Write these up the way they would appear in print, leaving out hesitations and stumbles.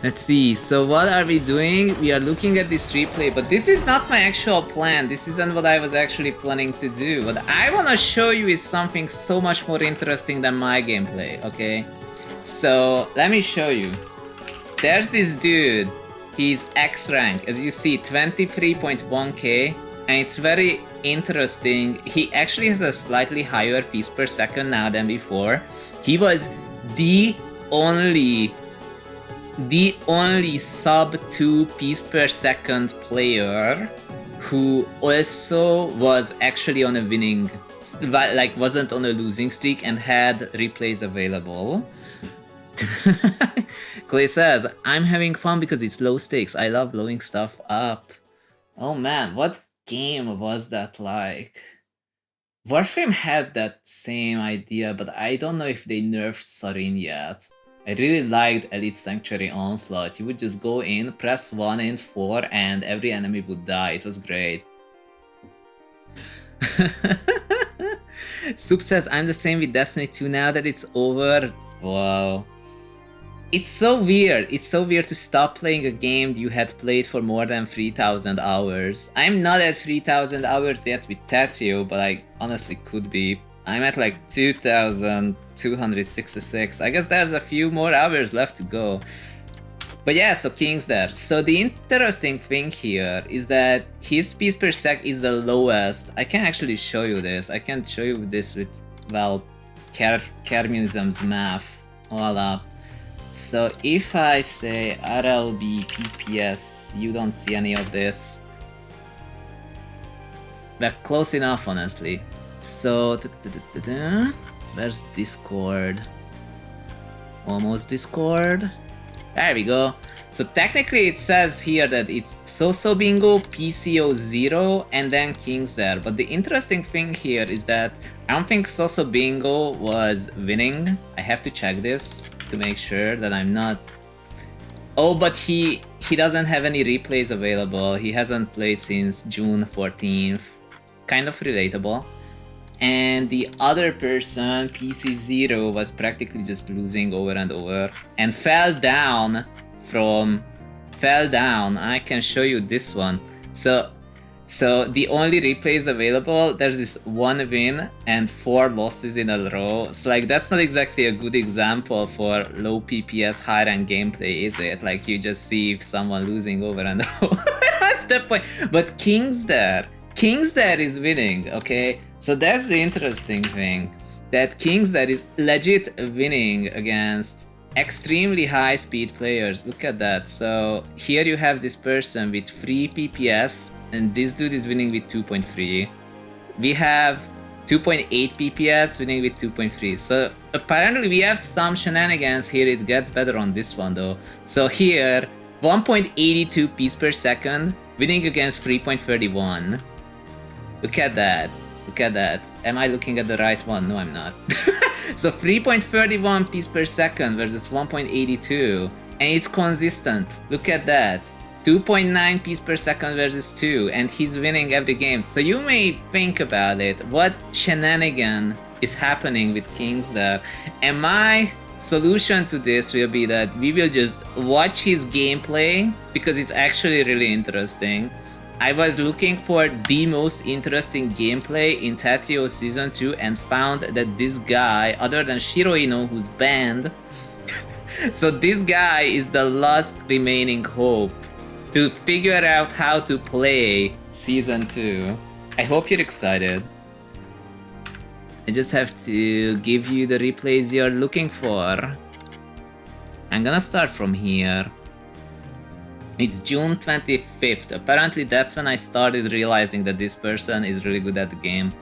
Let's see, so what are we doing? We are looking at this replay, but this is not my actual plan. This isn't what I was actually planning to do. What I want to show you is something so much more interesting than my gameplay, okay? So, let me show you. There's this dude. He's X rank, as you see, 23.1k, and it's very interesting. He actually has a slightly higher piece per second now than before. He was the only sub 2 piece per second player who also was actually on a winning, like wasn't on a losing streak and had replays available. Clay says, I'm having fun because it's low stakes. I love blowing stuff up. Oh man, what game was that like? Warframe had that same idea, but I don't know if they nerfed Sarin yet. I really liked Elite Sanctuary Onslaught. You would just go in, press 1 and 4, and every enemy would die. It was great. Soup says, I'm the same with Destiny 2 now that it's over. Wow. It's so weird. It's so weird to stop playing a game you had played for more than 3,000 hours. I'm not at 3,000 hours yet with Tetrio, but I honestly could be. I'm at like 2,266. I guess there's a few more hours left to go. But yeah, so KINGSTHERE. So the interesting thing here is that his piece per sec is the lowest. I can actually show you this. I can show you this with, well, Kerminism's math. Voila. So if I say RLB PPS, you don't see any of this. But close enough, honestly. So, where's Discord? Almost Discord. There we go. So technically it says here that it's So Bingo, PCO 0, and then KINGSTHERE. But the interesting thing here is that I don't think So Bingo was winning. I have to check this to make sure that I'm not... Oh, but he doesn't have any replays available. He hasn't played since June 14th. Kind of relatable. And the other person, PC0, was practically just losing over and over and fell down. I can show you this one. So the only replays available, there's this 1 win and 4 losses in a row. So like that's not exactly a good example for low PPS high rank gameplay, is it? Like you just see someone losing over and over. That's the point. But KINGSTHERE is winning, okay? So that's the interesting thing, that KINGSTHERE is legit winning against extremely high speed players. Look at that. So here you have this person with 3 PPS and this dude is winning with 2.3. We have 2.8 PPS winning with 2.3. So apparently we have some shenanigans here. It gets better on this one though. So here 1.82 piece per second winning against 3.31. Look at that. Look at that. Am I looking at the right one? No, I'm not. So 3.31 piece per second versus 1.82. And it's consistent. Look at that. 2.9 piece per second versus 2. And he's winning every game. So you may think about it. What shenanigan is happening with KINGSTHERE? And my solution to this will be that we will just watch his gameplay because it's actually really interesting. I was looking for the most interesting gameplay in Tetrio Season 2 and found that this guy, other than Shiroino, who's banned, so this guy is the last remaining hope to figure out how to play Season 2. I hope you're excited. I just have to give you the replays you're looking for. I'm gonna start from here. It's June 25th. Apparently that's when I started realizing that this person is really good at the game.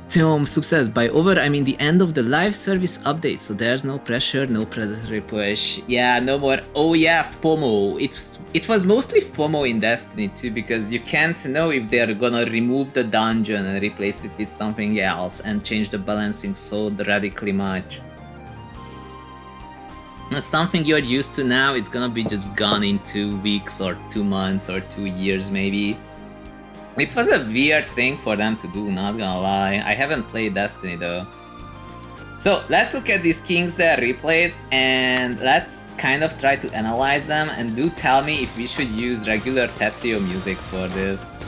Tom Soup says, by over I mean the end of the live service update, so there's no pressure, no predatory push. Yeah, no more. Oh yeah, FOMO. It was mostly FOMO in Destiny 2 because you can't know if they're gonna remove the dungeon and replace it with something else and change the balancing so radically much. Something you're used to now, it's gonna be just gone in 2 weeks or 2 months or 2 years maybe. It was a weird thing for them to do, not gonna lie. I haven't played Destiny though. So let's look at these KINGSTHERE replays and let's kind of try to analyze them, and do tell me if we should use regular Tetrio music for this.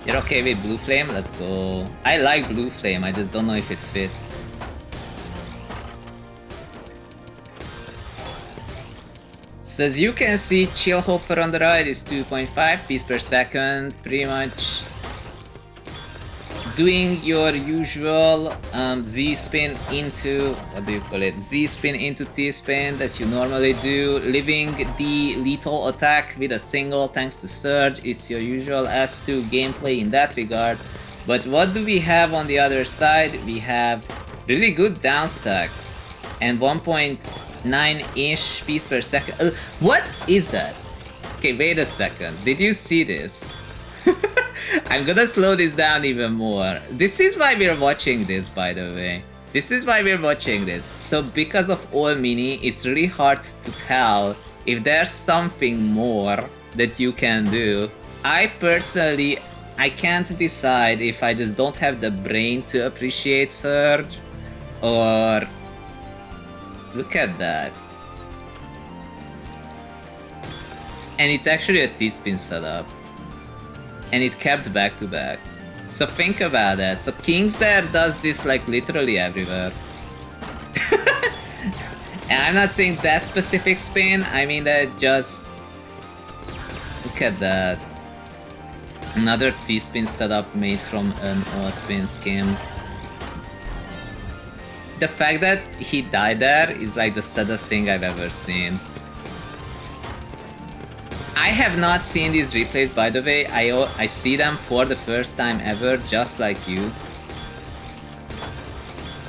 You're okay with Blue Flame? Let's go. I like Blue Flame, I just don't know if it fits. So as you can see, Chill Hopper on the right is 2.5 piece per second, pretty much doing your usual Z-spin into, what do you call it, Z-spin into T-spin that you normally do, leaving the lethal attack with a single thanks to Surge. It's your usual S2 gameplay in that regard. But what do we have on the other side? We have really good down stack and 1.9-ish piece per second. What is that? Okay, wait a second. Did you see this? I'm gonna slow this down even more. This is why we're watching this, by the way. This is why we're watching this. So because of all mini, it's really hard to tell if there's something more that you can do. I personally, I can't decide if I just don't have the brain to appreciate Surge, or... Look at that. And it's actually a T-spin setup. And it kept back to back. So think about that. So KINGSTHERE does this like literally everywhere. And I'm not saying that specific spin, I mean that just... Look at that. Another T-spin setup made from an O-spin scheme. The fact that he died there is like the saddest thing I've ever seen. I have not seen these replays, by the way. I see them for the first time ever, just like you.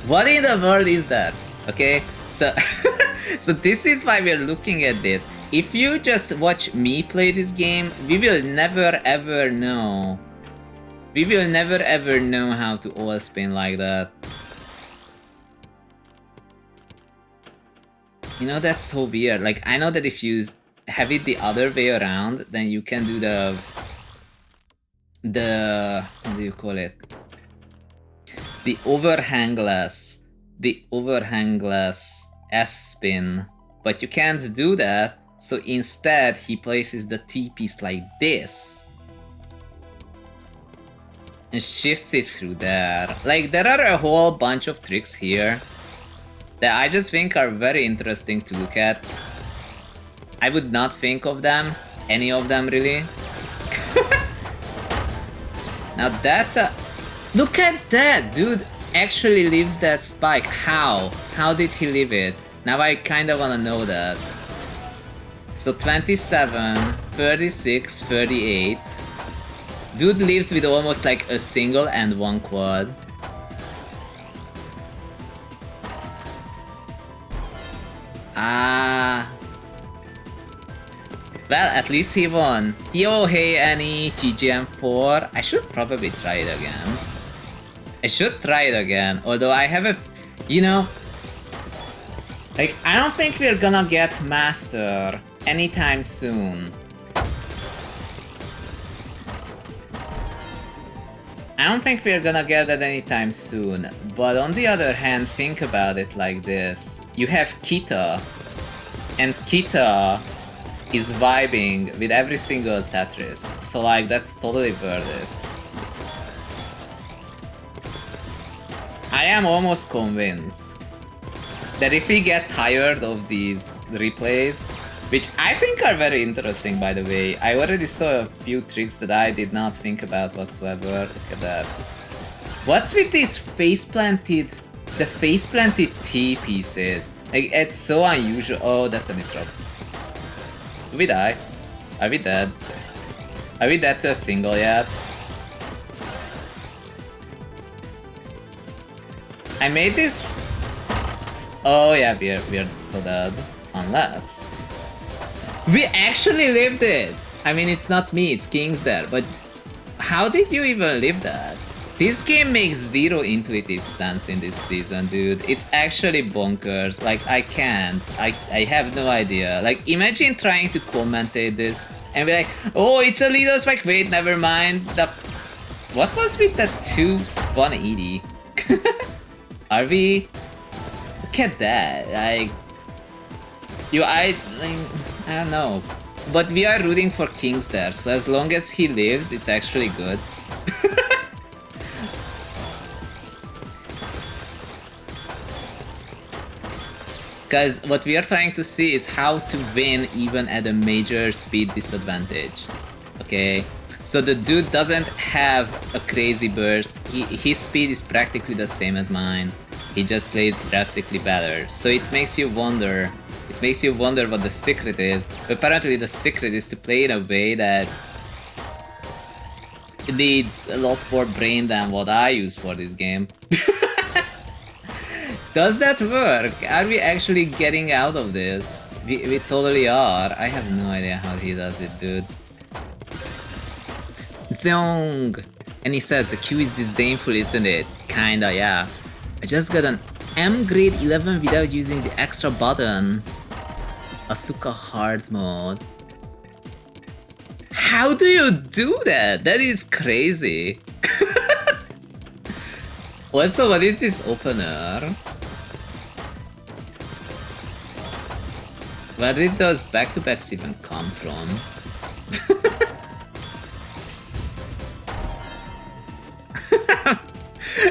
What in the world is that? Okay, so so this is why we're looking at this. If you just watch me play this game, we will never ever know. We will never ever know how to all spin like that. You know, that's so weird. Like, I know that if you have it the other way around, then you can do the what do you call it? The overhangless S spin, but you can't do that. So instead, he places the T piece like this and shifts it through there. Like, there are a whole bunch of tricks here that I just think are very interesting to look at. I would not think of them, any of them really. Now that's a... Look at that! Dude actually leaves that spike. How? How did he leave it? Now I kinda wanna know that. So 27, 36, 38. Dude leaves with almost like a single and one quad. Ah. Well, at least he won. Yo, hey Annie, TGM4. I should probably try it again. I should try it again. Although I have a... You know... Like, I don't think we're gonna get Master anytime soon. I don't think we're gonna get that anytime soon. But on the other hand, think about it like this. You have Kita. And Kita is vibing with every single Tetris, so like that's totally worth it. I am almost convinced that if we get tired of these replays, which I think are very interesting, by the way, I already saw a few tricks that I did not think about whatsoever. Look at that. What's with these face-planted, the face-planted T pieces? Like, it's so unusual. Oh, that's a misrub. Do we die? Are we dead? Are we dead to a single yet? I made this... Oh yeah, we're so dead. Unless... We actually lived it! I mean, it's not me, it's KINGSTHERE, but... How did you even live that? This game makes zero intuitive sense in this season, dude. It's actually bonkers. Like, I can't. I have no idea. Like, imagine trying to commentate this and be like, oh, it's a little spike. Wait, never mind. What was with that 180? Are we... Look at that. Like... I don't know. But we are rooting for KINGSTHERE, so as long as he lives, it's actually good. Because what we are trying to see is how to win even at a major speed disadvantage. Okay? So the dude doesn't have a crazy burst. His speed is practically the same as mine. He just plays drastically better. So it makes you wonder. It makes you wonder what the secret is. Apparently the secret is to play in a way that needs a lot more brain than what I use for this game. Does that work? Are we actually getting out of this? We totally are. I have no idea how he does it, dude. Zong! And he says the Q is disdainful, isn't it? Kinda, yeah. I just got an M grade 11 without using the extra button. Asuka hard mode. How do you do that? That is crazy. Also, what is this opener? Where did those back-to-backs even come from?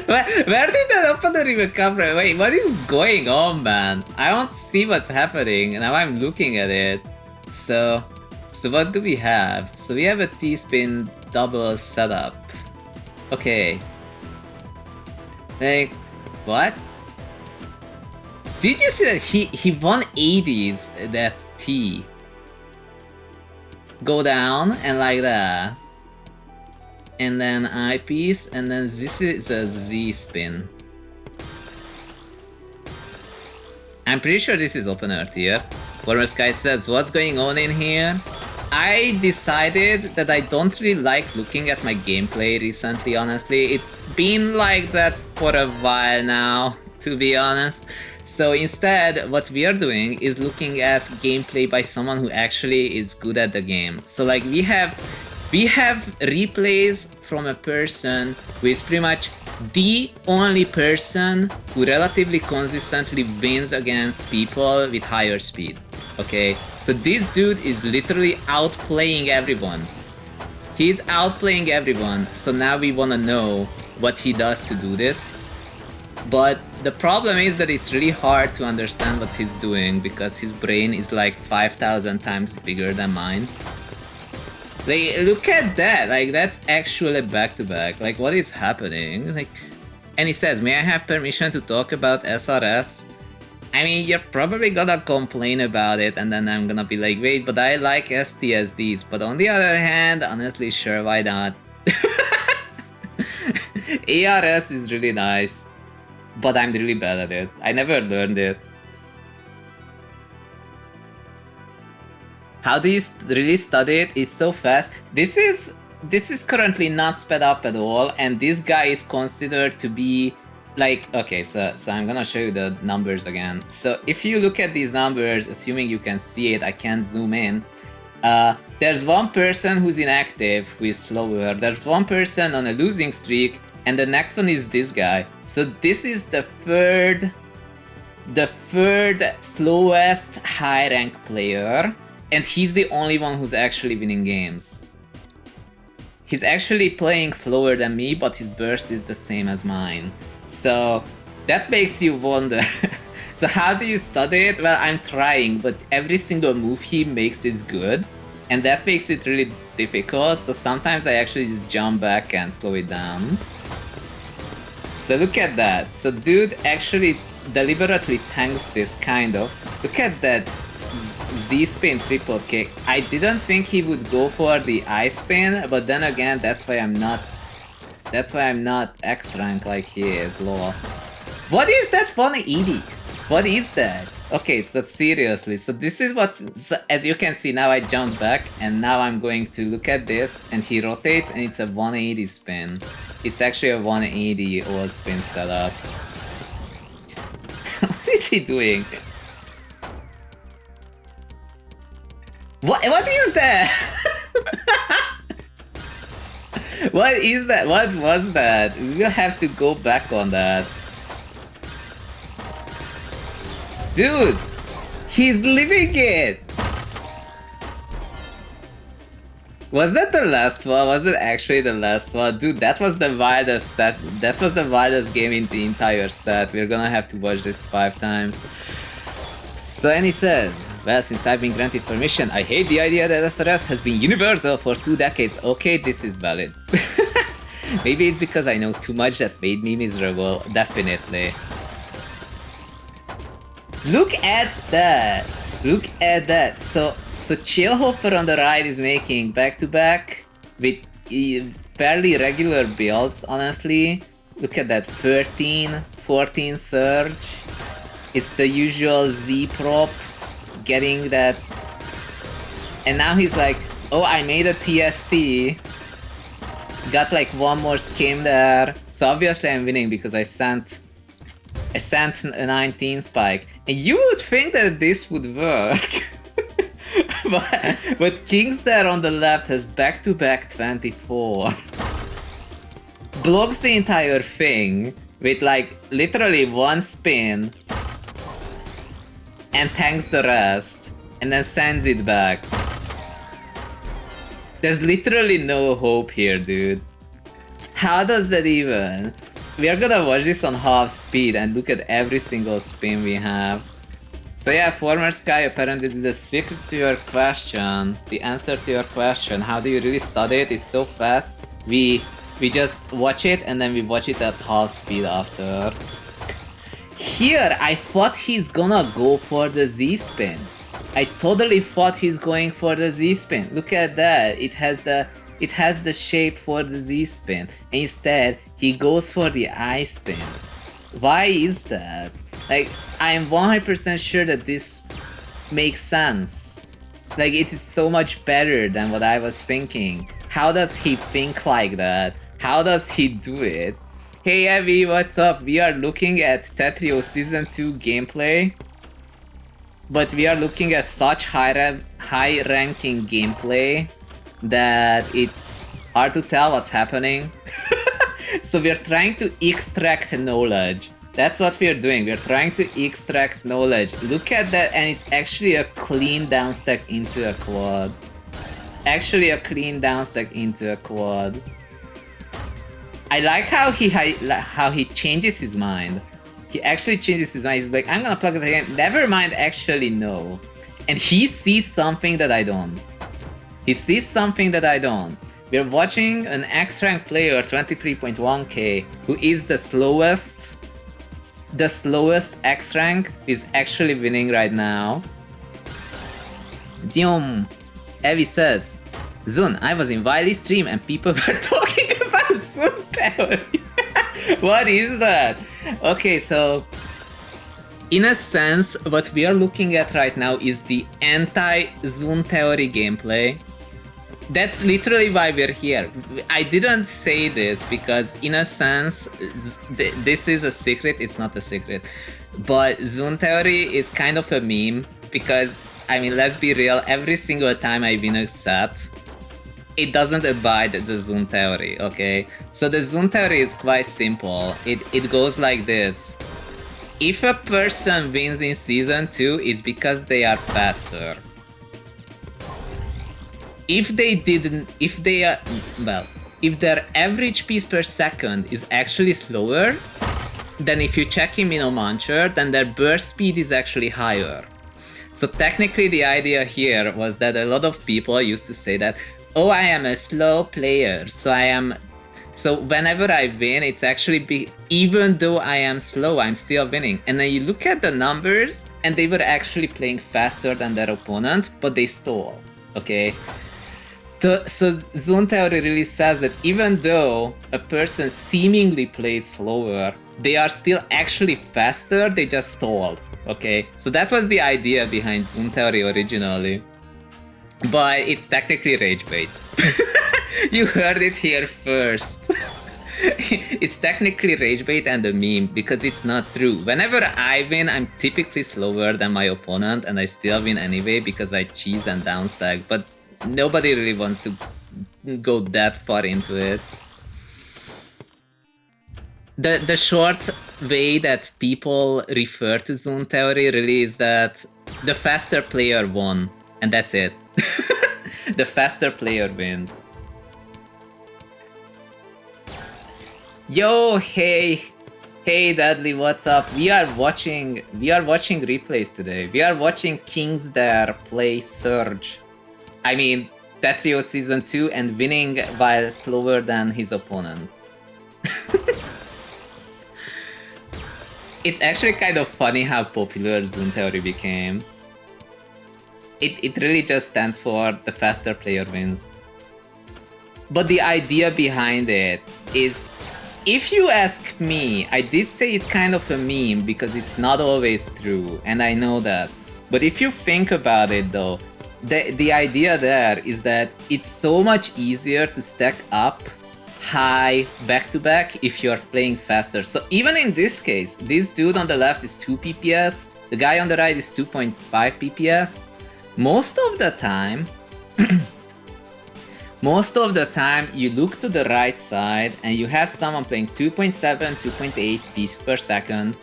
Where did that opener even come from? Wait, what is going on, man? I don't see what's happening. Now I'm looking at it. So what do we have? So we have a T-spin double setup. Okay. Like, what? Did you see that he 180s that T? Go down and like that. And then eyepiece, and then this is a Z spin. I'm pretty sure this is opener tier. Warmer Sky says, what's going on in here? I decided that I don't really like looking at my gameplay recently, honestly. It's been like that for a while now, to be honest. So instead, what we are doing is looking at gameplay by someone who actually is good at the game. So like we have replays from a person who is pretty much the only person who relatively consistently wins against people with higher speed. Okay, so this dude is literally outplaying everyone. He's outplaying everyone, so now we wanna know what he does to do this. But the problem is that it's really hard to understand what he's doing because his brain is like 5,000 times bigger than mine. Like, look at that, like that's actually back-to-back, like what is happening? Like, and he says, may I have permission to talk about SRS? I mean, you're probably gonna complain about it and then I'm gonna be like, wait, but I like STSDs, but on the other hand, honestly, sure, why not? ARS is really nice, but I'm really bad at it. I never learned it. How do you really study it? It's so fast. This is currently not sped up at all, and this guy is considered to be like, okay, so I'm gonna show you the numbers again. So if you look at these numbers, assuming you can see it, I can't zoom in. There's one person who's inactive, who is slower. There's one person on a losing streak, and the next one is this guy. So this is the third slowest high rank player. And he's the only one who's actually winning games. He's actually playing slower than me, but his burst is the same as mine. So that makes you wonder. So how do you study it? Well, I'm trying, but every single move he makes is good. And that makes it really difficult. So sometimes I actually just jump back and slow it down. So look at that. So dude actually deliberately tanks this kind of. Look at that. Z-spin triple kick. I didn't think he would go for the I-spin, but then again, that's why I'm not X rank like he is, lol. What is that 180? What is that? Okay, so seriously, so this is what, so as you can see now I jumped back and now I'm going to look at this and he rotates and it's a 180 spin. It's actually a 180 all spin setup. What is he doing? What is that? What is that? What was that? We will have to go back on that. Dude, he's living it! Was that the last one? Was it actually the last one? Dude, that was the wildest set. That was the wildest game in the entire set. We're gonna have to watch this 5 times. So, and he says, well, since I've been granted permission, I hate the idea that SRS has been universal for 2 decades. Okay, this is valid. Maybe it's because I know too much that made me miserable. Definitely. Look at that! Look at that! So Chillhofer on the right is making back-to-back with fairly regular builds, honestly. Look at that 13, 14 surge. It's the usual Z prop, getting that. And now he's like, oh, I made a TST. Got like one more skim there. So obviously I'm winning because I sent a 19 spike. And you would think that this would work. but KINGSTHERE on the left has back-to-back 24. Blocks the entire thing with like literally one spin and tanks the rest and then sends it back. There's literally no hope here, dude. How does that even? We are gonna watch this on half speed and look at every single spin we have. So yeah, former Sky, apparently the secret to your question, the answer to your question, how do you really study it, is so fast. We just watch it and then we watch it at half speed after. Here, I thought he's gonna go for the Z-spin. I totally thought he's going for the Z-spin. Look at that, it has the shape for the Z-spin. Instead, he goes for the I-spin. Why is that? Like, I am 100% sure that this makes sense. Like, it is so much better than what I was thinking. How does he think like that? How does he do it? Hey Abby, what's up? We are looking at Tetrio Season 2 gameplay. But we are looking at such high-ranking gameplay that it's hard to tell what's happening. So we're trying to extract knowledge. That's what we're doing. We're trying to extract knowledge. Look at that, and it's actually a clean downstack into a quad. It's actually a clean downstack into a quad. I like how he changes his mind. He actually changes his mind. He's like, I'm gonna plug it again. Never mind, actually no. And he sees something that I don't. He sees something that I don't. We're watching an X-rank player, 23.1k, who is the slowest X-rank, is actually winning right now. Diom, Evie says, Zun, I was in Wiley's stream and people were talking about Zun theory. What is that? Okay, so in a sense, what we are looking at right now is the anti-Zun theory gameplay. That's literally why we're here. I didn't say this because, in a sense, this is a secret. It's not a secret. But Zun theory is kind of a meme because, I mean, let's be real, every single time I win a set, it doesn't abide the Zun theory, okay? So the Zun theory is quite simple. It goes like this. If a person wins in Season 2, it's because they are faster. If their average piece per second is actually slower, then if you check in Minnow Muncher, then their burst speed is actually higher. So technically the idea here was that a lot of people used to say that, oh, I am a slow player, so whenever I win, it's actually even though I am slow, I'm still winning. And then you look at the numbers, and they were actually playing faster than their opponent, but they stole, okay? So Zun theory really says that even though a person seemingly played slower, they are still actually faster, they just stalled, okay? So that was the idea behind Zoom Theory originally. But it's technically rage bait. You heard it here first. It's technically rage bait and a meme because it's not true. Whenever I win, I'm typically slower than my opponent and I still win anyway because I cheese and downstack, but nobody really wants to go that far into it. The short way that people refer to Zoom Theory really is that the faster player won, and that's it. The faster player wins. Yo, hey Dudley, what's up? We are watching replays today. We are watching KINGSTHERE play Surge. I mean, Tetrio Season 2 and winning while slower than his opponent. It's actually kind of funny how popular Zoom Theory became. It really just stands for the faster player wins. But the idea behind it is, if you ask me, I did say it's kind of a meme because it's not always true, and I know that. But if you think about it though, the idea there is that it's so much easier to stack up high back-to-back if you're playing faster. So even in this case, this dude on the left is 2 PPS, the guy on the right is 2.5 PPS. Most of the time, you look to the right side and you have someone playing 2.7, 2.8 piece per second,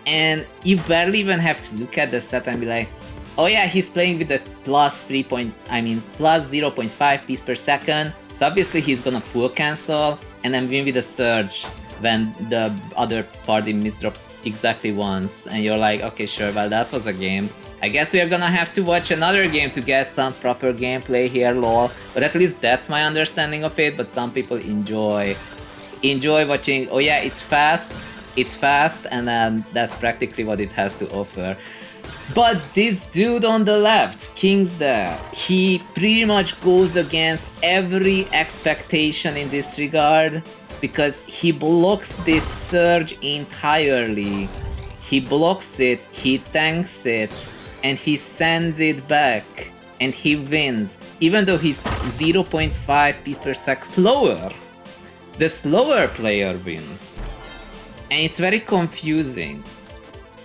and you barely even have to look at the set and be like, oh yeah, he's playing with the plus 0.5 piece per second, so obviously he's gonna full cancel and then win with a surge when the other party misdrops exactly once, and you're like, okay, sure, well that was a game. I guess we are gonna have to watch another game to get some proper gameplay here, lol. But at least that's my understanding of it, but some people enjoy watching, oh yeah, it's fast, and then that's practically what it has to offer. But this dude on the left, KINGSTHERE, he pretty much goes against every expectation in this regard because he blocks this surge entirely. He blocks it, he tanks it, and he sends it back, and he wins, even though he's 0.5 piece per sec slower. The slower player wins. And it's very confusing.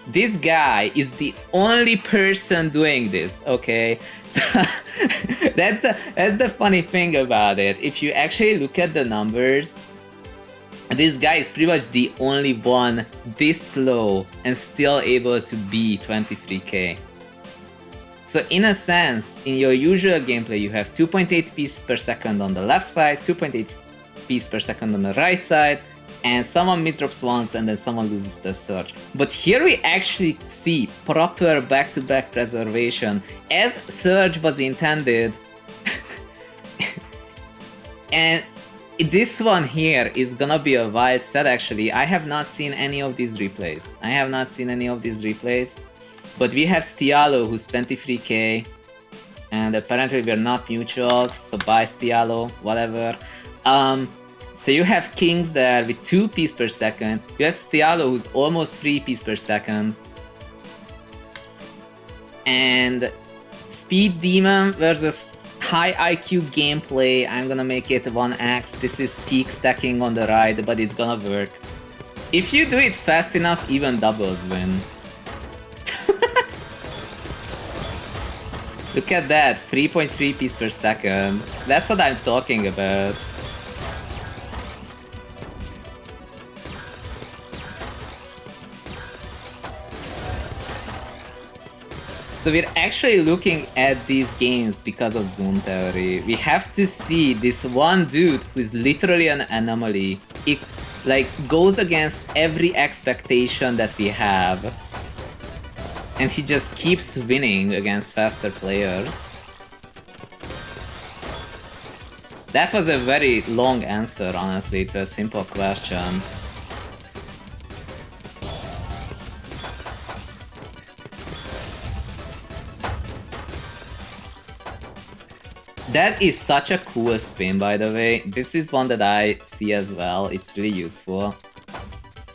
This guy is the only person doing this, okay? So that's the funny thing about it. If you actually look at the numbers, this guy is pretty much the only one this slow and still able to be 23k. So in a sense, in your usual gameplay, you have 2.8 pieces per second on the left side, 2.8 pieces per second on the right side, and someone misdrops once and then someone loses the surge. But here we actually see proper back-to-back preservation as surge was intended. And this one here is gonna be a wild set actually. I have not seen any of these replays. But we have Stialo who's 23k, and apparently we're not mutuals, so bye Stialo, whatever. So you have KINGSTHERE with 2 pieces per second, you have Stialo who's almost 3 pieces per second, and Speed Demon versus high IQ gameplay. I'm gonna make it 1x, this is peak stacking on the right, but it's gonna work. If you do it fast enough, even doubles win. Look at that, 3.3 pieces per second. That's what I'm talking about. So we're actually looking at these games because of Zoom Theory. We have to see this one dude who is literally an anomaly. It like goes against every expectation that we have. And he just keeps winning against faster players. That was a very long answer, honestly, to a simple question. That is such a cool spin, by the way. This is one that I see as well. It's really useful.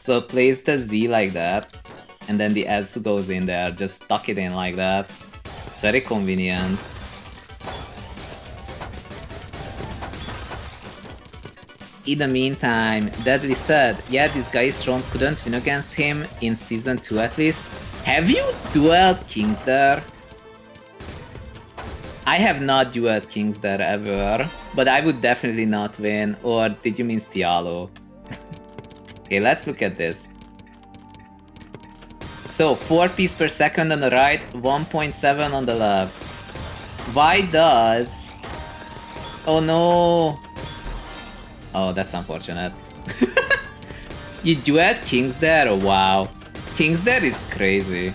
So place the Z like that, and then the S goes in there, just tuck it in like that. It's very convenient. In the meantime, Deadly said, yeah, this guy is strong, couldn't win against him in Season 2 at least. Have you dueled KINGSTHERE? I have not dueled KINGSTHERE ever, but I would definitely not win. Or did you mean Stialo? Okay, let's look at this. So, 4 piece per second on the right, 1.7 on the left. Why does... Oh no! Oh, that's unfortunate. You duet KINGSTHERE? Oh, wow. KINGSTHERE is crazy.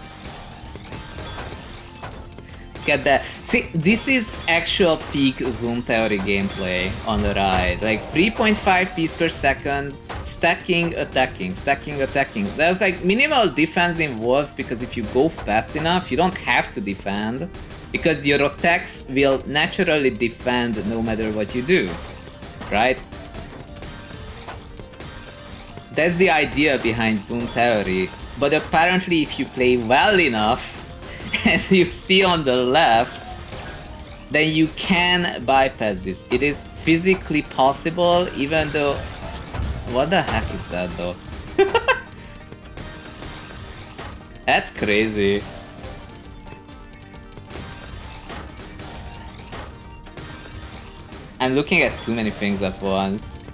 Get that. See, this is actual peak zhunGamer gameplay on the right. Like 3.5 piece per second, stacking, attacking, stacking, attacking. There's like minimal defense involved because if you go fast enough, you don't have to defend. Because your attacks will naturally defend no matter what you do. Right? That's the idea behind zhunGamer. But apparently if you play well enough, as you see on the left, then you can bypass this. It is physically possible, even though... What the heck is that though? That's crazy. I'm looking at too many things at once.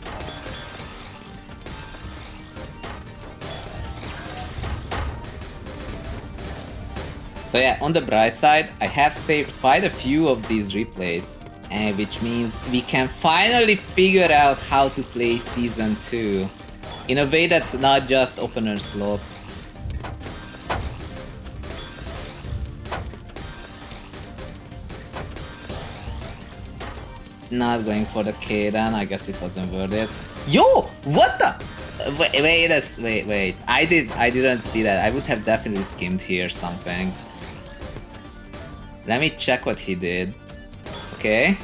So yeah, on the bright side, I have saved quite a few of these replays, which means we can finally figure out how to play Season 2 in a way that's not just opener slope. Not going for the K then, I guess it wasn't worth it. Yo! What the? Wait. I didn't see that. I would have definitely skimmed here something. Let me check what he did. Okay.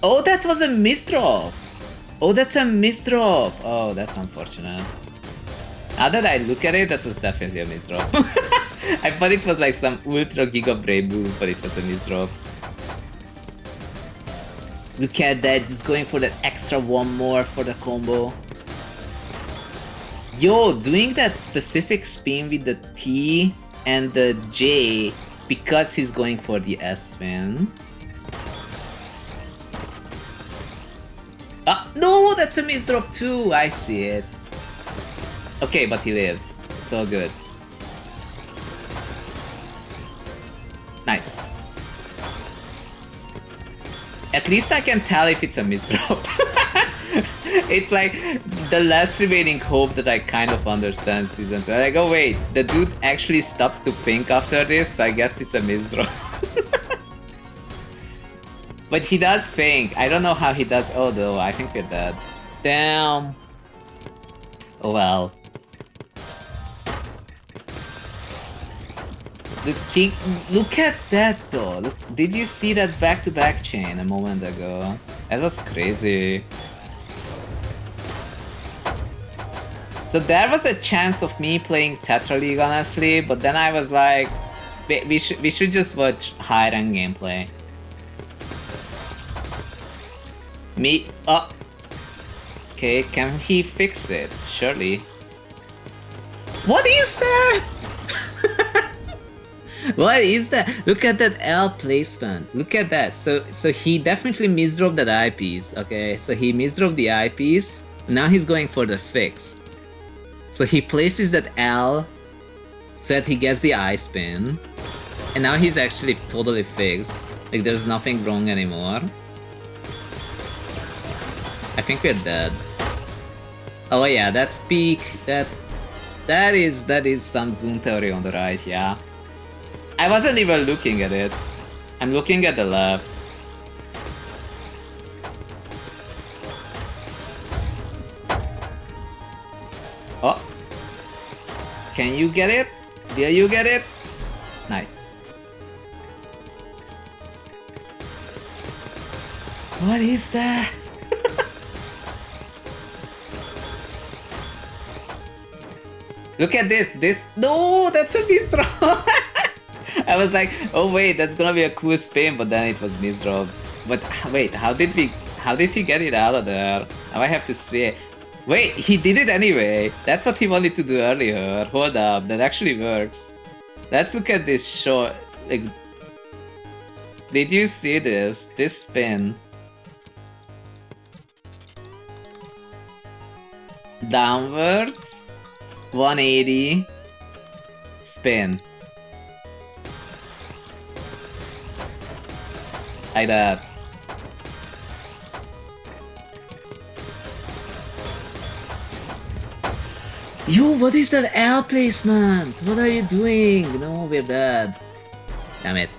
Oh, that was a misdrop! Oh, that's a misdrop! Oh, that's unfortunate. Now that I look at it, that was definitely a misdrop. I thought it was like some ultra giga brave move, but it was a misdrop. Look at that, just going for that extra one more for the combo. Yo, doing that specific spin with the T and the J because he's going for the S spin. Ah, no, that's a misdrop too. I see it. Okay, but he lives. It's all good. Nice. At least I can tell if it's a misdrop. It's like the last remaining hope that I kind of understand Season 2. Like, oh wait, the dude actually stopped to think after this, so I guess it's a misdrop. But he does think. I don't know how he does. Oh no, I think we're dead. Damn. Oh well. Look at that though. Look, did you see that back-to-back chain a moment ago? That was crazy. So there was a chance of me playing Tetra League honestly, but then I was like, we should just watch high rank gameplay. Me, oh. Okay, can he fix it? Surely. What is that? What is that? Look at that L placement. Look at that. So he definitely misdropped that eyepiece. Okay, so he misdropped the eyepiece. Now he's going for the fix. So he places that L so that he gets the eye spin. And now he's actually totally fixed. Like there's nothing wrong anymore. I think we're dead. Oh yeah, that's peak. That is some zhunGamer on the right, yeah. I wasn't even looking at it. I'm looking at the left. Oh. Can you get it? Will you get it? Nice. What is that? Look at this. No, that's a misdraw. I was like, oh wait, that's gonna be a cool spin, but then it was misdraw. But wait, how did he get it out of there? Now I have to see it. Wait, he did it anyway. That's what he wanted to do earlier. Hold up, that actually works. Let's look at this shot. Like, did you see this? This spin. Downwards. 180. Spin. Like that. Yo, what is that L placement? What are you doing? No, we're dead. Damn it.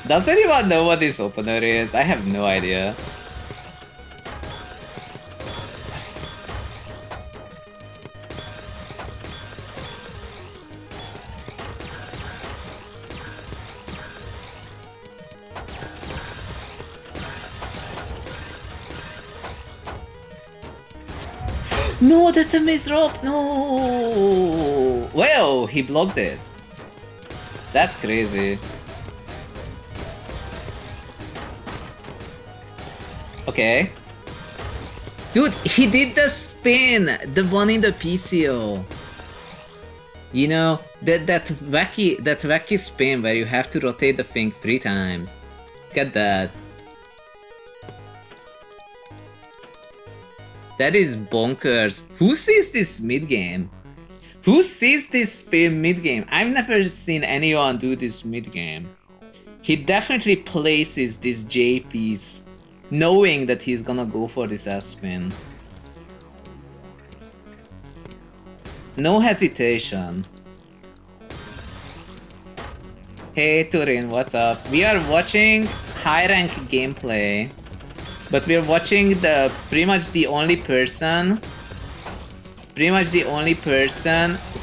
Does anyone know what this opener is? I have no idea. No, that's a misdrop! No! Well, he blocked it. That's crazy. Okay. Dude, he did the spin! The one in the PCO. You know, that wacky spin where you have to rotate the thing 3 times. Get that. That is bonkers. Who sees this mid-game? Who sees this spin mid-game? I've never seen anyone do this mid-game. He definitely places this J piece knowing that he's gonna go for this S spin. No hesitation. Hey Turin, what's up? We are watching high rank gameplay. But we're watching pretty much the only person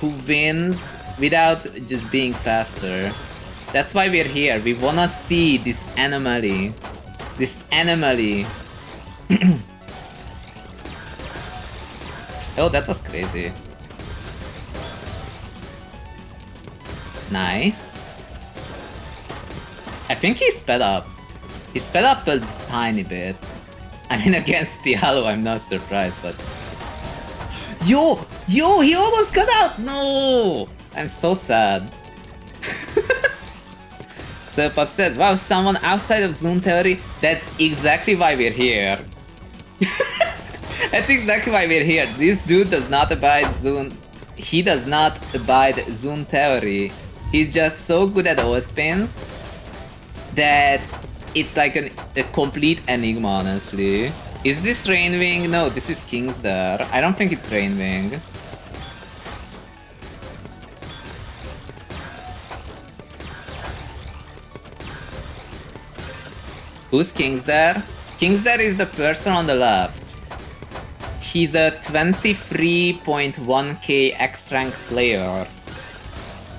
who wins without just being faster. That's why we're here. We wanna see this anomaly. This anomaly. Oh, that was crazy. Nice. I think he sped up. He sped up a tiny bit. I mean, against Diallo, I'm not surprised, but... Yo, he almost got out! No! I'm so sad. So Pop says, wow, someone outside of zhunGamer? That's exactly why we're here. That's exactly why we're here. This dude does not abide zhun... He does not abide zhunGamer. He's just so good at all spins that it's like a complete enigma, honestly. Is this Rainwing? No, this is KINGSTHERE. I don't think it's Rainwing. Who's KINGSTHERE? KINGSTHERE is the person on the left. He's a 23.1k X-rank player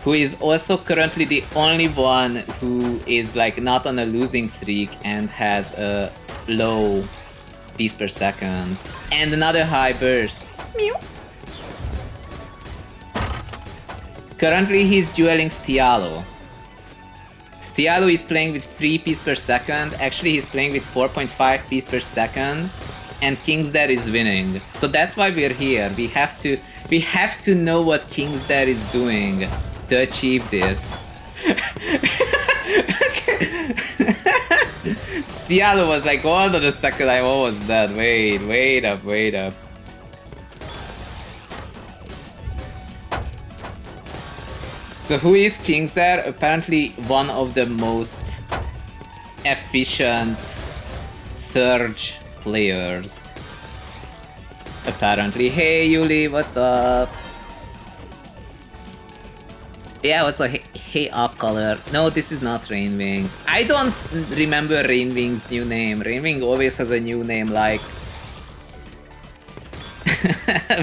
who is also currently the only one who is like not on a losing streak and has a low piece per second and another high burst. Meow. Currently he's dueling Stialo. Stialo is playing with 3 piece per second. Actually he's playing with 4.5 piece per second, and KINGSTHERE is winning. So that's why we're here. We have to know what KINGSTHERE is doing to achieve this. Stialo was like, hold on a second, I'm almost dead. Wait up. So who is KINGSTHERE? Apparently one of the most efficient Surge players. Apparently. Hey Yuli, what's up? Yeah, also, hey Color. No, this is not Rainwing. I don't remember Rainwing's new name. Rainwing always has a new name, like...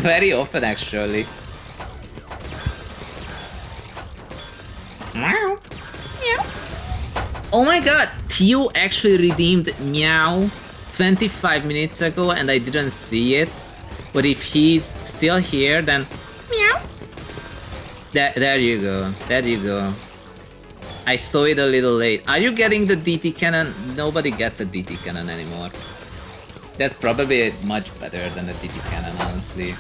very often, actually. Meow. Meow. Oh my god, Tio actually redeemed Meow 25 minutes ago and I didn't see it. But if he's still here, then meow. There you go. There you go. I saw it a little late. Are you getting the DT cannon? Nobody gets a DT cannon anymore. That's probably much better than the DT cannon, honestly.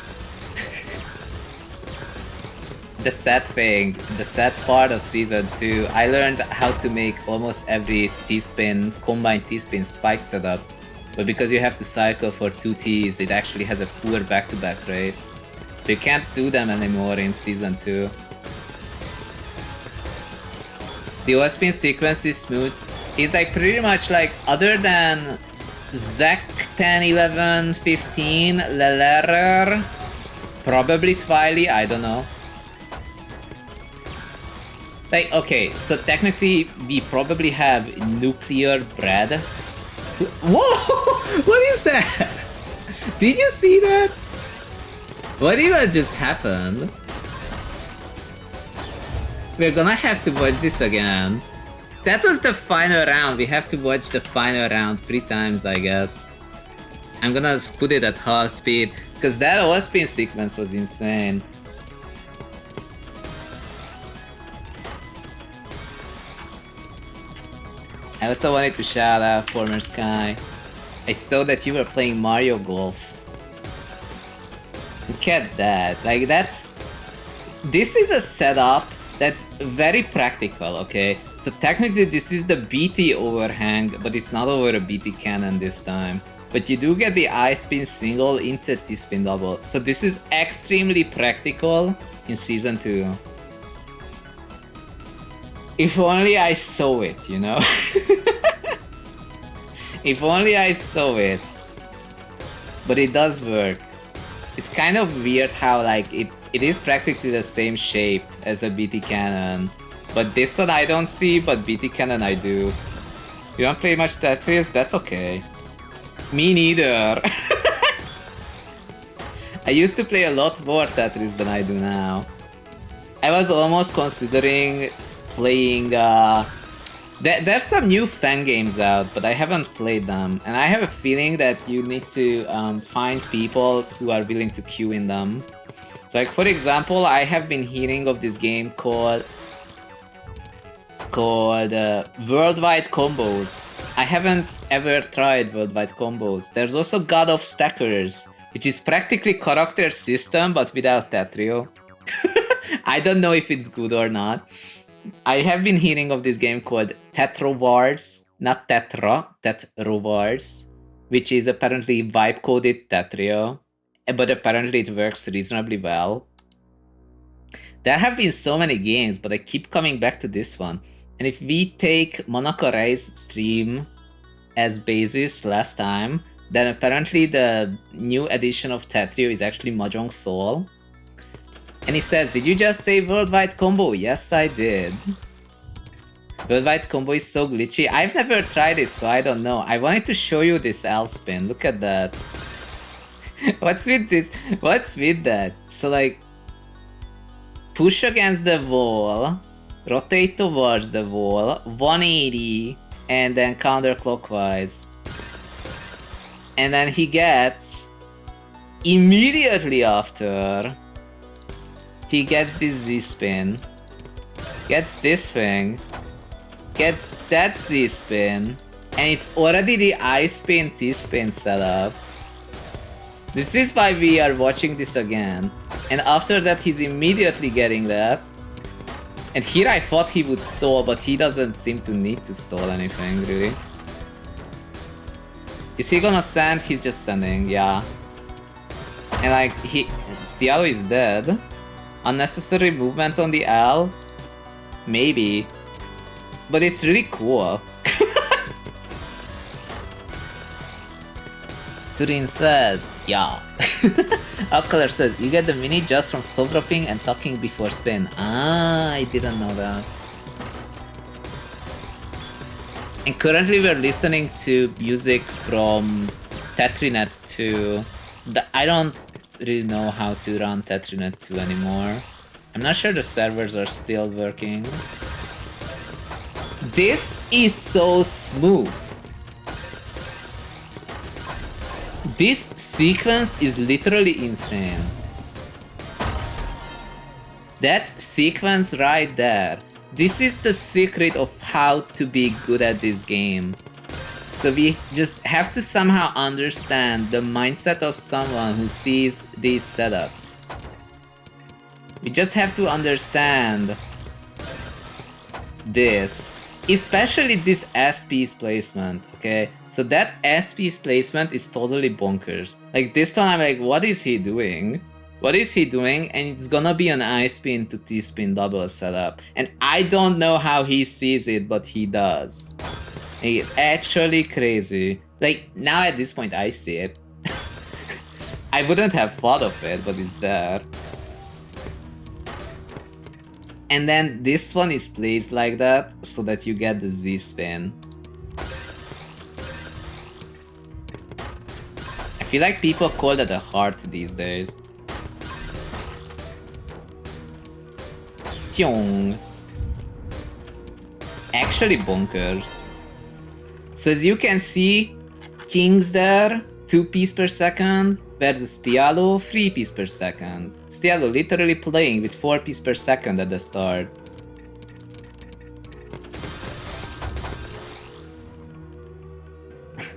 The sad thing, the sad part of Season 2, I learned how to make almost every T-spin, combined T-spin spike setup. But because you have to cycle for 2 Ts, it actually has a poor back-to-back rate. So you can't do them anymore in Season 2. The O-spin sequence is smooth. It's like pretty much like, other than Zack 10, 11, 15, Lelerer, probably Twily, I don't know. Like, okay, so technically we probably have nuclear bread. Whoa! What is that? Did you see that? What even just happened? We're gonna have to watch this again. That was the final round. We have to watch the final round 3 times, I guess. I'm gonna put it at half speed, because that O-spin sequence was insane. I also wanted to shout out Former Sky. I saw that you were playing Mario Golf. Look at that. Like, that's... This is a setup that's very practical, okay? So technically this is the BT overhang, but it's not over a BT cannon this time. But you do get the I-spin single into T-spin double. So this is extremely practical in Season 2. If only I saw it, you know? If only I saw it. But it does work. It's kind of weird how like it is practically the same shape as a BT cannon. But this one I don't see, but BT cannon I do. You don't play much Tetris? That's okay. Me neither. I used to play a lot more Tetris than I do now. I was almost considering playing there's some new fan games out, but I haven't played them, and I have a feeling that you need to find people who are willing to queue in them. Like, for example, I have been hearing of this game called Worldwide Combos. I haven't ever tried Worldwide Combos. There's also God of Stackers, which is practically character system but without Tetrio. I don't know if it's good or not. I have been hearing of this game called Tetro Wars, not Tetra, Tetro Wars, which is apparently vibe-coded Tetrio, but apparently it works reasonably well. There have been so many games, but I keep coming back to this one. And if we take Monaco Ray's stream as basis last time, then apparently the new edition of Tetrio is actually Mahjong Soul. And he says, did you just say Worldwide Combo? Yes, I did. Worldwide Combo is so glitchy. I've never tried it, so I don't know. I wanted to show you this L-spin. Look at that. What's with this? What's with that? So like, push against the wall, rotate towards the wall, 180, and then counterclockwise. And then he gets, immediately after, he gets this Z-spin, gets this thing, gets that Z-spin, and it's already the I-spin, T-spin setup. This is why we are watching this again. And after that, he's immediately getting that. And here I thought he would stall, but he doesn't seem to need to stall anything, really. Is he gonna send? He's just sending, yeah. And like, Stialo is dead. Unnecessary movement on the L? Maybe. But it's really cool. Turin says, yeah. Alcolor says, you get the mini just from soul dropping and talking before spin. Ah, I didn't know that. And currently we're listening to music from Tetrinet 2. I don't really know how to run Tetrinet 2 anymore. I'm not sure the servers are still working. This is so smooth. This sequence is literally insane. That sequence right there. This is the secret of how to be good at this game. So we just have to somehow understand the mindset of someone who sees these setups. We just have to understand this. Especially this S-piece placement, okay? So that S-piece placement is totally bonkers. Like this one I'm like, what is he doing? What is he doing? And it's gonna be an I-spin to T-spin double setup. And I don't know how he sees it, but he does. It's actually crazy. Like, now at this point I see it. I wouldn't have thought of it, but it's there. And then this one is placed like that, so that you get the Z-spin. I feel like people call that a heart these days. Actually bonkers. So as you can see, KINGSTHERE 2 piece per second versus Stialo 3 piece per second. Stialo literally playing with 4 piece per second at the start.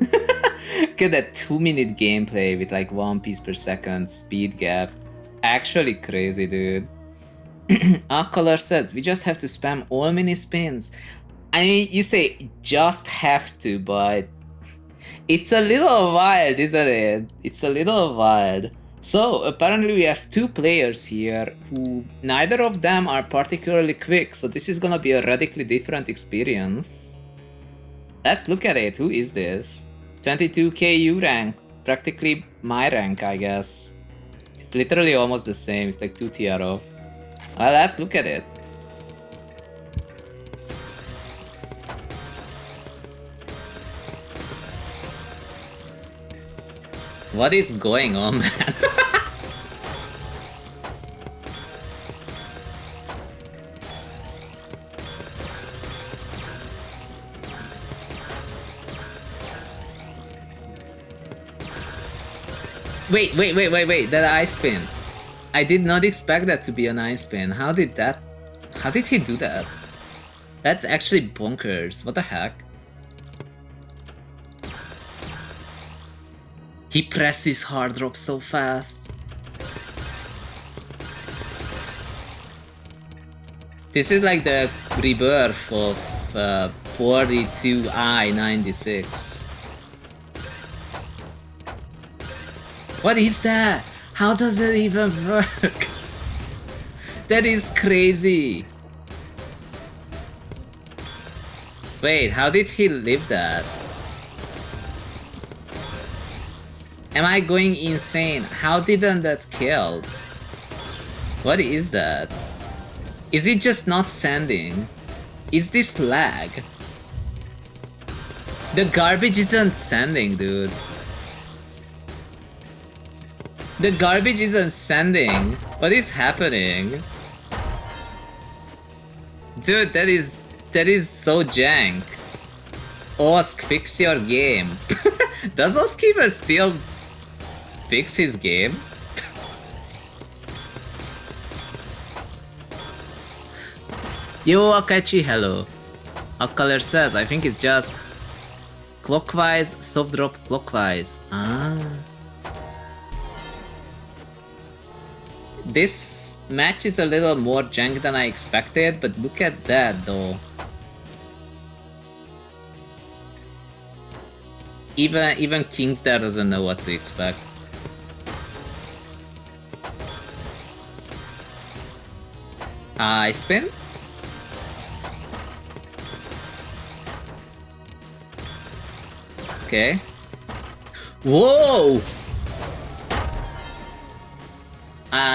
Look at that 2-minute gameplay with like 1 piece per second speed gap. It's actually crazy, dude. Color says, we just have to spam all mini spins. I mean, you say just have to, but it's a little wild, isn't it? It's a little wild. So apparently we have 2 players here who neither of them are particularly quick, so this is gonna be a radically different experience. Let's look at it. Who is this? 22KU rank, practically my rank, I guess. It's literally almost the same. It's like 2 tier off. Well, let's look at it. What is going on, man? Wait, that ice spin. I did not expect that to be an ice spin. How did he do that? That's actually bonkers. What the heck? He presses hard drop so fast. This is like the rebirth of 42I96. What is that? How does it even work? That is crazy. Wait, how did he live that? Am I going insane? How didn't that kill? What is that? Is it just not sending? Is this lag? The garbage isn't sending, dude. The garbage isn't sending. What is happening? Dude, that is so jank. Osk, fix your game. Does Osk even still fix his game? Yo, Akachi, hello. Color says, I think it's just clockwise, soft drop clockwise. Ah. This match is a little more jank than I expected, but look at that though. Even KINGSTHERE doesn't know what to expect. I spin? Okay. Whoa!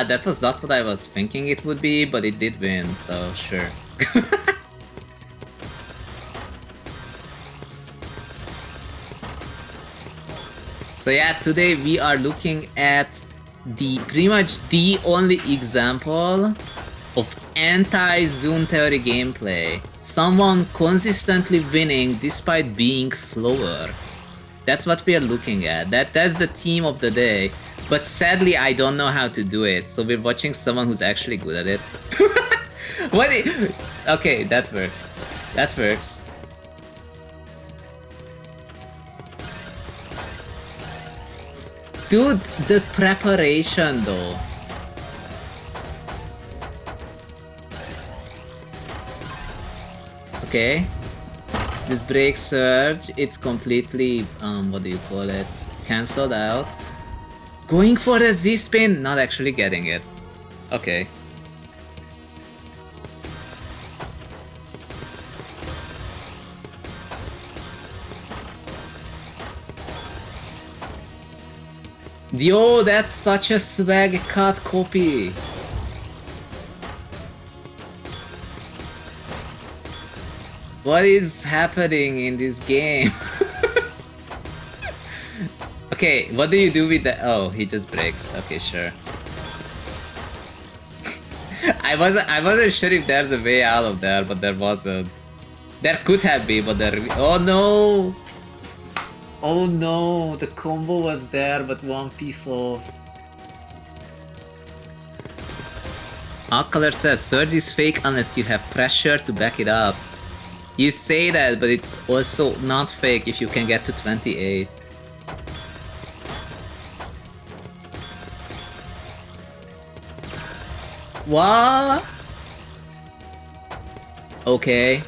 That was not what I was thinking it would be, but it did win, so sure. So yeah, today we are looking at pretty much the only example of anti-zhunTheory gameplay. Someone consistently winning despite being slower. That's what we are looking at. That's the theme of the day. But sadly, I don't know how to do it. So we're watching someone who's actually good at it. Okay, that works. That works. Dude, the preparation though. Okay. This break surge, it's completely, what do you call it? Cancelled out. Going for the Z-spin, not actually getting it. Okay. Yo, that's such a swag cut copy. What is happening in this game? Okay, what do you do with that? Oh, he just breaks. Okay, sure. I wasn't sure if there's a way out of there, but there wasn't. There could have been, but there. Oh no! Oh no! The combo was there, but one piece off. Alcaler says Surge is fake unless you have pressure to back it up. You say that, but it's also not fake if you can get to 28. What? Okay.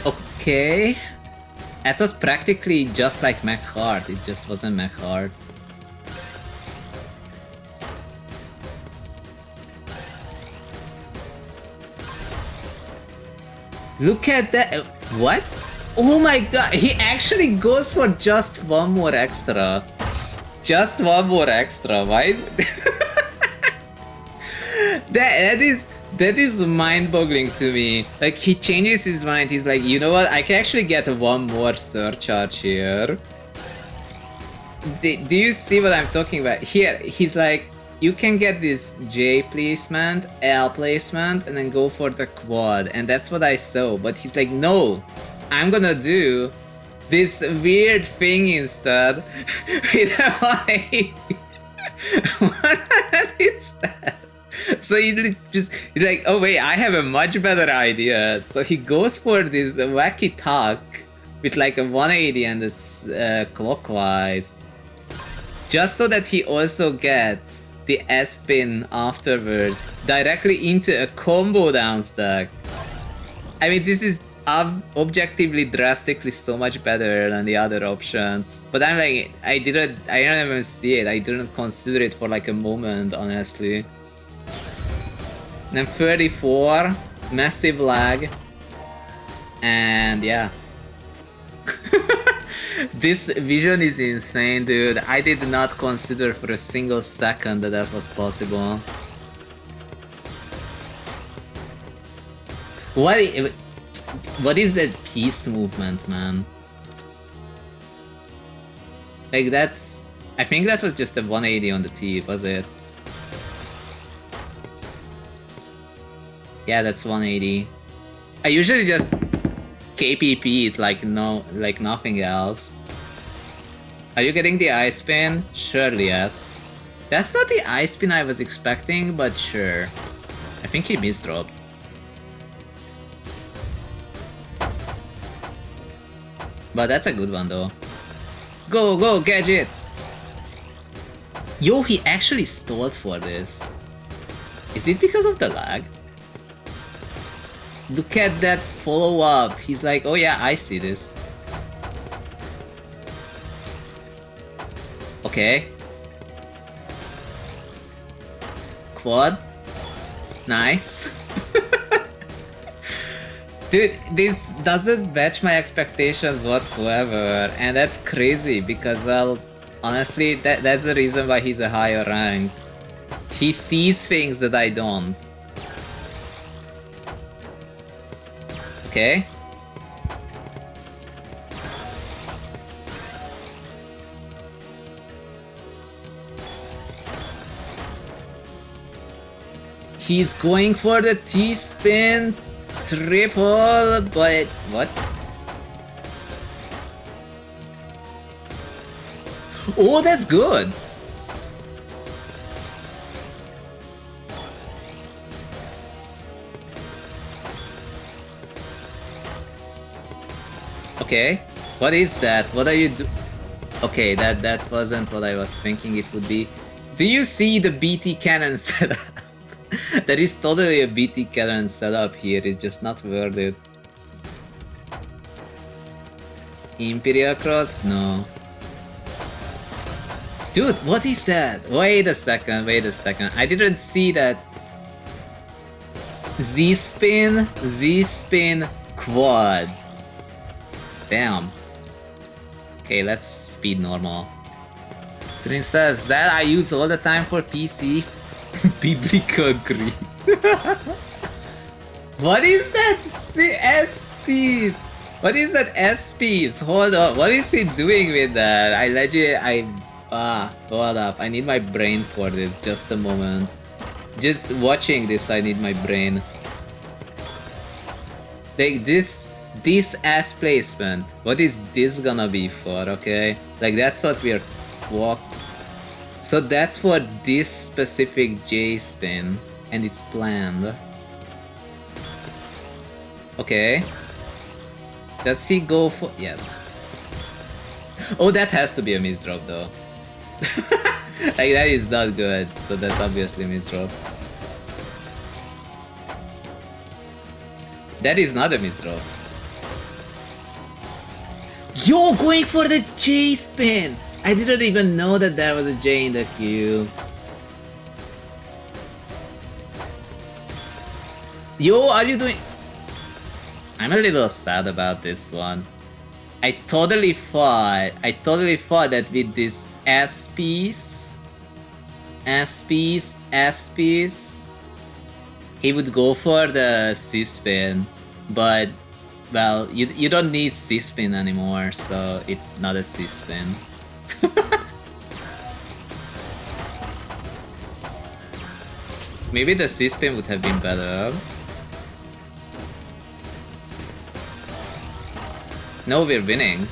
Okay. That was practically just like Mech Hard, it just wasn't Mech Hard. Look at that! What? Oh my god, he actually goes for just one more extra. Just one more extra, why? That is mind-boggling to me. Like, he changes his mind, he's like, you know what, I can actually get one more surcharge here. Do you see what I'm talking about? Here, he's like, you can get this J placement, L placement, and then go for the quad, and that's what I saw, but he's like, no, I'm gonna do this weird thing instead with a 180. What is that? So he's like, oh wait, I have a much better idea. So he goes for this wacky tuck with like a 180 and a clockwise, just so that he also gets the S-spin afterwards directly into a combo down stack. I mean, this is objectively drastically so much better than the other option, but I'm like, I didn't even see it. I didn't consider it for like a moment, honestly. Then 34, massive lag, and yeah. This vision is insane, dude. I did not consider for a single second that that was possible. What is that peace movement, man? Like, that's... I think that was just a 180 on the T, was it? Yeah, that's 180. I usually just KPP it like nothing else. Are you getting the ice spin? Surely yes. That's not the ice spin I was expecting, but sure. I think he misdropped. But that's a good one though. Go, go, gadget! Yo, he actually stalled for this. Is it because of the lag? Look at that follow-up. He's like, oh yeah, I see this. Okay. Quad. Nice. Dude, this doesn't match my expectations whatsoever, and that's crazy because, well, honestly, that's the reason why he's a higher rank. He sees things that I don't. Okay. He's going for the T-spin triple, but what? Oh, that's good. Okay, what is that? What are you do? Okay, that wasn't what I was thinking it would be. Do you see the BT cannon setup? That is totally a BT cannon setup here. It's just not worth it. Imperial Cross? No. Dude, what is that? Wait a second, wait a second. I didn't see that. Z-spin quad. Damn. Okay, let's speed normal. Princess, that I use all the time for PC. Biblical green. What is that? It's the SPs. What is that SPs? Hold up. What is he doing with that? Hold up. I need my brain for this. Just a moment. Just watching this, I need my brain. Like this ass placement. What is this gonna be for? Okay, like that's what we're so that's for this specific J spin, and it's planned. Okay. Does he go for? Yes. Oh, that has to be a misdrop though. Like that is not good, so that's obviously a misdrop. That is not a misdrop. Yo, going for the J spin! I didn't even know that there was a J in the queue. Yo, are you doing... I'm a little sad about this one. I totally thought that with this S-piece, he would go for the C-spin, but well, you don't need C-spin anymore, so it's not a C-spin. Maybe the C-spin would have been better. No, we're winning.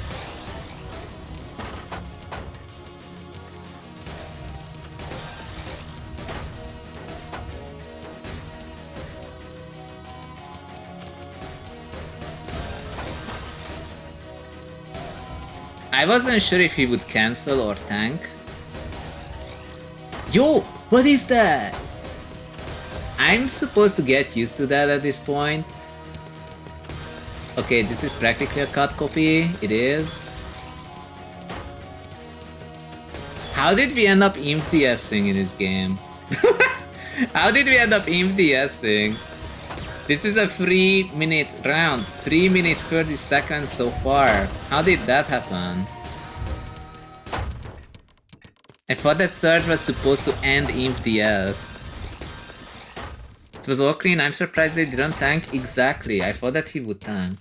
I wasn't sure if he would cancel or tank. Yo, what is that? I'm supposed to get used to that at this point. Okay, this is practically a cut copy. It is. How did we end up IMDSing in this game? How did we end up IMDSing? This is a 3-minute round. 3 minutes 30 seconds so far. How did that happen? I thought that surge was supposed to end IMDS. It was all clean. I'm surprised they didn't tank. Exactly. I thought that he would tank.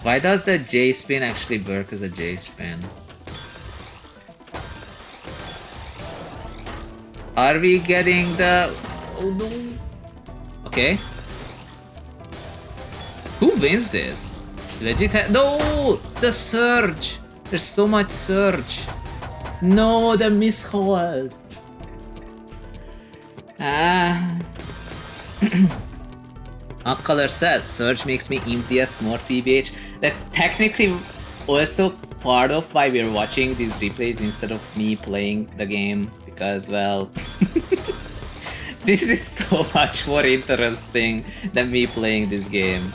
Why does the J spin actually work as a J spin? Are we getting the... Oh no. Okay. Who wins this? Legit... No! The surge! There's so much surge. No, the mishold. Color says, Surge makes me imps more TBH. That's technically also part of why we're watching these replays instead of me playing the game. Because, well... this is so much more interesting than me playing this game.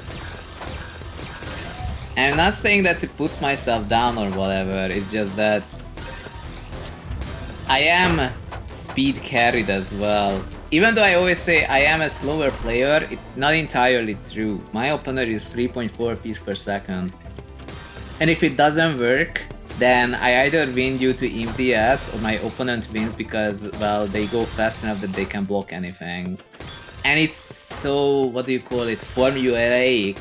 I'm not saying that to put myself down or whatever, it's just that... I am speed carried as well. Even though I always say I am a slower player, it's not entirely true. My opponent is 3.4 piece per second. And if it doesn't work, then I either win due to IMDS or my opponent wins because, well, they go fast enough that they can block anything. And it's so, what do you call it, formulaic.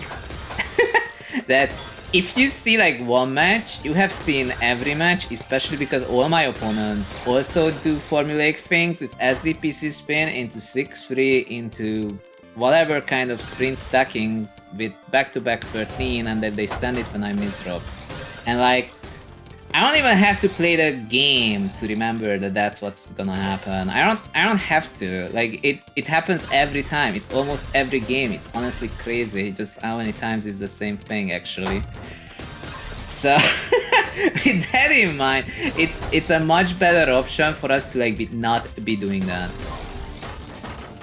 That if you see like one match, you have seen every match, especially because all my opponents also do formulaic things. It's SZPC spin into 6-3 into whatever kind of sprint stacking with back-to-back 13, and then they send it when I misdrop. And like, I don't even have to play the game to remember that that's what's gonna happen. I don't have to. Like, it happens every time. It's almost every game. It's honestly crazy just how many times it's the same thing actually. So with that in mind, it's a much better option for us to like not be doing that.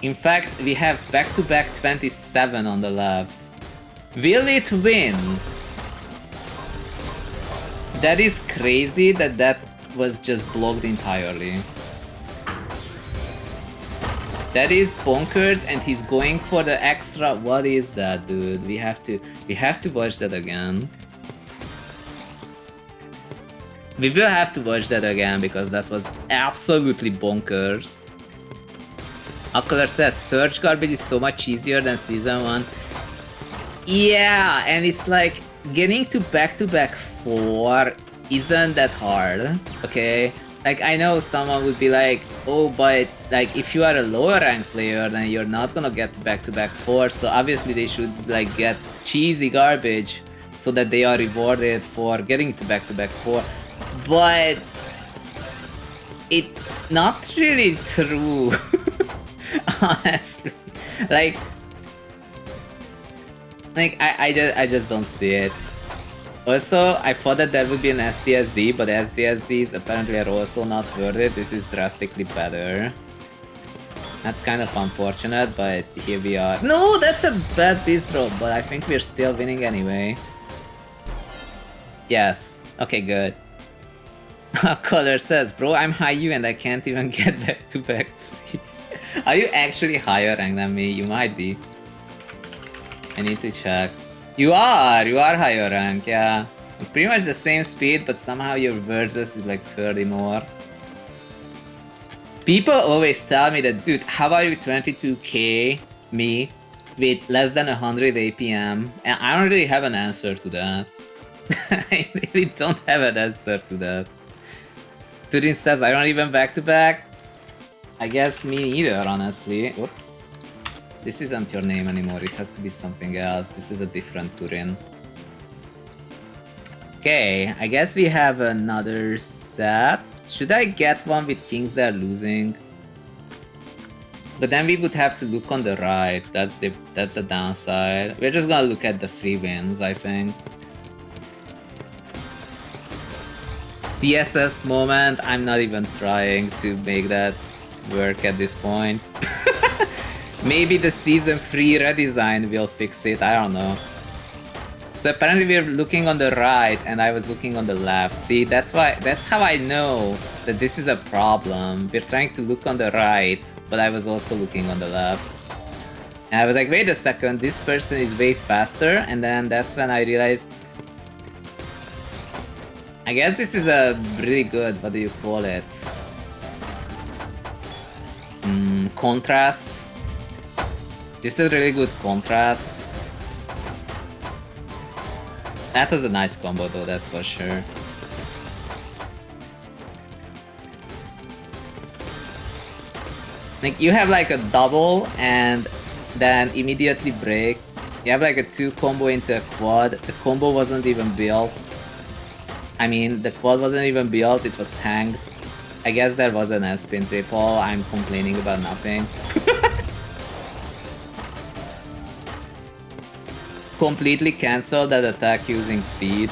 In fact, we have back-to-back 27 on the left. Will it win? That is crazy that that was just blocked entirely. That is bonkers, and he's going for the extra. What is that, dude? We have to watch that again. We will have to watch that again because that was absolutely bonkers. Ocular says Surge garbage is so much easier than Season 1. Yeah, and it's like getting to back-to-back 4 isn't that hard, okay? Like, I know someone would be like, oh, but like if you are a lower rank player, then you're not gonna get to back-to-back 4, so obviously they should like get cheesy garbage so that they are rewarded for getting to back-to-back 4. But it's not really true. Honestly, like I just don't see it. Also, I thought that there would be an SDSD, but SDSDs apparently are also not worth it. This is drastically better. That's kind of unfortunate, but here we are. No, that's a bad bistro, but I think we're still winning anyway. Yes. Okay, good. Color says, bro, I'm high U and I can't even get back to back. Are you actually higher rank than me? You might be. I need to check. You are higher rank, yeah. Pretty much the same speed, but somehow your versus is like 30 more. People always tell me that, dude, how are you 22k me with less than 100 APM? And I don't really have an answer to that. I really don't have an answer to that. Turin says, I don't even back-to-back. I guess me neither, honestly. Whoops. This isn't your name anymore, it has to be something else. This is a different Turin. Okay, I guess we have another set. Should I get one with KINGSTHERE losing? But then we would have to look on the right. That's the downside. We're just gonna look at the free wins, I think. CSS moment, I'm not even trying to make that work at this point. Maybe the Season 3 redesign will fix it, I don't know. So apparently we're looking on the right and I was looking on the left. See, that's how I know that this is a problem. We're trying to look on the right, but I was also looking on the left. And I was like, wait a second, this person is way faster, and then that's when I realized I guess this is a really good, what do you call it? Contrast. This is a really good contrast. That was a nice combo though, that's for sure. Like, you have like a double and then immediately break. You have like a 2 combo into a quad. The combo wasn't even built. I mean, the quad wasn't even built, it was tanked. I guess there was an S-spin triple, I'm complaining about nothing. Completely cancel that attack using speed.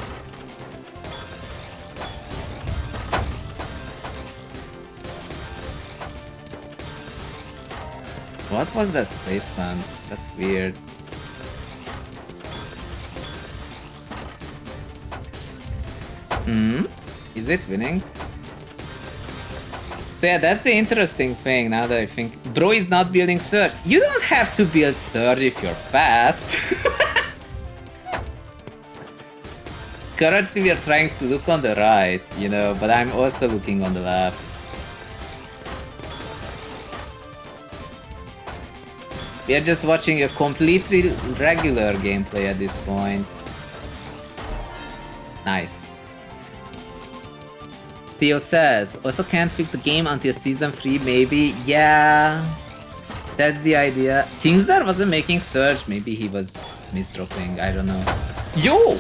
What was that placement? That's weird. Is it winning? So yeah, that's the interesting thing now that I think. Bro is not building Surge. You don't have to build Surge if you're fast. Currently we are trying to look on the right, you know, but I'm also looking on the left. We are just watching a completely regular gameplay at this point. Nice. Theo says, also can't fix the game until season 3 maybe. Yeah, that's the idea. KINGSTHERE wasn't making Surge, maybe he was misdropping, I don't know. Yo!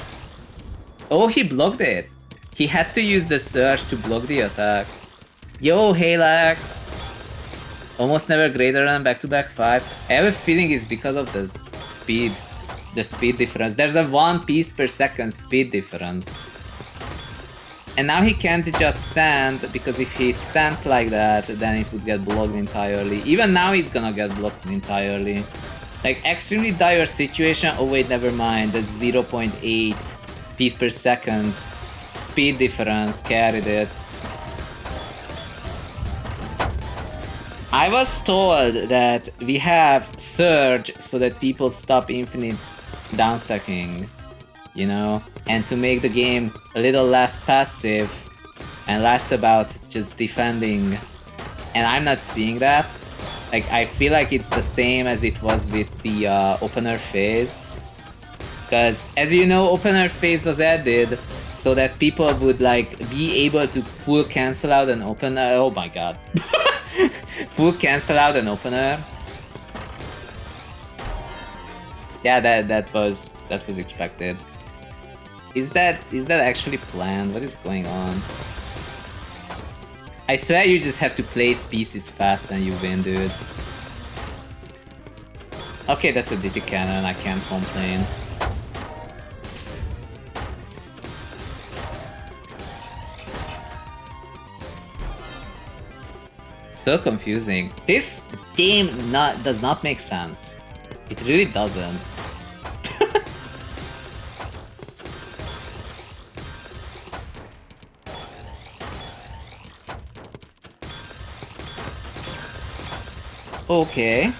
Oh, he blocked it. He had to use the Surge to block the attack. Yo, Halax! Almost never greater than back-to-back 5. I have a feeling it's because of the speed difference. There's a 1 piece per second speed difference. And now he can't just sand, because if he sent like that, then it would get blocked entirely. Even now it's gonna get blocked entirely. Like, extremely dire situation. Oh wait, never mind. That's 0.8 piece per second speed difference carried it. I was told that we have Surge so that people stop infinite downstacking, you know? And to make the game a little less passive and less about just defending. And I'm not seeing that. Like, I feel like it's the same as it was with the opener phase. Because, as you know, opener phase was added so that people would, like, be able to full cancel out an opener. Oh my god. Full cancel out an opener. Yeah, that was expected. Is that actually planned? What is going on? I swear you just have to place pieces fast and you win, dude. Okay, that's a DP cannon, I can't complain. So confusing. This game does not make sense. It really doesn't. Okay.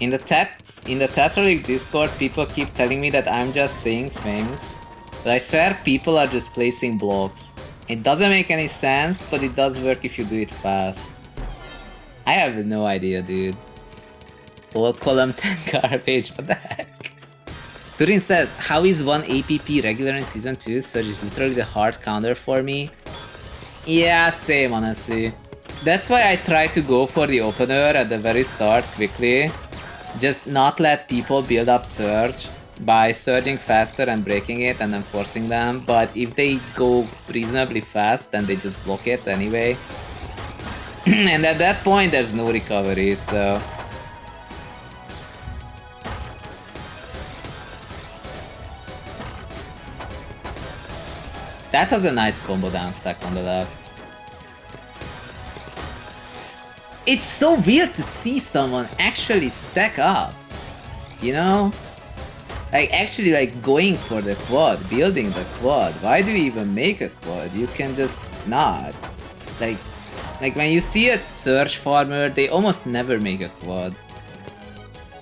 In the Tetra League Discord, people keep telling me that I'm just saying things. But I swear people are just placing blocks. It doesn't make any sense, but it does work if you do it fast. I have no idea, dude. All column 10 garbage, what the heck? Turin says, how is 1 APP regular in Season 2? Surge is literally the hard counter for me. Yeah, same honestly. That's why I try to go for the opener at the very start quickly. Just not let people build up Surge by surging faster and breaking it and then forcing them, but if they go reasonably fast then they just block it anyway. And at that point there's no recovery, so... That was a nice combo down stack on the left. It's so weird to see someone actually stack up, you know? Like, actually, like, going for the quad, building the quad. Why do you even make a quad? You can just not. Like when you see a Surge farmer, they almost never make a quad.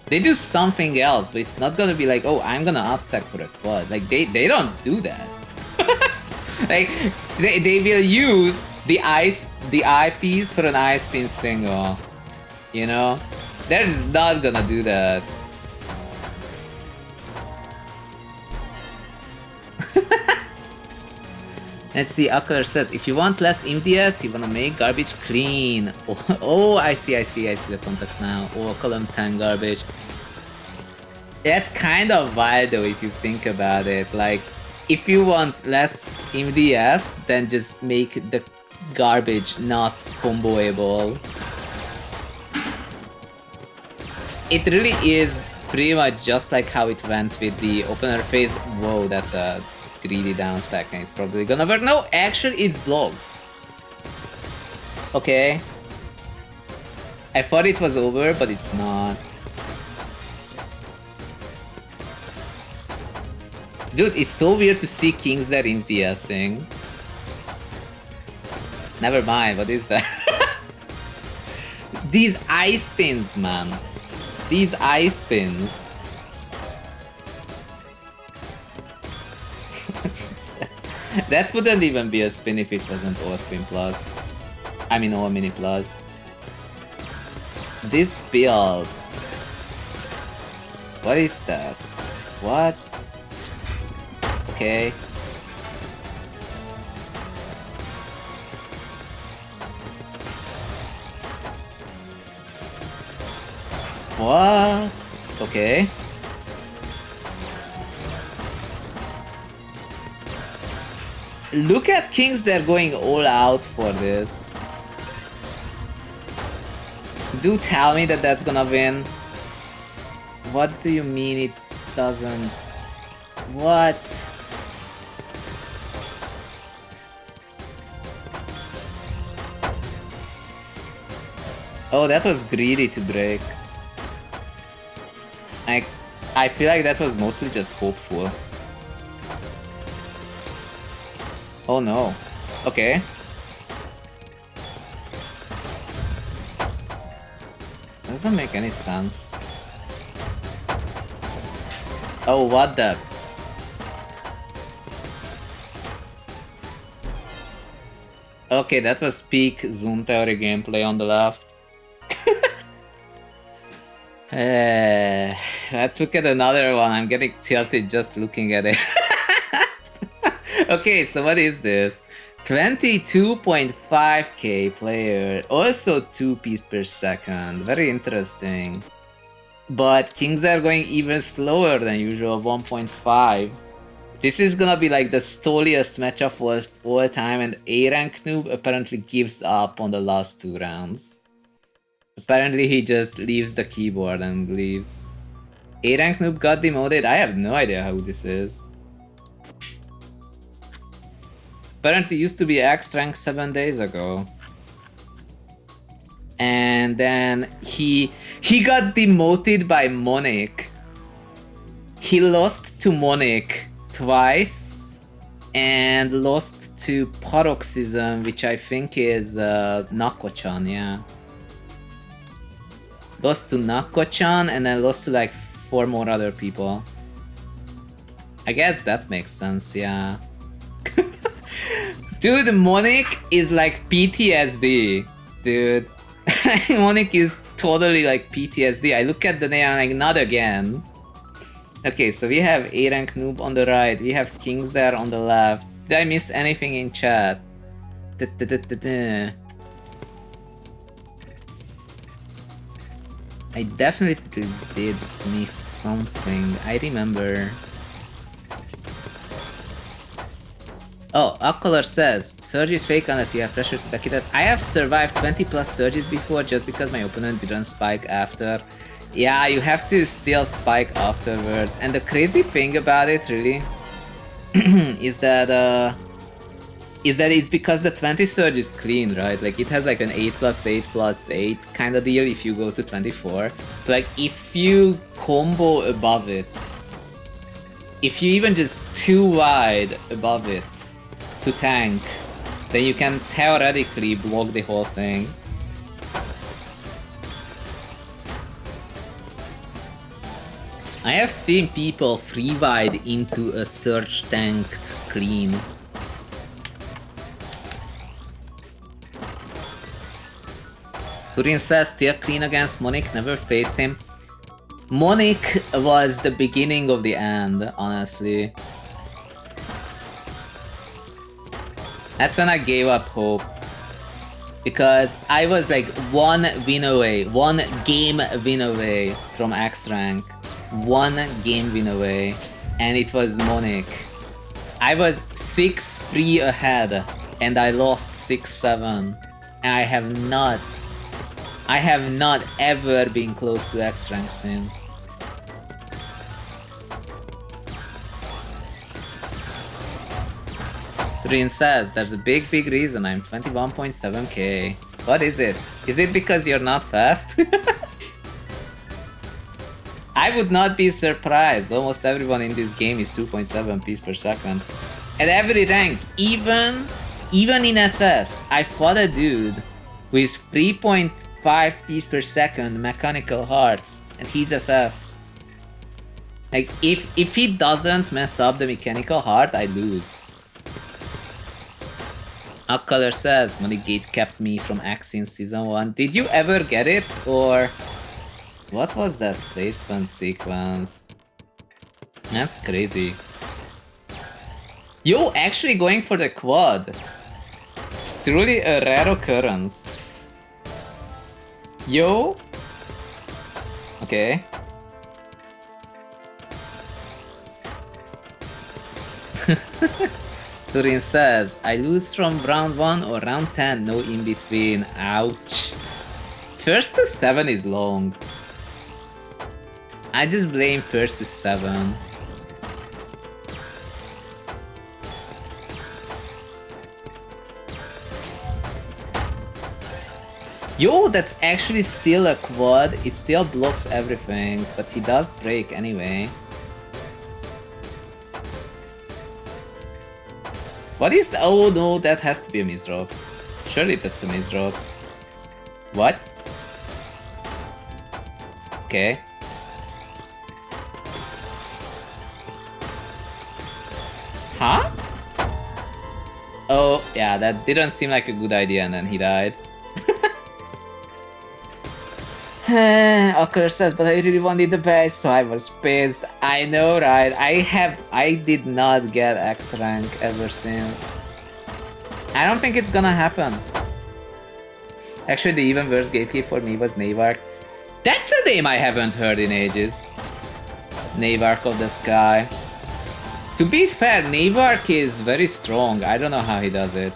They do something else, but it's not gonna be like, oh, I'm gonna upstack for a quad. Like, they don't do that. Like, they will use the eyepiece for an eye spin single. You know? They're just not gonna do that. Let's see, Akar says, if you want less MDS, you wanna make garbage clean. Oh, I see the context now. Oh, column 10 garbage. That's kind of wild though if you think about it. Like, if you want less MDS, then just make the garbage not comboable. It really is pretty much just like how it went with the opener phase. Whoa, that's a greedy down stack and it's probably gonna work. No, actually it's blocked. Okay. I thought it was over, but it's not. Dude, it's so weird to see KINGSTHERE in DSing. Never mind, what is that? These ice spins, man. These ice spins. That wouldn't even be a spin if it wasn't all spin plus. I mean all mini plus. This build. What is that? What? Okay. What? Okay. Look at KINGSTHERE going all out for this. Do tell me that that's gonna win. What do you mean it doesn't? What? Oh, that was greedy to break. I feel like that was mostly just hopeful. Oh no. Okay. Doesn't make any sense. Oh, what the? Okay, that was peak zhunGamer gameplay on the left. Let's look at another one. I'm getting tilted just looking at it. Okay, so what is this? 22.5k player, also 2 pieces per second. Very interesting. But KINGSTHERE going even slower than usual, 1.5. This is gonna be like the stolliest matchup of all time, and A-rank noob apparently gives up on the last 2 rounds. Apparently he just leaves the keyboard and leaves. A-rank noob got demoted? I have no idea who this is. Apparently used to be X rank 7 days ago. And then he got demoted by Monic. He lost to Monic twice and lost to Paroxysm, which I think is Nako-chan, yeah. Lost to Nako-chan and then lost to like 4 more other people. I guess that makes sense, yeah. Dude, Monic is like PTSD, dude. Monic is totally like PTSD. I look at the name, I'm like, not again. Okay, so we have A-rank noob on the right, we have KINGSTHERE on the left. Did I miss anything in chat? I definitely did miss something. I remember. Oh, Upcolor says, Surge is fake unless you have pressure to duck it. I have survived 20 plus surges before just because my opponent didn't spike after. Yeah, you have to still spike afterwards. And the crazy thing about it, really, is that it's because the 20 surge is clean, right? Like, it has like an 8+8+8 kind of deal if you go to 24. So like, if you combo above it, if you even just too wide above it, to tank, then you can theoretically block the whole thing. I have seen people free wide into a surge tanked clean. Turin says still clean against Monic, never faced him. Monic was the beginning of the end, honestly. That's when I gave up hope. Because I was like one game win away from X rank. One game win away. And it was Monic. I was 6-3 ahead and I lost 6-7. And I have not ever been close to X rank since. Turin says, there's a big reason I'm 21.7k. What is it? Is it because you're not fast? I would not be surprised. Almost everyone in this game is 2.7 pieces per second. At every rank, even in SS, I fought a dude with 3.5 pieces per second mechanical heart, and he's SS. Like, if he doesn't mess up the mechanical heart, I lose. Upcolor says, Money Gate kept me from X in Season 1. Did you ever get it, or What was that placement sequence? That's crazy. Yo, actually going for the quad. Truly a rare occurrence. Yo. Okay. Turin says, I lose from round 1 or round 10, no in between. Ouch. First to 7 is long. I just blame first to 7. Yo, that's actually still a quad. It still blocks everything, but he does break anyway. What is the— oh no, that has to be a misdrop. Surely that's a misdrop. What? Okay. Huh? Oh, yeah, that didn't seem like a good idea and then he died. Ocker says, but I really wanted the badge, so I was pissed. I know, right? I did not get X rank ever since. I don't think it's gonna happen. Actually, the even worse gatekeep for me was Navark. That's a name I haven't heard in ages. Navark of the Sky. To be fair, Navark is very strong. I don't know how he does it.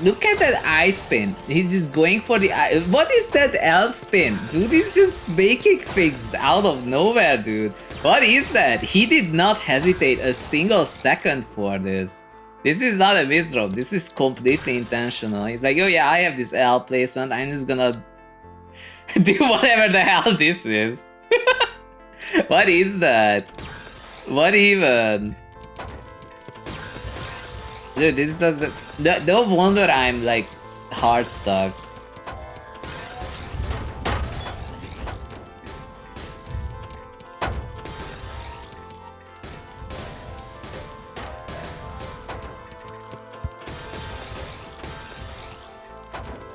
Look at that I spin. He's just going for the I. What is that L spin? Dude is just making things out of nowhere, dude. What is that? He did not hesitate a single second for this. This is not a misdrop. This is completely intentional. He's like, oh yeah, I have this L placement. I'm just gonna do whatever the hell this is. What is that? What even? Dude, this is not the— no wonder I'm like hard stuck.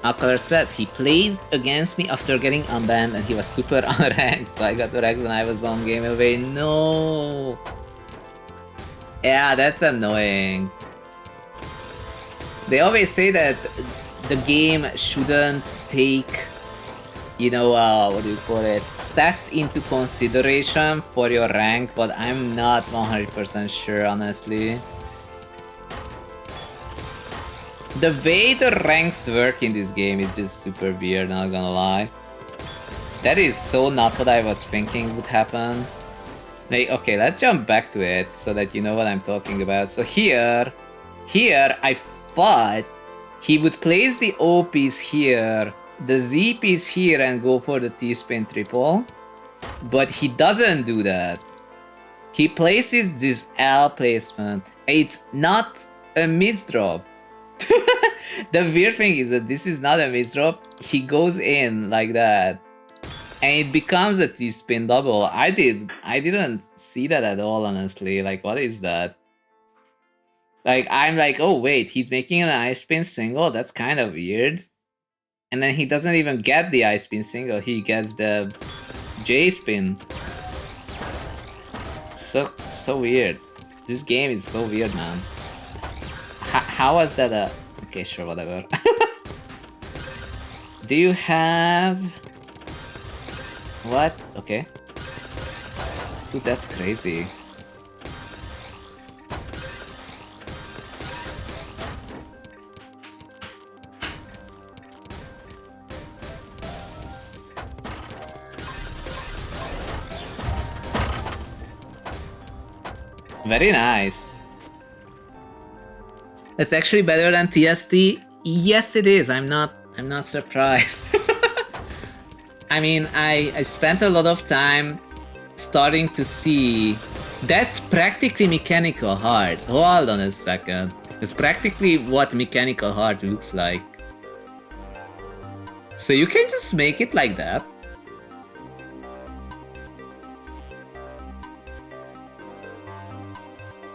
Akar says he placed against me after getting unbanned and he was super unranked, so I got wrecked when I was 1 game away. No. Yeah, that's annoying. They always say that the game shouldn't take, you know, what do you call it, stats into consideration for your rank, but I'm not 100% sure, honestly. The way the ranks work in this game is just super weird, not gonna lie. That is so not what I was thinking would happen. Like, okay, let's jump back to it so that you know what I'm talking about. So here I thought he would place the O piece here, the Z piece here, and go for the T-spin triple. But he doesn't do that. He places this L placement. It's not a misdrop. The weird thing is that this is not a misdrop. He goes in like that, and it becomes a T-spin double. I didn't see that at all, honestly. Like, what is that? Like, I'm like, oh wait, he's making an I-spin single? That's kind of weird. And then he doesn't even get the I-spin single, he gets the J-spin. So weird. This game is so weird, man. How was that a... okay, sure, whatever. Do you have... what? Okay. Dude, that's crazy. Very nice. That's actually better than TST. Yes, it is. I'm not surprised. I mean, I spent a lot of time starting to see that's practically mechanical heart. Hold on a second. It's practically what mechanical heart looks like. So you can just make it like that.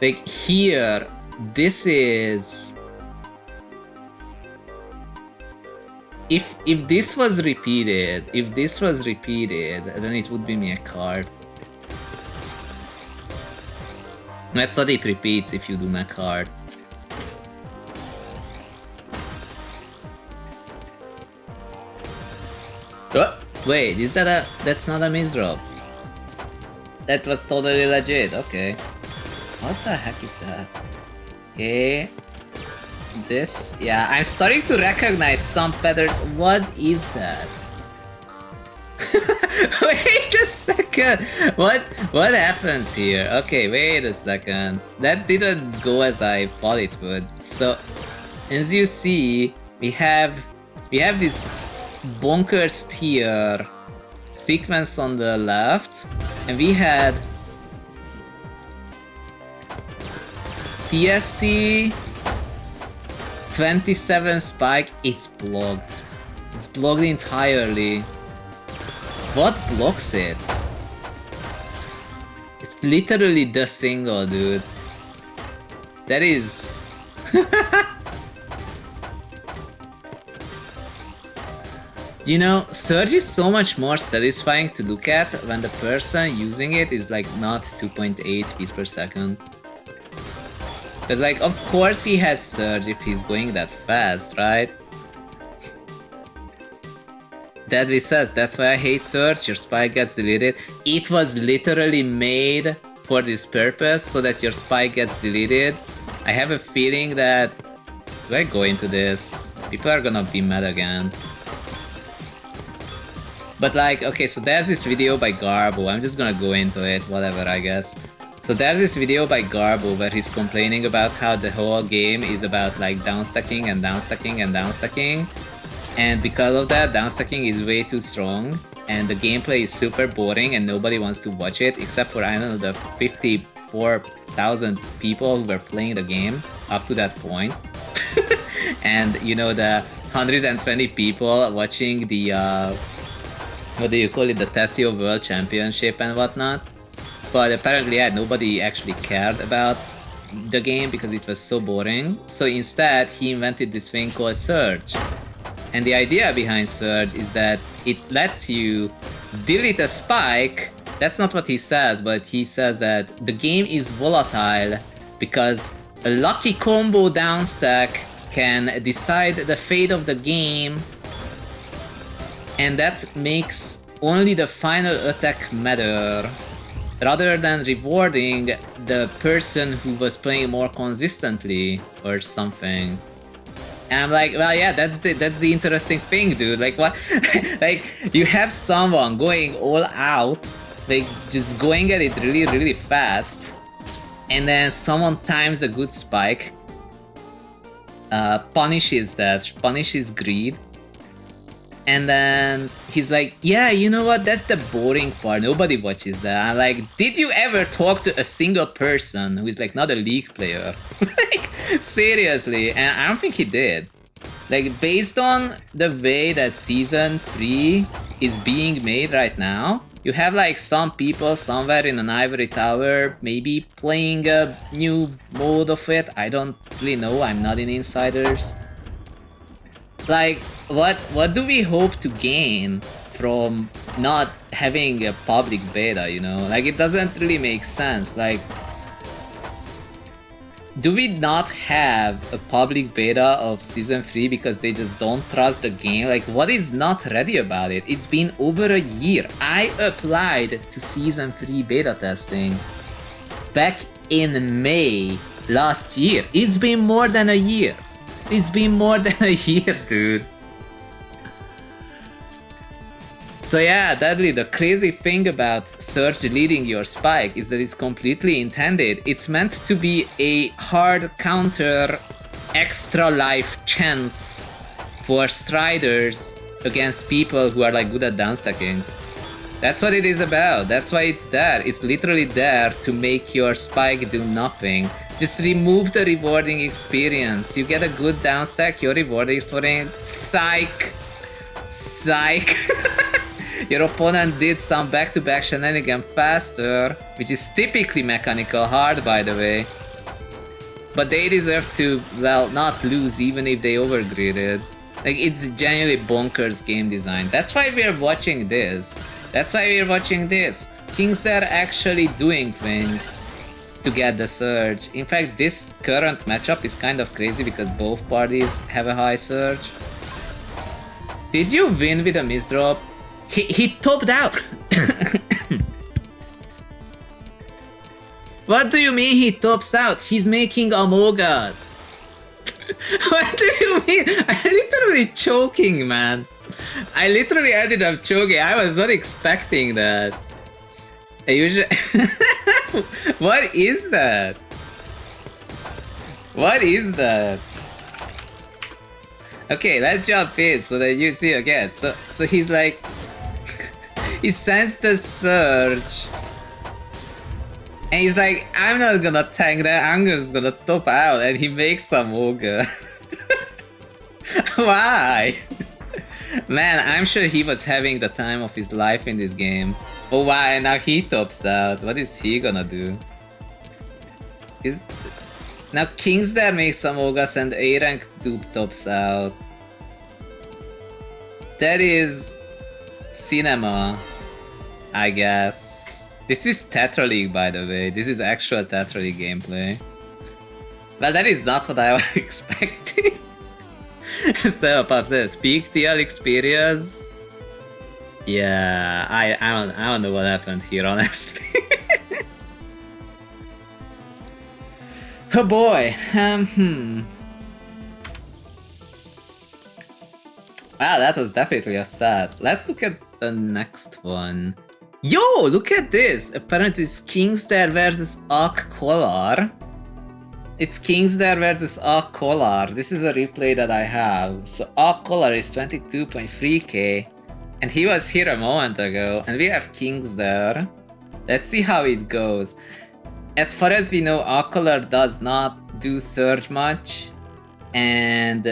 Like here, this is... if this was repeated, then it would be me a card. That's what it repeats if you do my card. Oh, wait, is that a... That's not a misdrop. That was totally legit, okay. What the heck is that? Okay. This, yeah, I'm starting to recognize some patterns. What is that? Wait a second. What happens here? Okay, wait a second. That didn't go as I thought it would. So, as you see, we have this bonkers tier sequence on the left, and we had PST 27 spike. It's blocked. It's blocked entirely. What blocks it? It's literally the single, dude. That is... You know, Surge is so much more satisfying to look at when the person using it is like not 2.8 feet per second. Cause like, of course he has Surge if he's going that fast, right? Deadly says, that's why I hate Surge, your spike gets deleted. It was literally made for this purpose, so that your spike gets deleted. I have a feeling that... Do I go into this? People are gonna be mad again. But like, okay, so there's this video by Garbo. I'm just gonna go into it, whatever, I guess. So there's this video by Garbo where he's complaining about how the whole game is about like downstacking and downstacking and downstacking. And because of that, downstacking is way too strong. And the gameplay is super boring and nobody wants to watch it except for, I don't know, the 54,000 people who were playing the game up to that point. And, you know, the 120 people watching the... what do you call it, the Tetrio World Championship and whatnot. But apparently, yeah, nobody actually cared about the game because it was so boring. So instead, he invented this thing called Surge. And the idea behind Surge is that it lets you delete a spike. That's not what he says, but he says that the game is volatile because a lucky combo downstack can decide the fate of the game. And that makes only the final attack matter, rather than rewarding the person who was playing more consistently or something. And I'm like, well, yeah, that's the interesting thing, dude. Like, what? Like, you have someone going all out, like just going at it really, really fast, and then someone times a good spike, punishes that, punishes greed. And then he's like, yeah, you know what, that's the boring part, nobody watches that. I'm like, did you ever talk to a single person who is like not a League player? Like, seriously, and I don't think he did. Like, based on the way that Season 3 is being made right now, you have like some people somewhere in an ivory tower maybe playing a new mode of it. I don't really know, I'm not in Insiders. Like, what do we hope to gain from not having a public beta, you know? Like, it doesn't really make sense. Like, do we not have a public beta of Season 3 because they just don't trust the game? Like, what is not ready about it? It's been over a year. I applied to Season 3 beta testing back in May last year. It's been more than a year. It's been more than a year, dude. So yeah, Deadly, the crazy thing about Surge leading your spike is that it's completely intended. It's meant to be a hard counter, extra life chance for Striders against people who are like good at downstacking. That's what it is about. That's why it's there. It's literally there to make your spike do nothing. Just remove the rewarding experience. You get a good downstack, your rewarding experience. Psych! Psych! Your opponent did some back-to-back shenanigan faster, which is typically mechanical hard, by the way. But they deserve to, well, not lose even if they overgreeded. Like, it's genuinely bonkers game design. That's why we're watching this. That's why we're watching this. KINGSTHERE actually doing things to get the surge. In fact, this current matchup is kind of crazy because both parties have a high surge. Did you win with a misdrop? He topped out! What do you mean he tops out? He's making Amogas! What do you mean? I'm literally choking, man. I literally ended up choking. I was not expecting that. I usually... What is that? What is that? Okay, let's jump in so that you see again. So he's like... he sends the surge. And he's like, I'm not gonna tank that, I'm just gonna top out, and he makes some ogre. Why? Man, I'm sure he was having the time of his life in this game. Oh why, now he tops out. What is he gonna do? Now KINGSTHERE makes some ogres and A-rank dupe tops out. That is... cinema, I guess. This is Tetra League, by the way. This is actual Tetra League gameplay. Well, that is not what I was expecting. So, Pop says, peak TL experience. Yeah, I don't know what happened here, honestly. Oh boy. Wow, that was definitely a sad. Let's look at the next one. Yo, look at this! Apparently it's KINGSTHERE versus Collar. It's KINGSTHERE versus Collar. This is a replay that I have. So Collar is 22.3k. And he was here a moment ago. And we have KINGSTHERE. Let's see how it goes. As far as we know, Collar does not do surge much. And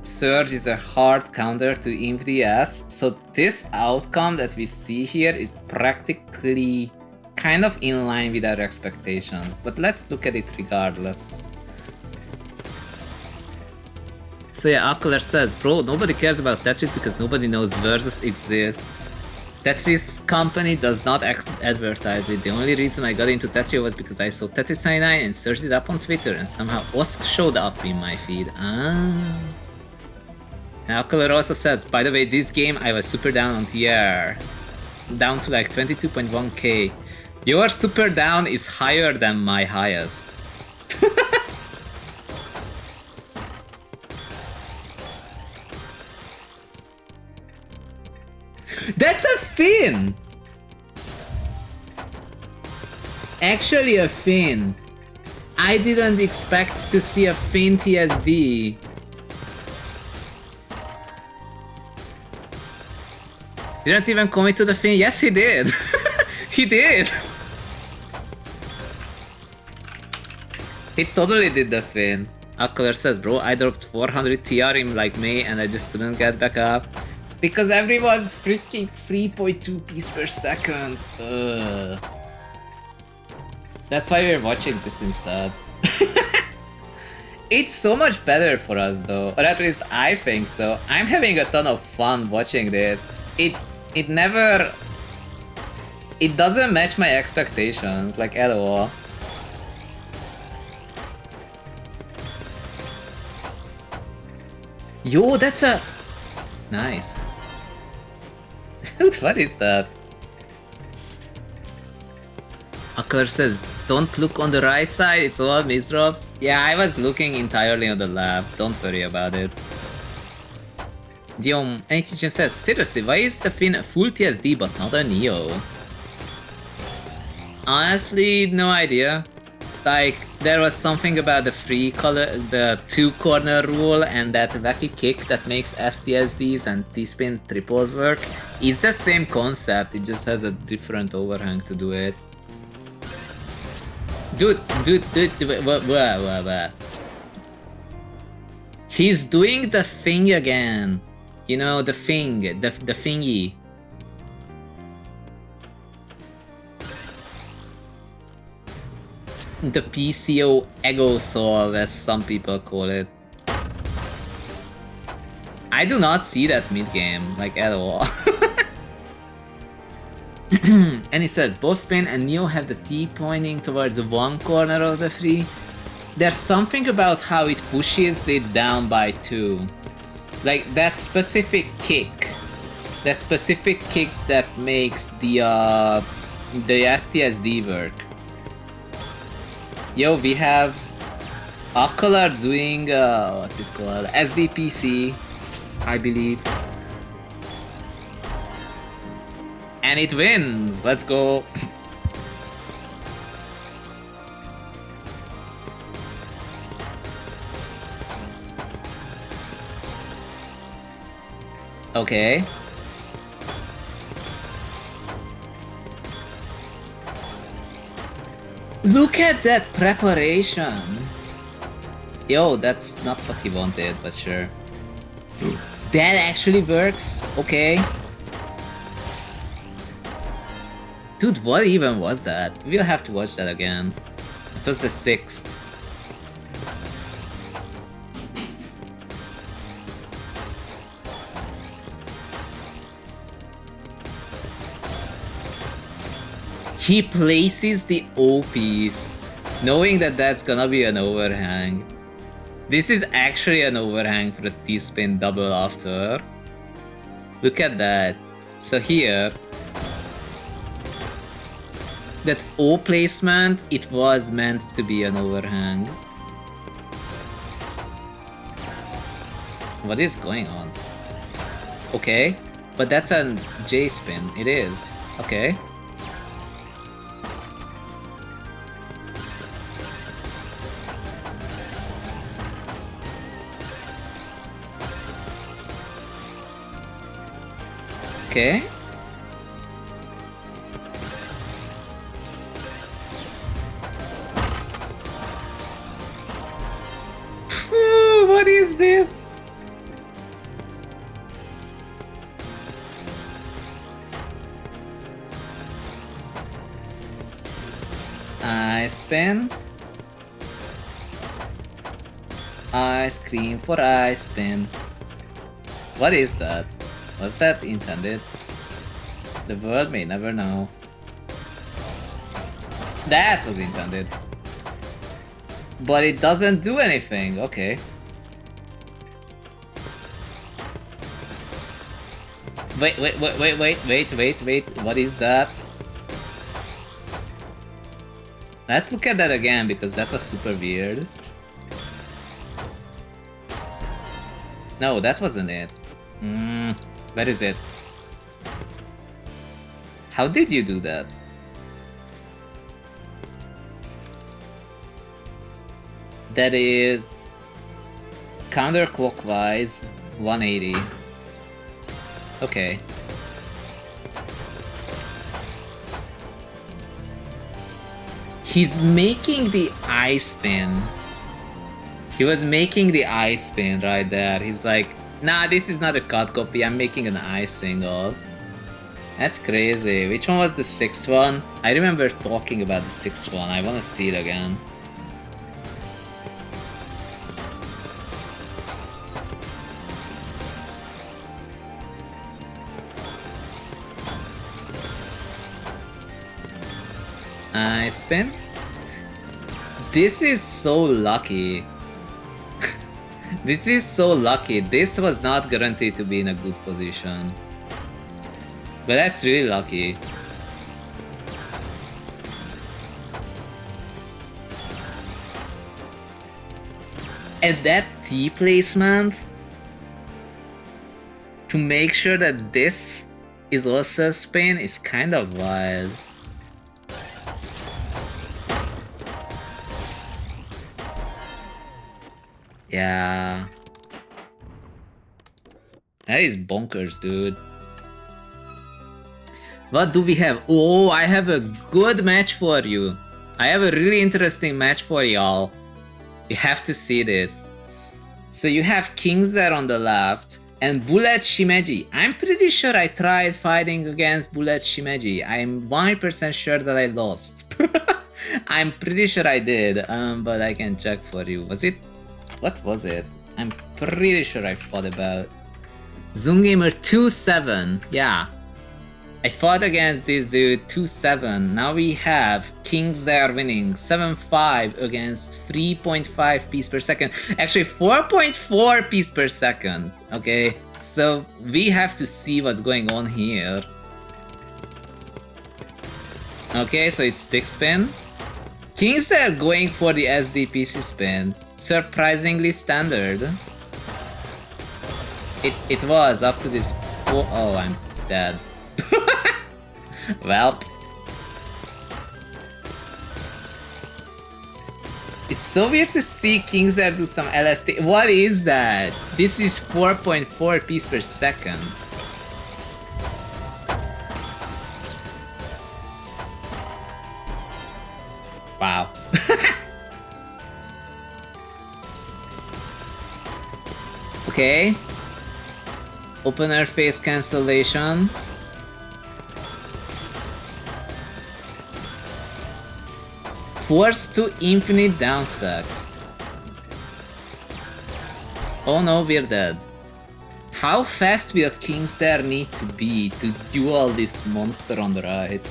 surge is a hard counter to InfDS, so this outcome that we see here is practically kind of in line with our expectations, but let's look at it regardless. So yeah, Akler says, bro, nobody cares about Tetris because nobody knows Versus exists. Tetris company does not advertise it. The only reason I got into Tetris was because I saw Tetris 99 and searched it up on Twitter, and somehow Osk showed up in my feed. Ah. Now Color also says, by the way, this game I was super down on TR. Down to like 22.1k. Your super down is higher than my highest. That's a fin! Actually a fin. I didn't expect to see a fin TSD. Didn't even commit to the fin. Yes, he did. He did. He totally did the fin. Akler says, bro, I dropped 400 TR in like May and I just couldn't get back up. Because everyone's freaking 3.2 piece per second. Ugh. That's why we're watching this instead. It's so much better for us though, or at least I think so. I'm having a ton of fun watching this. It never... It doesn't match my expectations, like at all. Yo, that's a... Nice. Dude, what is that? Akler says, don't look on the right side, it's all misdrops. Yeah, I was looking entirely on the left, don't worry about it. Diom NHM says, seriously, why is the Fin a full TSD but not a Neo? Honestly, no idea. Like, there was something about the the two corner rule and that wacky kick that makes STSDs and T-spin triples work. It's the same concept, it just has a different overhang to do it. Dude, what? He's doing the thing again. You know, the thing, the thingy. The PCO ego solve, as some people call it. I do not see that mid-game, like, at all. And he said, both Finn and Neo have the T pointing towards one corner of the three. There's something about how it pushes it down by 2. Like, that specific kick. That specific kicks that makes the STSD work. Yo, we have Ocular doing, what's it called? SDPC, I believe. And it wins! Let's go! Okay. Look at that preparation! Yo, that's not what he wanted, but sure. That actually works? Okay. Dude, what even was that? We'll have to watch that again. It was the 6th. He places the O piece, knowing that that's gonna be an overhang. This is actually an overhang for a T-spin double after. Look at that. So here, that O placement, it was meant to be an overhang. What is going on? Okay, but that's a J spin. It is. Okay. Okay. What is this? I spin. I scream for I spin. What is that? Was that intended? The world may never know. That was intended. But it doesn't do anything, okay. Wait, what is that? Let's look at that again because that was super weird. No, that wasn't it. Where is it? How did you do that? That is counterclockwise 180. Okay. He's making the I spin. He was making the I spin right there. He's like, nah, this is not a cut copy. I'm making an I single. That's crazy. Which one was the 6th one? I remember talking about the 6th one. I want to see it again. I spin. This is so lucky. This is so lucky. This was not guaranteed to be in a good position. But that's really lucky. And that T placement, to make sure that this is also a spin, is kind of wild. Yeah. That is bonkers, dude. What do we have? Oh, I have a good match for you. I have a really interesting match for y'all. You have to see this. So you have KINGSTHERE on the left and Bullet Shimeji. I'm pretty sure I tried fighting against Bullet Shimeji. I'm 100% sure that I lost. I'm pretty sure I did, but I can check for you. Was it? What was it? I'm pretty sure I fought about. zhunGamer 2-7. Yeah. I fought against this dude 2-7. Now we have KINGSTHERE winning 7-5 against 3.5 piece per second. Actually 4.4 piece per second. Okay, so we have to see what's going on here. Okay, so it's stick spin. KINGSTHERE going for the SDPC spin. Surprisingly standard. It was up to this. Oh, I'm dead. Well, it's so weird to see KINGSTHERE do some LST. What is that? This is 4.4 piece per second. Wow. Okay. Opener face cancellation. Force to infinite downstack. Oh no, we're dead. How fast will KINGSTHERE need to be to duel this monster on the right?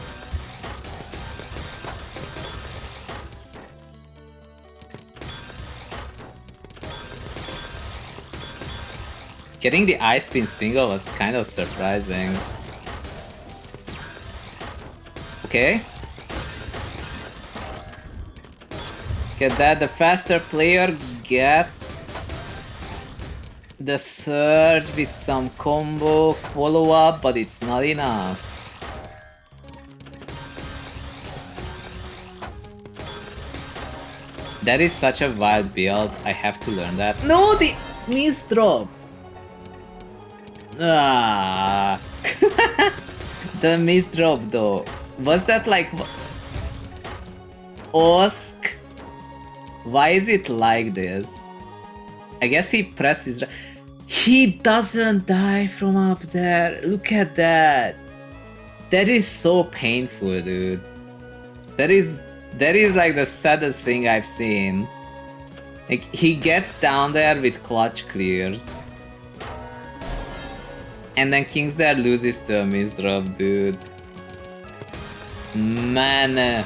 Getting the ice spin single was kind of surprising. Okay. Get that, the faster player gets the surge with some combo follow-up, but it's not enough. That is such a wild build, I have to learn that. No, the miss drop! Ah. The miss drop though. Was that like... Osk? Why is it like this? I guess he presses... He doesn't die from up there. Look at that. That is so painful, dude. That is like the saddest thing I've seen. Like, he gets down there with clutch clears. And then KINGSTHERE loses to a misdrop, dude. Man.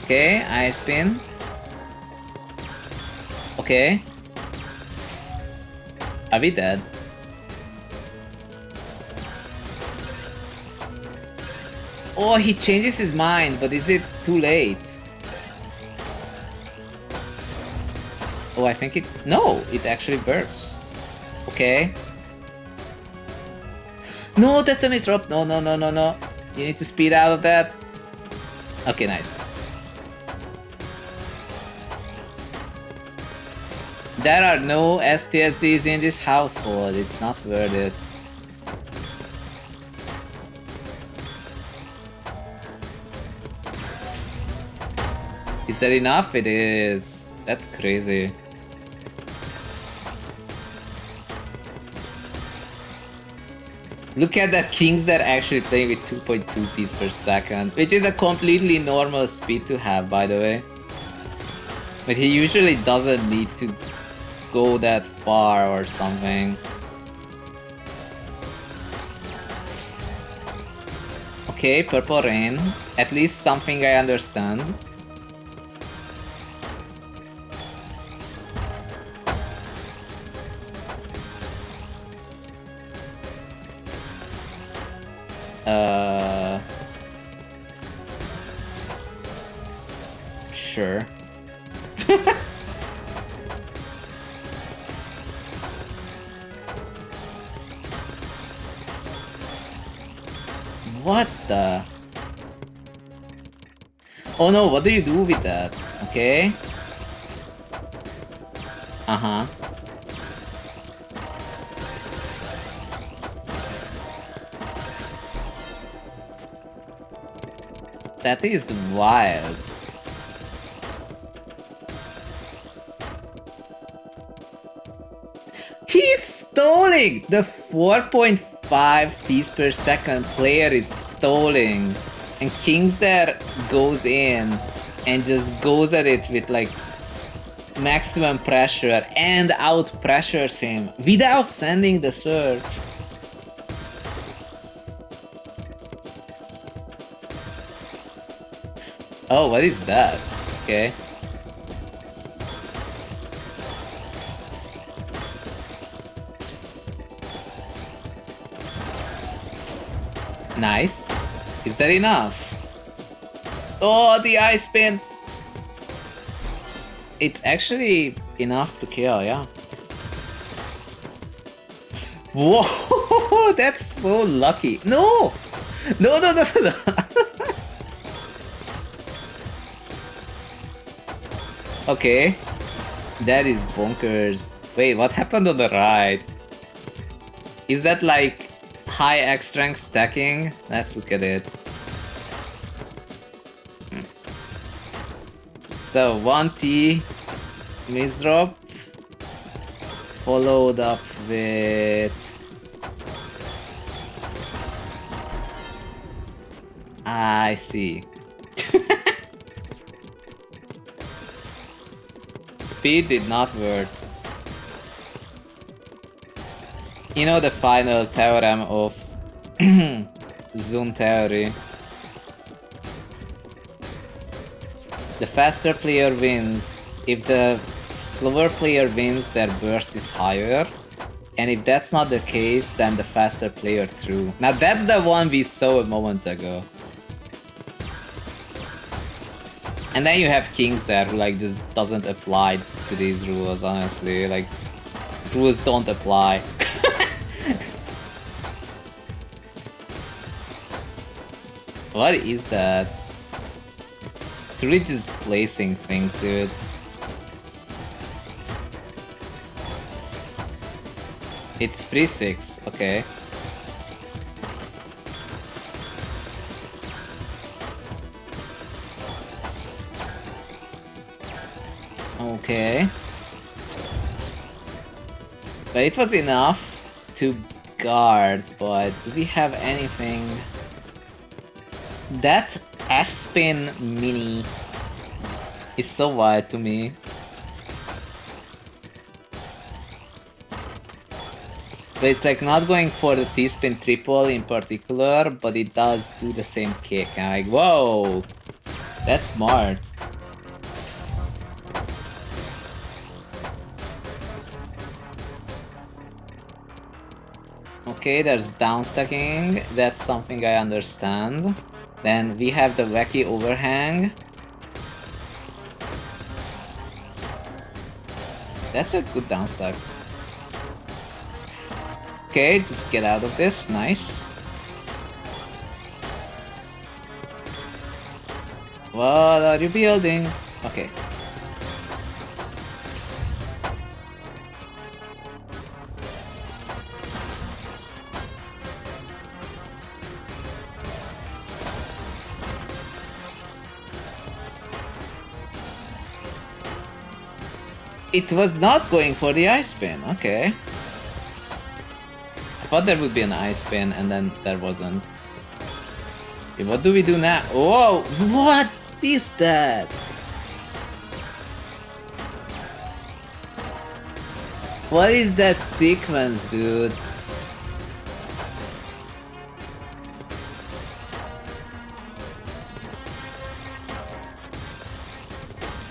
Okay, I spin. Okay. Are we dead? Oh, he changes his mind, but is it too late? Oh, I think it... No, it actually bursts. Okay. No, that's a misdrop. No, no, no, no, no. You need to speed out of that. Okay, nice. There are no STSDs in this household. It's not worth it. Is that enough? It is. That's crazy. Look at that, KINGSTHERE actually playing with 2.2 piece per second, which is a completely normal speed to have, by the way. But he usually doesn't need to go that far or something. Okay, Purple Rain. At least something I understand. Sure. What the? Oh no, what do you do with that? Okay. Uh-huh. That is wild. He's stalling! The 4.5 piece per second player is stalling. And KINGSTHERE goes in and just goes at it with like maximum pressure and out pressures him without sending the surge. Oh, what is that? Okay. Nice. Is that enough? Oh, the ice spin! It's actually enough to kill, yeah. Whoa, that's so lucky. No! No, no, no, no. Okay. That is bonkers. Wait, what happened on the right? Is that like high X strength stacking? Let's look at it. So 1T misdrop followed up with I see. Speed did not work. You know the final theorem of Zun theory. The faster player wins. If the slower player wins, their burst is higher. And if that's not the case, then the faster player threw. Now that's the one we saw a moment ago. And then you have KINGSTHERE who like just doesn't apply to these rules, honestly. Like, rules don't apply. What is that? It's really just placing things, dude. It's 3-6, okay. Okay. But it was enough to guard, but do we have anything? That S-spin mini is so wild to me. But it's like not going for the T-spin triple in particular, but it does do the same kick. I'm like, whoa, that's smart. Okay, there's downstacking. That's something I understand. Then we have the wacky overhang. That's a good downstack. Okay, just get out of this. Nice. What are you building? Okay. It was not going for the ice spin, okay. I thought there would be an ice spin and then there wasn't. Okay, what do we do now? Whoa, what is that? What is that sequence, dude?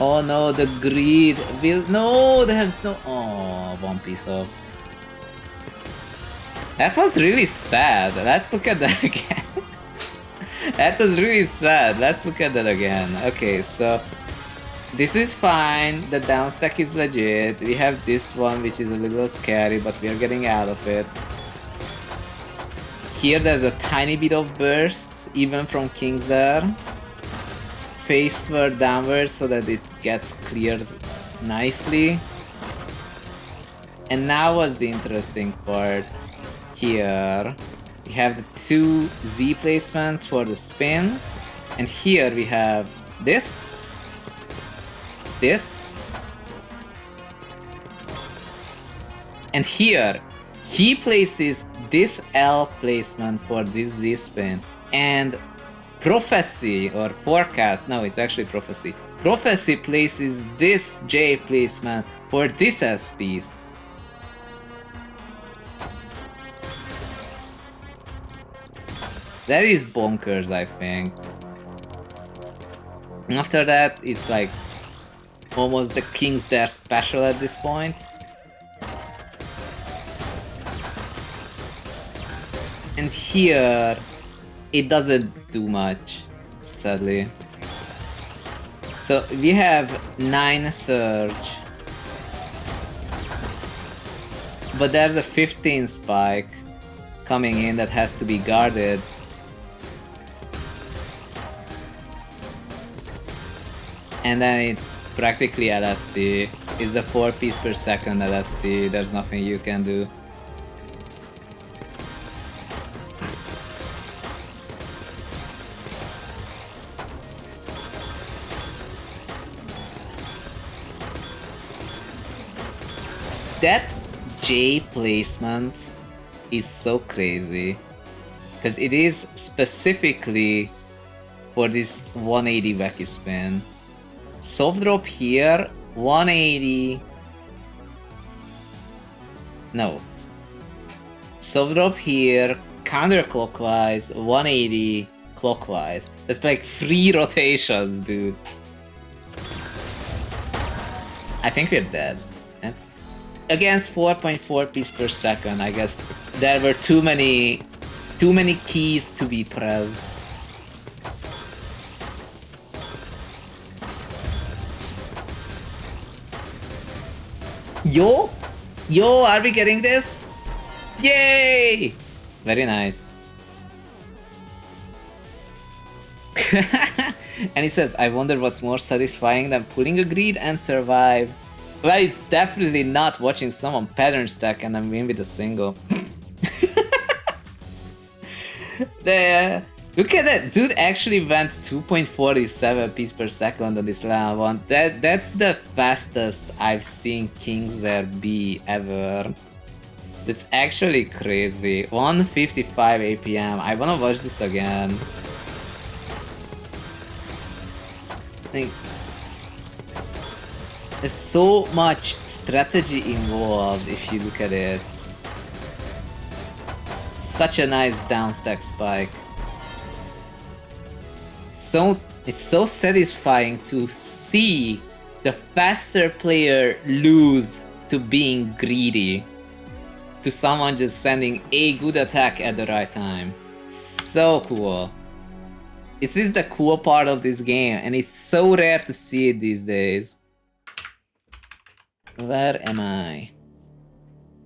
Oh no, the greed will. No, there's no. Oh, one piece of. That was really sad. Let's look at that again. That was really sad. Let's look at that again. Okay, so this is fine. The downstack is legit. We have this one, which is a little scary, but we are getting out of it. Here, there's a tiny bit of burst, even from KINGSTHERE. Faceward downwards so that it gets cleared nicely. And now was the interesting part. Here we have the two Z placements for the spins, and here we have this, and here he places this L placement for this Z spin. And Prophecy or forecast. No, it's actually prophecy. Prophecy places this J placement for this S piece. That is bonkers, I think. After that, it's like almost the KINGSTHERE special at this point. And here, it doesn't do much, sadly. So we have 9 surge. But there's a 15 spike coming in that has to be guarded. And then it's practically LST. It's the 4 piece per second LST. There's nothing you can do. That J placement is so crazy. Because it is specifically for this 180 wacky spin. Soft drop here, 180. No. Soft drop here, counterclockwise, 180 clockwise. That's like 3 rotations, dude. I think we're dead. That's against 4.4 piece per second. I guess there were too many keys to be pressed. Yo, are we getting this? Yay! Very nice. And he says, I wonder what's more satisfying than pulling a greed and survive. Well, it's definitely not watching someone pattern stack and then win with a single. Look at that, dude actually went 2.47 piece per second on this level 1. That's the fastest I've seen KINGSTHERE be ever. That's actually crazy. 155 APM. I wanna watch this again. There's so much strategy involved if you look at it. Such a nice downstack spike. It's so satisfying to see the faster player lose to being greedy, to someone just sending a good attack at the right time. So cool. This is the cool part of this game, and it's so rare to see it these days. Where am I?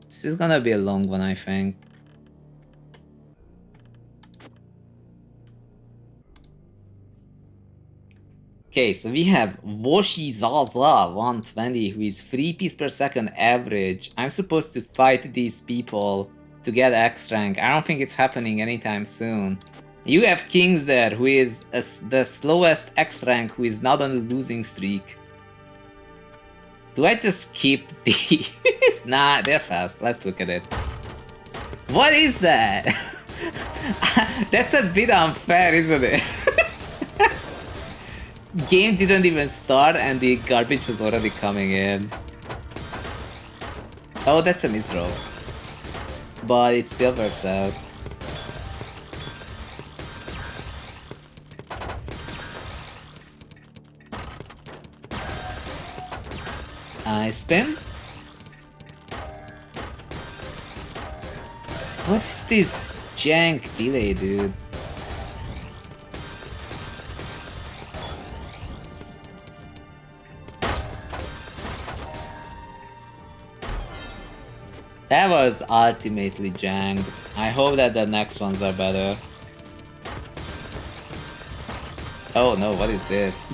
This is gonna be a long one, I think. Okay, so we have Woshi Zaza 120, who is 3 piece per second average. I'm supposed to fight these people to get X rank. I don't think it's happening anytime soon. You have KINGSTHERE, who is the slowest X rank, who is not on a losing streak. Do I just keep these? Nah, they're fast. Let's look at it. What is that? That's a bit unfair, isn't it? Game didn't even start and the garbage was already coming in. Oh, that's a misroll. But it still works out. I spin. What is this jank delay, dude? That was ultimately janked. I hope that the next ones are better. Oh no, what is this?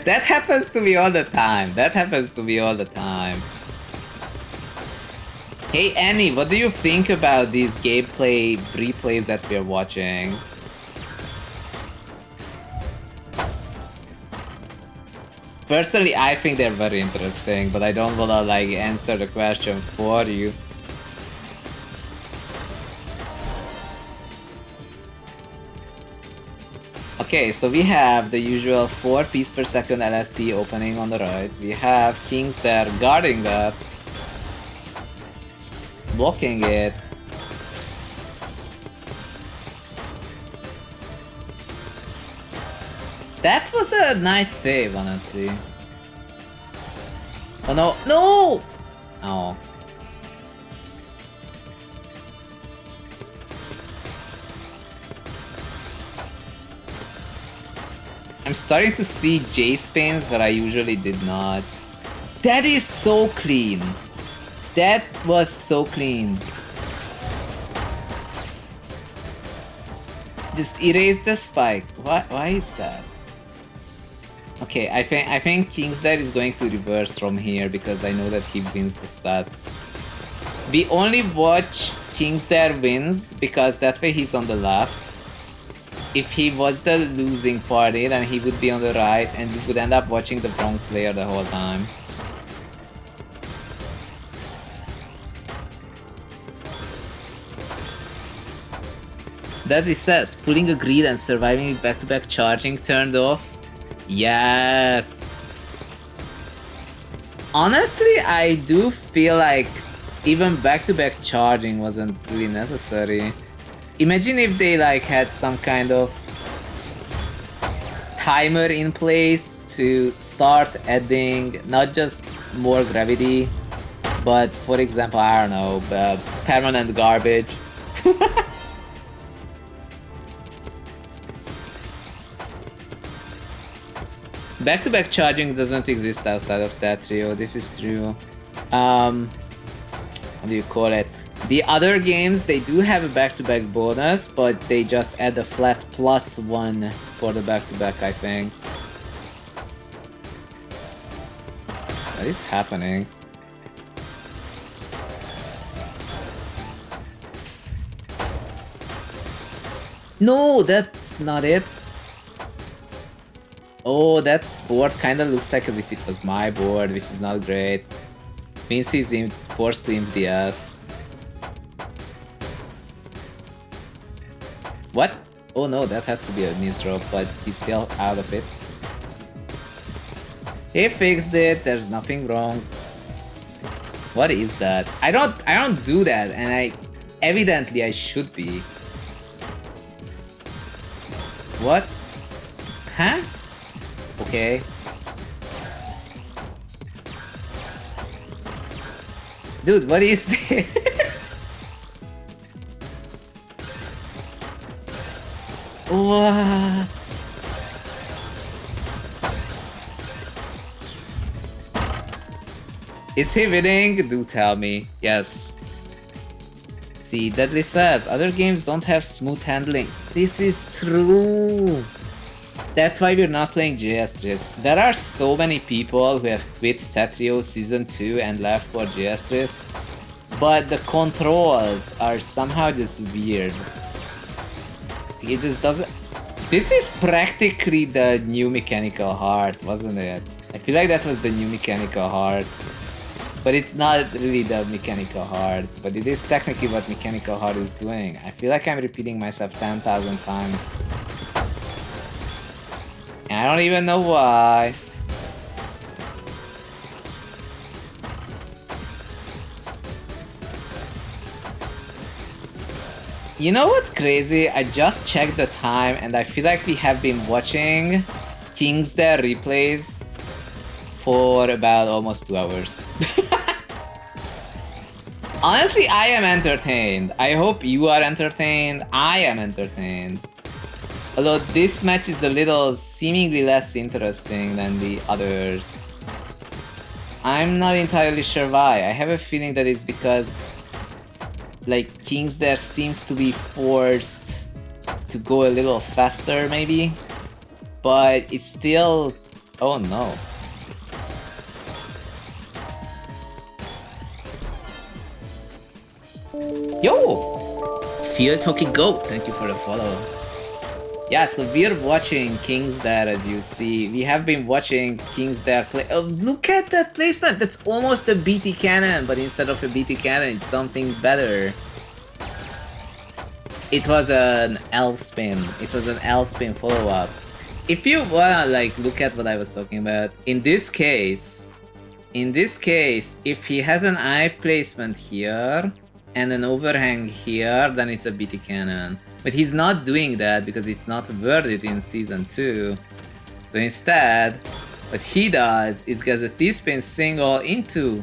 That happens to me all the time. That happens to me all the time. Hey Annie, what do you think about these gameplay replays that we're watching? Personally, I think they're very interesting, but I don't wanna like answer the question for you. Okay, so we have the usual 4 piece per second LST opening on the right. We have KINGSTHERE guarding that, blocking it. That was a nice save, honestly. Oh no, no! Oh. I'm starting to see J spins, but I usually did not. That is so clean. That was so clean. Just erase the spike. Why is that? Okay, I think KINGSTHERE is going to reverse from here because I know that he wins the set. We only watch KINGSTHERE wins because that way he's on the left. If he was the losing party, then he would be on the right and we would end up watching the wrong player the whole time. Deadly says, pulling a greed and surviving back-to-back charging turned off. Yes! Honestly, I do feel like even back-to-back charging wasn't really necessary. Imagine if they like had some kind of timer in place to start adding not just more gravity, but for example, I don't know, permanent garbage. Back-to-back charging doesn't exist outside of that trio, this is true. What do you call it? The other games, they do have a back-to-back bonus, but they just add a flat +1 for the back-to-back, I think. What is happening? No, that's not it. Oh, that board kinda looks like as if it was my board, which is not great. Means he's forced to imp the ass. What? Oh no, that had to be a misdrop, but he's still out of it. He fixed it, there's nothing wrong. What is that? I don't do that, and evidently I should be. What? Huh? Okay. Dude, what is this? What? Is he winning? Do tell me. Yes. See, Deadly says, other games don't have smooth handling. This is true. That's why we're not playing GS3s. There are so many people who have quit Tetrio Season 2 and left for GS3s, but the controls are somehow just weird. It just doesn't... This is practically the new Mechanical Heart, wasn't it? I feel like that was the new Mechanical Heart. But it's not really the Mechanical Heart, but it is technically what Mechanical Heart is doing. I feel like I'm repeating myself 10,000 times. And I don't even know why. You know what's crazy? I just checked the time and I feel like we have been watching KINGSTHERE replays for about almost 2 hours. Honestly, I am entertained. I hope you are entertained. I am entertained. Although this match is a little seemingly less interesting than the others. I'm not entirely sure why. I have a feeling that it's because like KINGSTHERE seems to be forced to go a little faster maybe. But it's still... Oh no. Yo! Field Hockey Goat, thank you for the follow. Yeah, so we're watching KINGSTHERE as you see. We have been watching KINGSTHERE play. Oh, look at that placement! That's almost a BT cannon, but instead of a BT cannon, it's something better. It was an L spin. It was an L spin follow-up. if you wanna like look at what I was talking about, in this case, if he has an eye placement here and an overhang here, then it's a BT cannon. But he's not doing that because it's not worth it in Season 2. So instead, what he does is gets a T-spin single into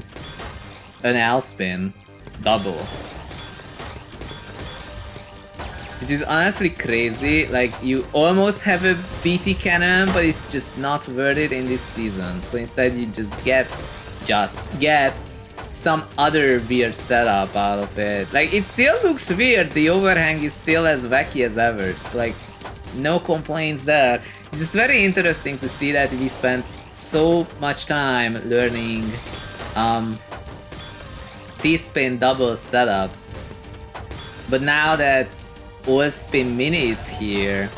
an L-spin double. Which is honestly crazy. Like, you almost have a BT cannon, but it's just not worth it in this season. So instead you just get some other weird setup out of it. Like, it still looks weird. The overhang is still as wacky as ever. So like, no complaints there. It's just very interesting to see that we spent so much time learning T-spin double setups. But now that all spin mini is here,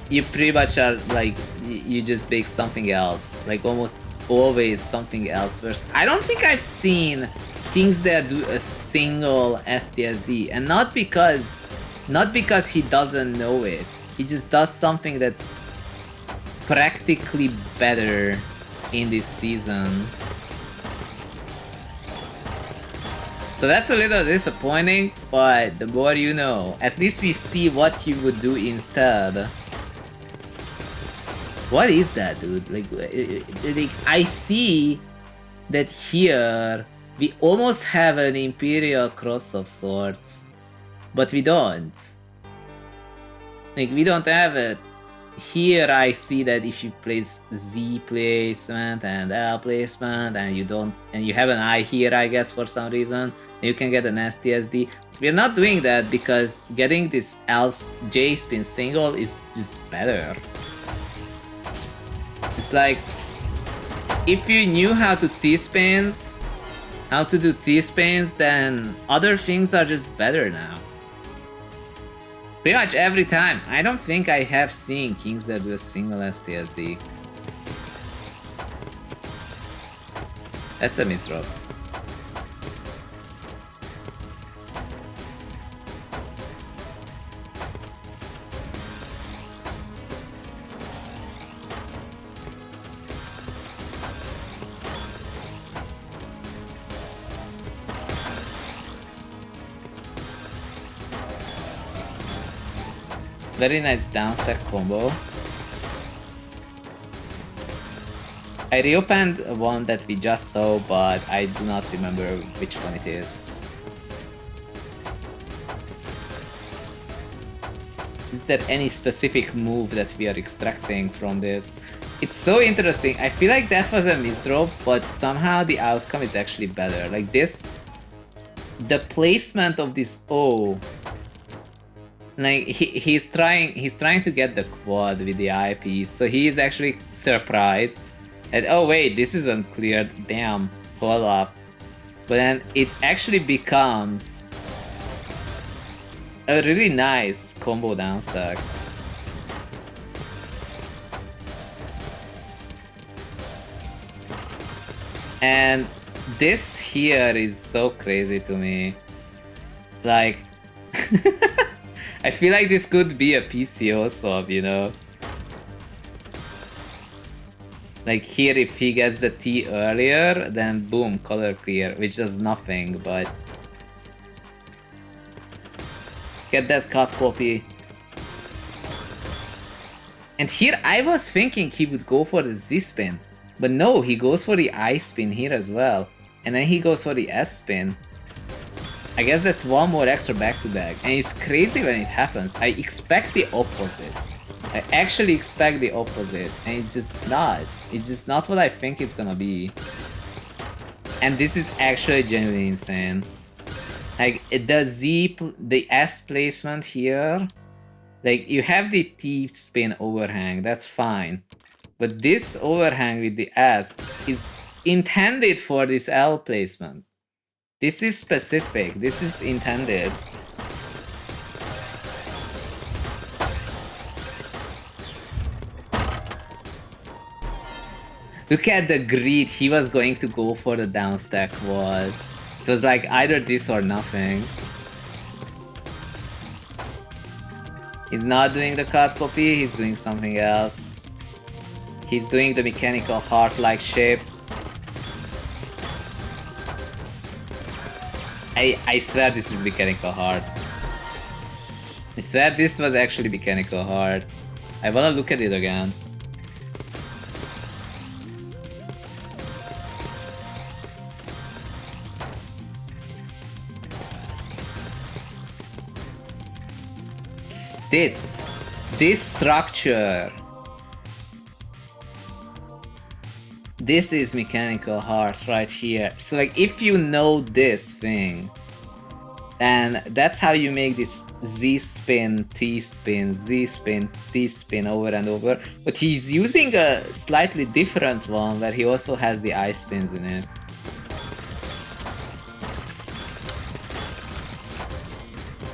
you pretty much are like, you just make something else. Like almost always something else first. I don't think I've seen KINGSTHERE do a single STSD, and not because he doesn't know it. He just does something that's practically better in this season. So that's a little disappointing, but the more you know. At least we see what you would do instead. What is that, dude? Like, I see that here we almost have an Imperial Cross of sorts, but we don't. Like, we don't have it. Here I see that if you place Z placement and L placement and you have an I here, I guess, for some reason, you can get an STSD. We're not doing that because getting this J spin single is just better. It's like, if you knew how to do T-spins, then other things are just better now. Pretty much every time. I don't think I have seen KINGSTHERE do a single STSD. That's a misroll. Very nice downstack combo. I reopened one that we just saw, but I do not remember which one it is. Is there any specific move that we are extracting from this? It's so interesting. I feel like that was a misdrop, but somehow the outcome is actually better. Like this, the placement of this O. Like he's trying to get the quad with the eyepiece, so he is actually surprised. And oh wait, this isn't cleared. Damn, hold up. But then it actually becomes a really nice combo downstack. And this here is so crazy to me. Like, I feel like this could be a PCO swap, you know? Like here, if he gets the T earlier, then boom, color clear, which does nothing, but... Get that cut copy. And here, I was thinking he would go for the Z spin, but no, he goes for the I spin here as well. And then he goes for the S spin. I guess that's one more extra back-to-back, and it's crazy when it happens. I expect the opposite. I actually expect the opposite, and it's just not. It's just not what I think it's gonna be. And this is actually genuinely insane. Like, the S placement here, like, you have the T-spin overhang, that's fine. But this overhang with the S is intended for this L placement. This is specific, this is intended. Look at the greed, he was going to go for the downstack wall. It was like either this or nothing. He's not doing the cut copy, he's doing something else. He's doing the mechanical heart-like shape. I swear this is mechanical heart. I swear this was actually mechanical heart. I wanna look at it again. This structure. This is mechanical heart right here. So like if you know this thing, and that's how you make this Z spin, T spin, Z spin, T spin over and over. But he's using a slightly different one where he also has the I spins in it.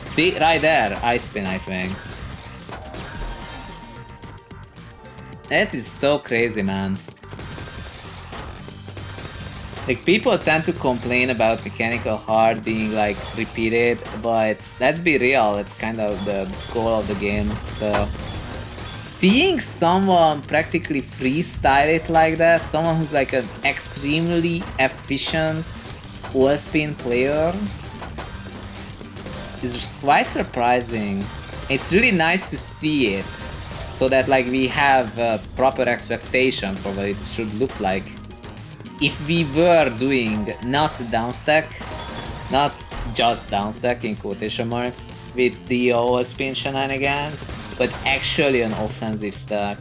See, right there, I spin, I think. That is so crazy, man. Like, people tend to complain about mechanical heart being, like, repeated, but let's be real, it's kind of the goal of the game, so... Seeing someone practically freestyle it like that, someone who's like an extremely efficient all-spin player, is quite surprising. It's really nice to see it, so that like we have a proper expectation for what it should look like. If we were doing not downstack, not just downstack in quotation marks, with the all-spin shenanigans, but actually an offensive stack.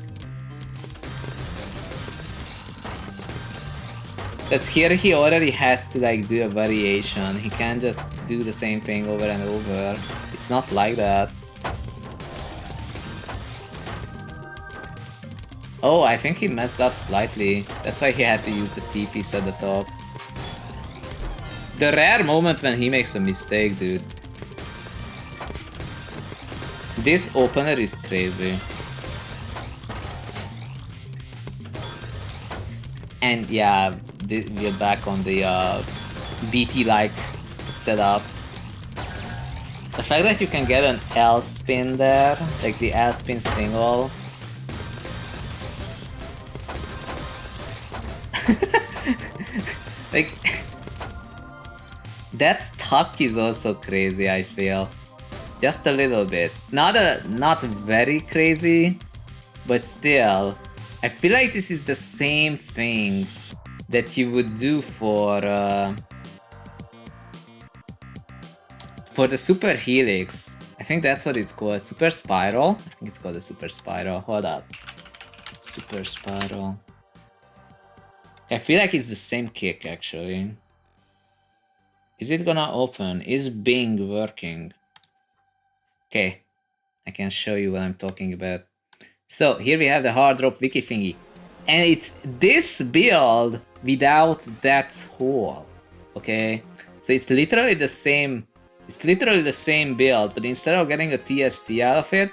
Because here he already has to like do a variation, he can't just do the same thing over and over. It's not like that. Oh, I think he messed up slightly. That's why he had to use the T-piece at the top. The rare moment when he makes a mistake, dude. This opener is crazy. And yeah, we're back on the BT-like setup. The fact that you can get an L spin there, like the L spin single. Like, that tuck is also crazy, I feel. Just a little bit. Not very crazy, but still. I feel like this is the same thing that you would do for the Super Helix. I think that's what it's called. Super Spiral? I think it's called the Super Spiral. Hold up. Super Spiral. I feel like it's the same kick, actually. Is it gonna open? Is Bing working? Okay, I can show you what I'm talking about. So here we have the hard drop wiki thingy. And it's this build without that hole. Okay? So it's literally the same. It's literally the same build, but instead of getting a TST out of it,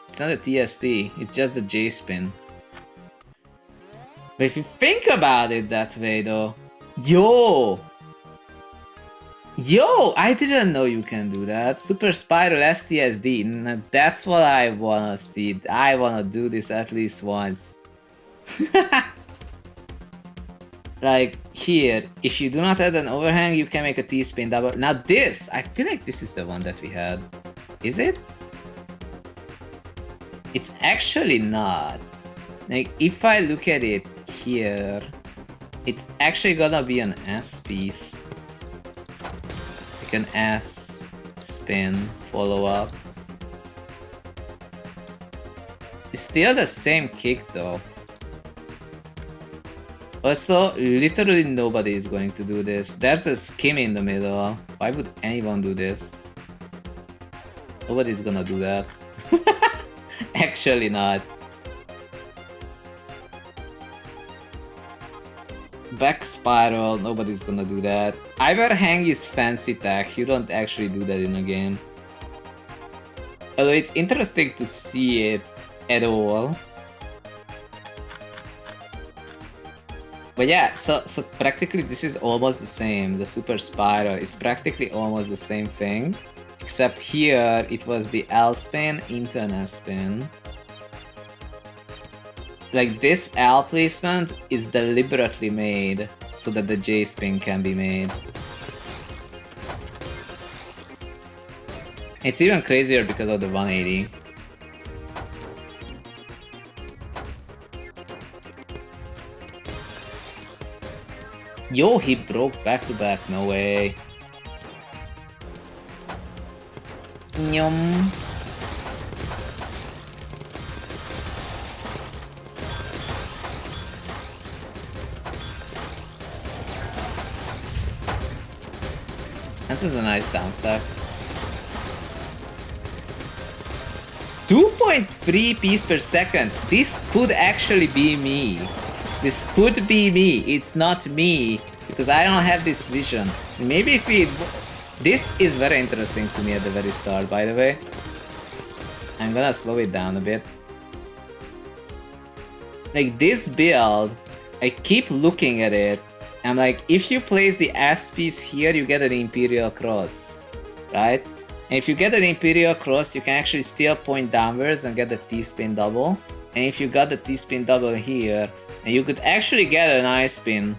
it's not a TST, it's just the J spin. But if you think about it that way though, yo, I didn't know you can do that. Super Spiral STSD, that's what I wanna see. I wanna do this at least once. Like here, if you do not add an overhang, you can make a T-spin double. Now this, I feel like this is the one that we had. Is it? It's actually not. Like if I look at it here, it's actually gonna be an S piece. Like an S spin follow up. It's still the same kick though. Also, literally nobody is going to do this. There's a skim in the middle. Why would anyone do this? Nobody's gonna do that. Actually not. Back spiral, nobody's gonna do that. Overhang is fancy tech, you don't actually do that in a game. Although it's interesting to see it at all. But yeah, so practically this is almost the same. The Super Spiral is practically almost the same thing. Except here it was the L spin into an S spin. like this L placement is deliberately made so that the J spin can be made. It's even crazier because of the 180. Yo, he broke back to back, no way. Nyum. That was a nice down stack. 2.3 piece per second. This could actually be me. This could be me. It's not me because I don't have this vision. Maybe if we... This is very interesting to me at the very start, by the way. I'm gonna slow it down a bit. Like this build, I keep looking at it. I'm like, if you place the S piece here, you get an Imperial Cross, right? And if you get an Imperial Cross, you can actually still point downwards and get the T-spin double. And if you got the T-spin double here, and you could actually get an I-spin.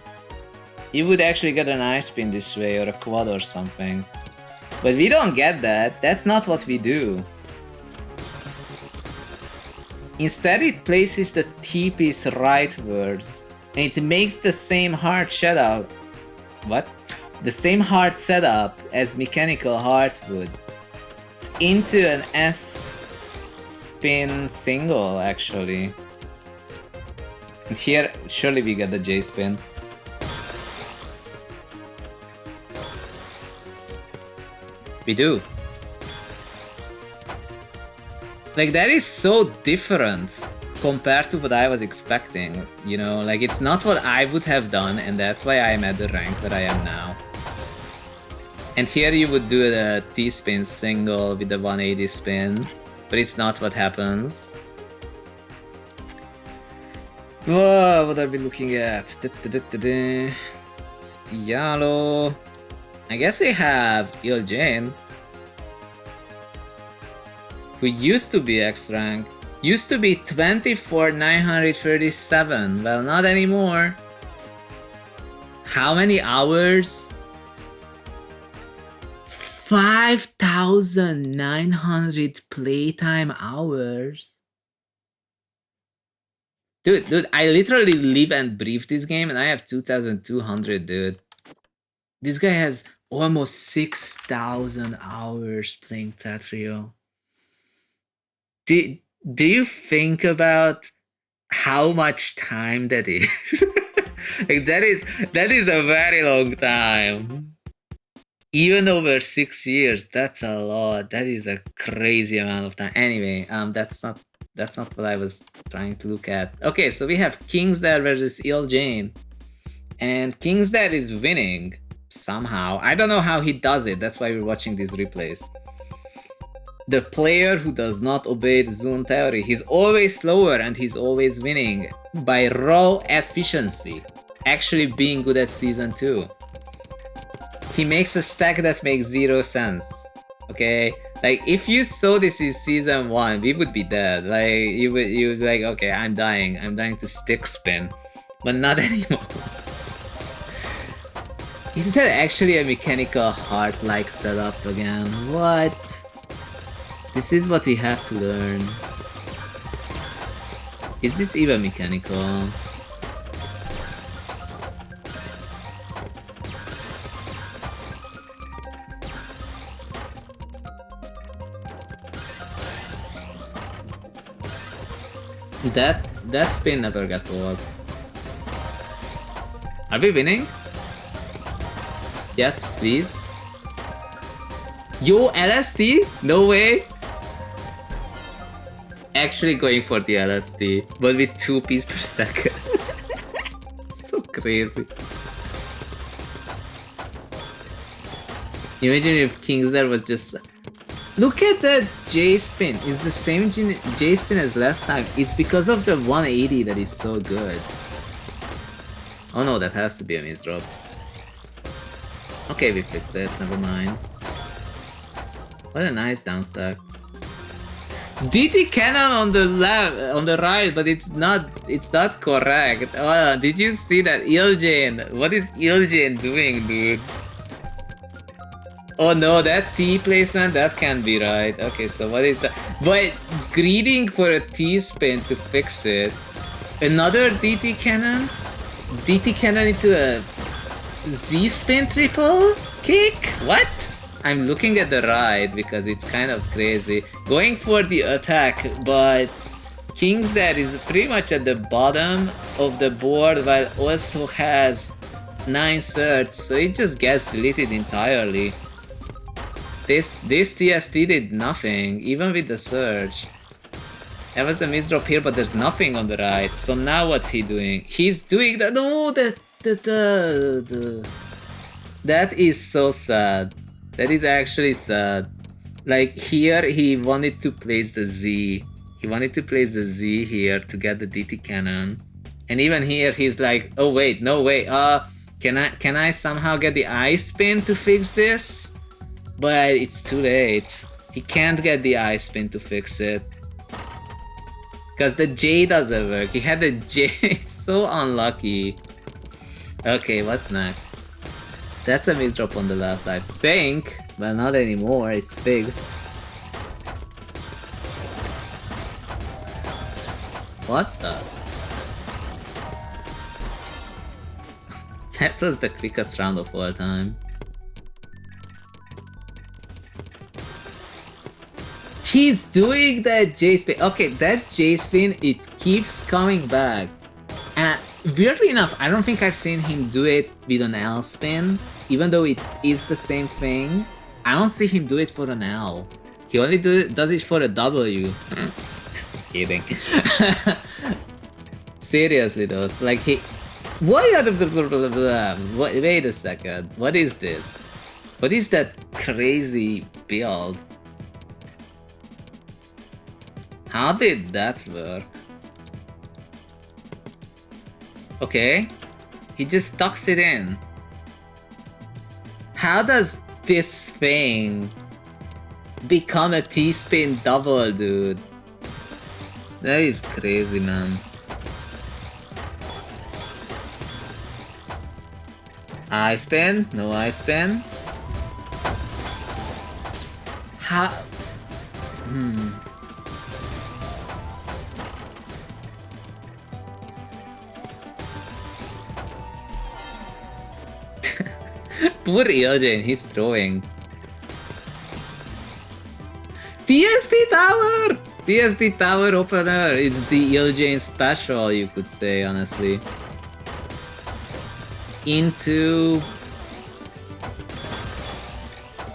You would actually get an I-spin this way, or a quad or something. But we don't get that. That's not what we do. Instead, it places the T-piece rightwards. And it makes the same hard setup. What? The same hard setup as mechanical heart would. It's into an S spin single, actually. And here, surely we get the J spin. We do. Like, that is so different compared to what I was expecting, you know? Like, it's not what I would have done, and that's why I'm at the rank that I am now. And here you would do the T-spin single with the 180 spin, but it's not what happens. Whoa, what are we looking at? Stialo. I guess we have Iljane, who used to be X rank. Used to be 24,937. Well, not anymore. How many hours? 5,900 playtime hours. Dude, I literally live and breathe this game, and I have 2,200, dude. This guy has almost 6,000 hours playing Tetrio. Do you think about how much time that is? Like, that is a very long time. Even over 6 years, that's a lot. That is a crazy amount of time. Anyway, that's not what I was trying to look at. Okay, so we have KINGSTHERE versus Iljane. And KINGSTHERE is winning somehow. I don't know how he does it. That's why we're watching these replays. The player who does not obey the Zone theory, he's always slower and he's always winning by raw efficiency. Actually being good at Season 2. He makes a stack that makes 0 sense. Okay? Like, if you saw this in Season 1, we would be dead. Like, you would be like, okay, I'm dying to stick spin. But not anymore. Is that actually a mechanical heart-like setup again? What? This is what we have to learn. Is this even mechanical? That spin never gets old. Are we winning? Yes, please. Yo, LST? No way. Actually going for the LST, but with 2 pieces per second. So crazy. Imagine if KINGSTHERE was just... Look at that J-spin. It's the same J-spin as last time. It's because of the 180 that is so good. Oh no, that has to be a misdrop. Okay, we fixed it. Never mind. What a nice down stack. DT cannon on the left, on the right, but it's not correct. Did you see that? Iljane, what is Iljane doing, dude? Oh no, that T placement, that can't be right. Okay, so what is that? But greeting for a T-spin to fix it. Another DT cannon? DT cannon into a Z-spin triple kick? What? I'm looking at the right because it's kind of crazy. Going for the attack, but KINGSTHERE is pretty much at the bottom of the board while also has 9 surge, so it just gets deleted entirely. This TST did nothing, even with the surge. There was a misdrop here, but there's nothing on the right. So now what's he doing? He's doing the that is so sad. That is actually sad. Like here, he wanted to place the Z. He wanted to place the Z here to get the DT cannon. And even here, he's like, oh wait, no way. Can I somehow get the ice spin to fix this? But it's too late. He can't get the ice spin to fix it. Because the J doesn't work. He had the J. It's so unlucky. Okay, what's next? That's a misdrop on the left, I think. Well, not anymore. It's fixed. What the? That was the quickest round of all time. He's doing that J-spin. Okay, that J-spin, it keeps coming back. And weirdly enough, I don't think I've seen him do it with an L spin. Even though it is the same thing, I don't see him do it for an L. He only does it for a W. Kidding. Seriously though, it's like he... Why are the blah, blah, blah, blah? Wait a second, what is this? What is that crazy build? How did that work? Okay, he just tucks it in. How does this thing become a T-spin double, dude? That is crazy, man. I spin? No I spin? How? Poor Iljane, he's throwing. TST Tower! TST Tower opener! It's the Iljane special, you could say, honestly. Into...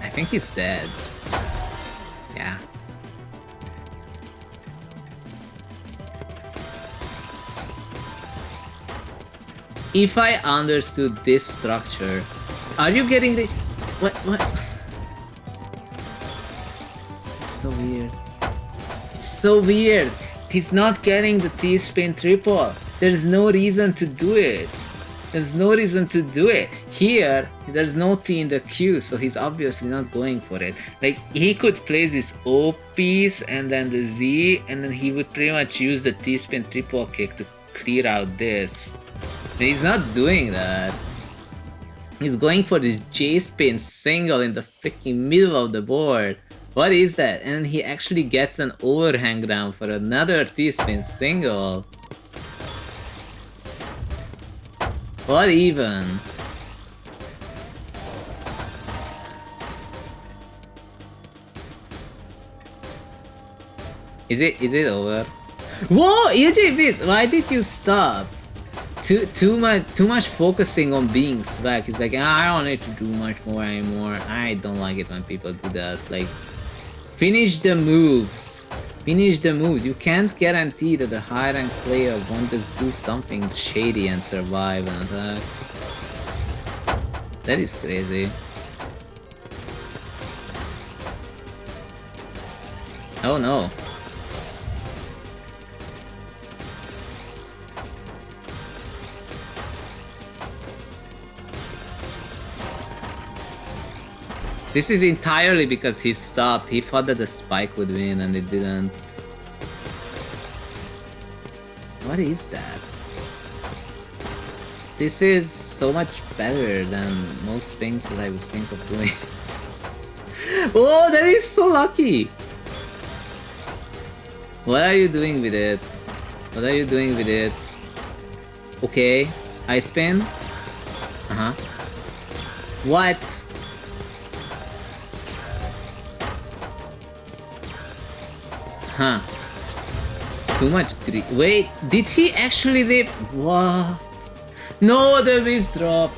I think he's dead. Yeah. If I understood this structure... Are you getting the... What? It's so weird. It's so weird. He's not getting the T-spin triple. There's no reason to do it. There's no reason to do it. Here, there's no T in the queue, so he's obviously not going for it. Like, he could place this O piece and then the Z, and then he would pretty much use the T-spin triple kick to clear out this. And he's not doing that. He's going for this J-spin single in the freaking middle of the board. What is that? And he actually gets an overhang down for another T-spin single. What even? Is it over? Whoa, AJ, why did you stop? Too much focusing on being swag. It's like, I don't need to do much more anymore. I don't like it when people do that. Like, finish the moves. Finish the moves. You can't guarantee that a high rank player won't just do something shady and survive an attack. That is crazy. Oh no. This is entirely because he stopped. He thought that the spike would win and it didn't. What is that? This is so much better than most things that I would think of doing. Oh, that is so lucky! What are you doing with it? What are you doing with it? Okay, I spin. What? Huh. Too much greed. Wait, did he actually live? What? No, the whiz drop.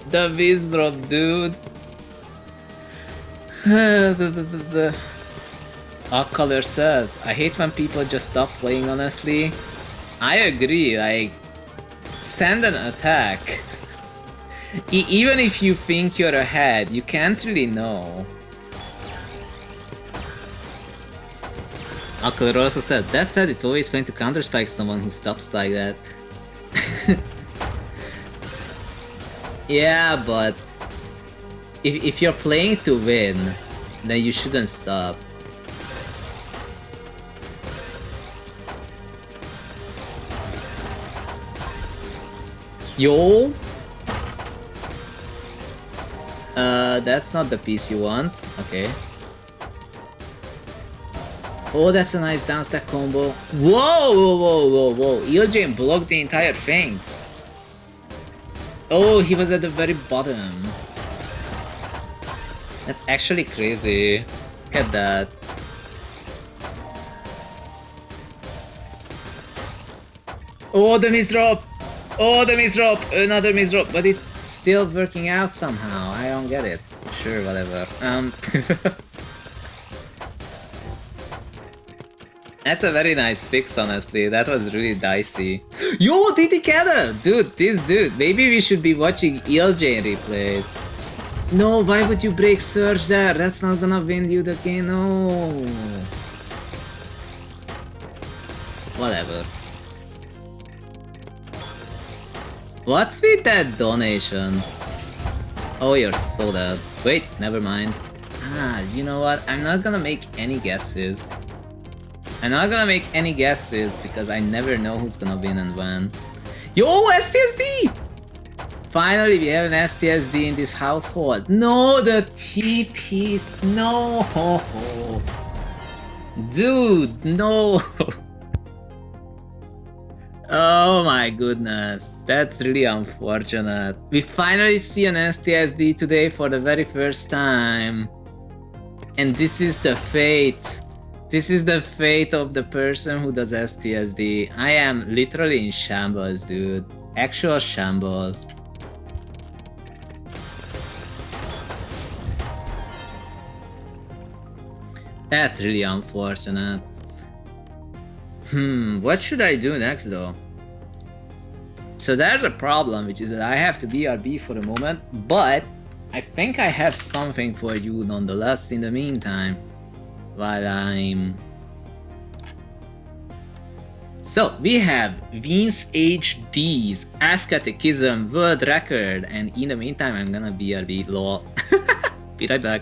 The whiz drop, dude. Our color says, I hate when people just stop playing, honestly. I agree, like, send an attack. Even if you think you're ahead, you can't really know. Alcolor also said, that said, it's always fun to counterspike someone who stops like that. Yeah, but if you're playing to win, then you shouldn't stop. Yo! That's not the piece you want. Okay. Oh, that's a nice down stack combo. Whoa, whoa, whoa, whoa, whoa. Iljin blocked the entire thing. Oh, he was at the very bottom. That's actually crazy. Look at that. Oh, the misdrop! Oh, the misdrop! Another misdrop, but it's still working out somehow. I don't get it. Sure, whatever. That's a very nice fix, honestly. That was really dicey. Yo, DD Cather! Dude, this dude. Maybe we should be watching ELJ replays. No, why would you break Surge there? That's not gonna win you the game. No. Whatever. What's with that donation? Oh, you're so dead. Wait, never mind. Ah, you know what? I'm not gonna make any guesses. I'm not gonna make any guesses because I never know who's gonna win and when. Yo, STSD! Finally, we have an STSD in this household. No, the T-piece. No! Dude, no! Oh my goodness, that's really unfortunate. We finally see an STSD today for the very first time. And this is the fate. This is the fate of the person who does STSD. I am literally in shambles, dude. Actual shambles. That's really unfortunate. What should I do next though? So there's a problem, which is that I have to BRB for the moment, but I think I have something for you nonetheless in the meantime. While I'm... So, we have Vince HD's Ask Catechism World Record, and in the meantime I'm gonna BRB, lol. Be right back.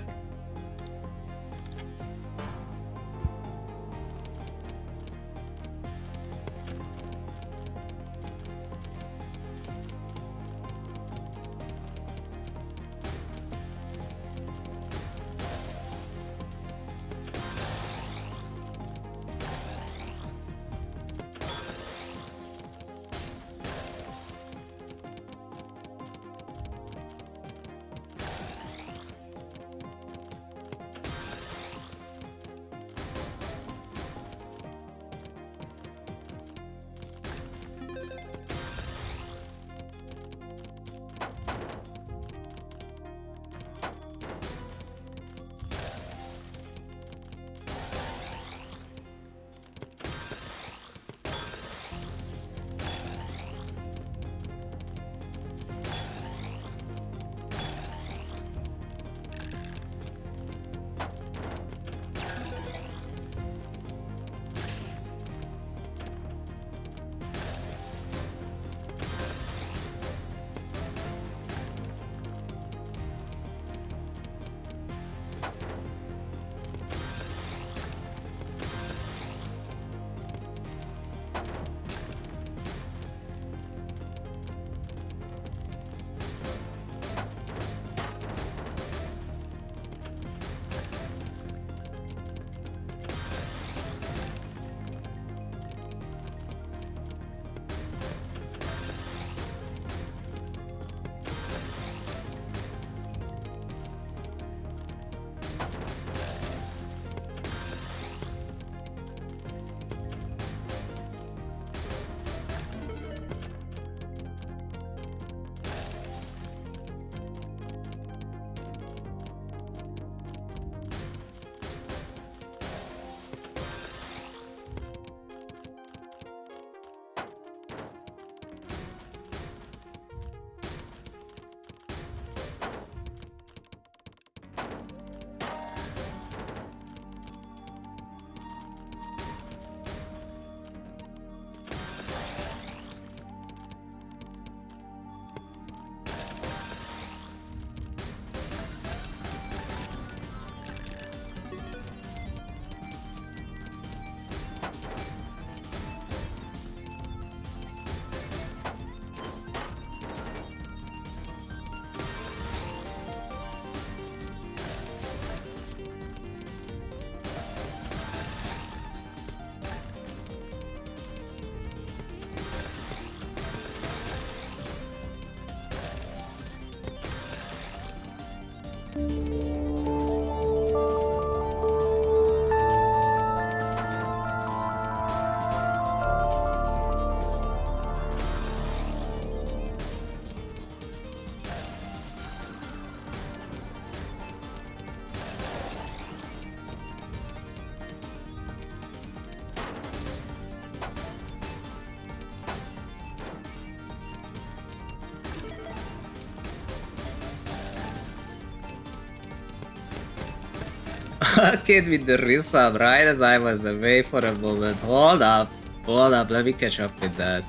Kid with the resub right as I was away for a moment. Hold up, let me catch up with that.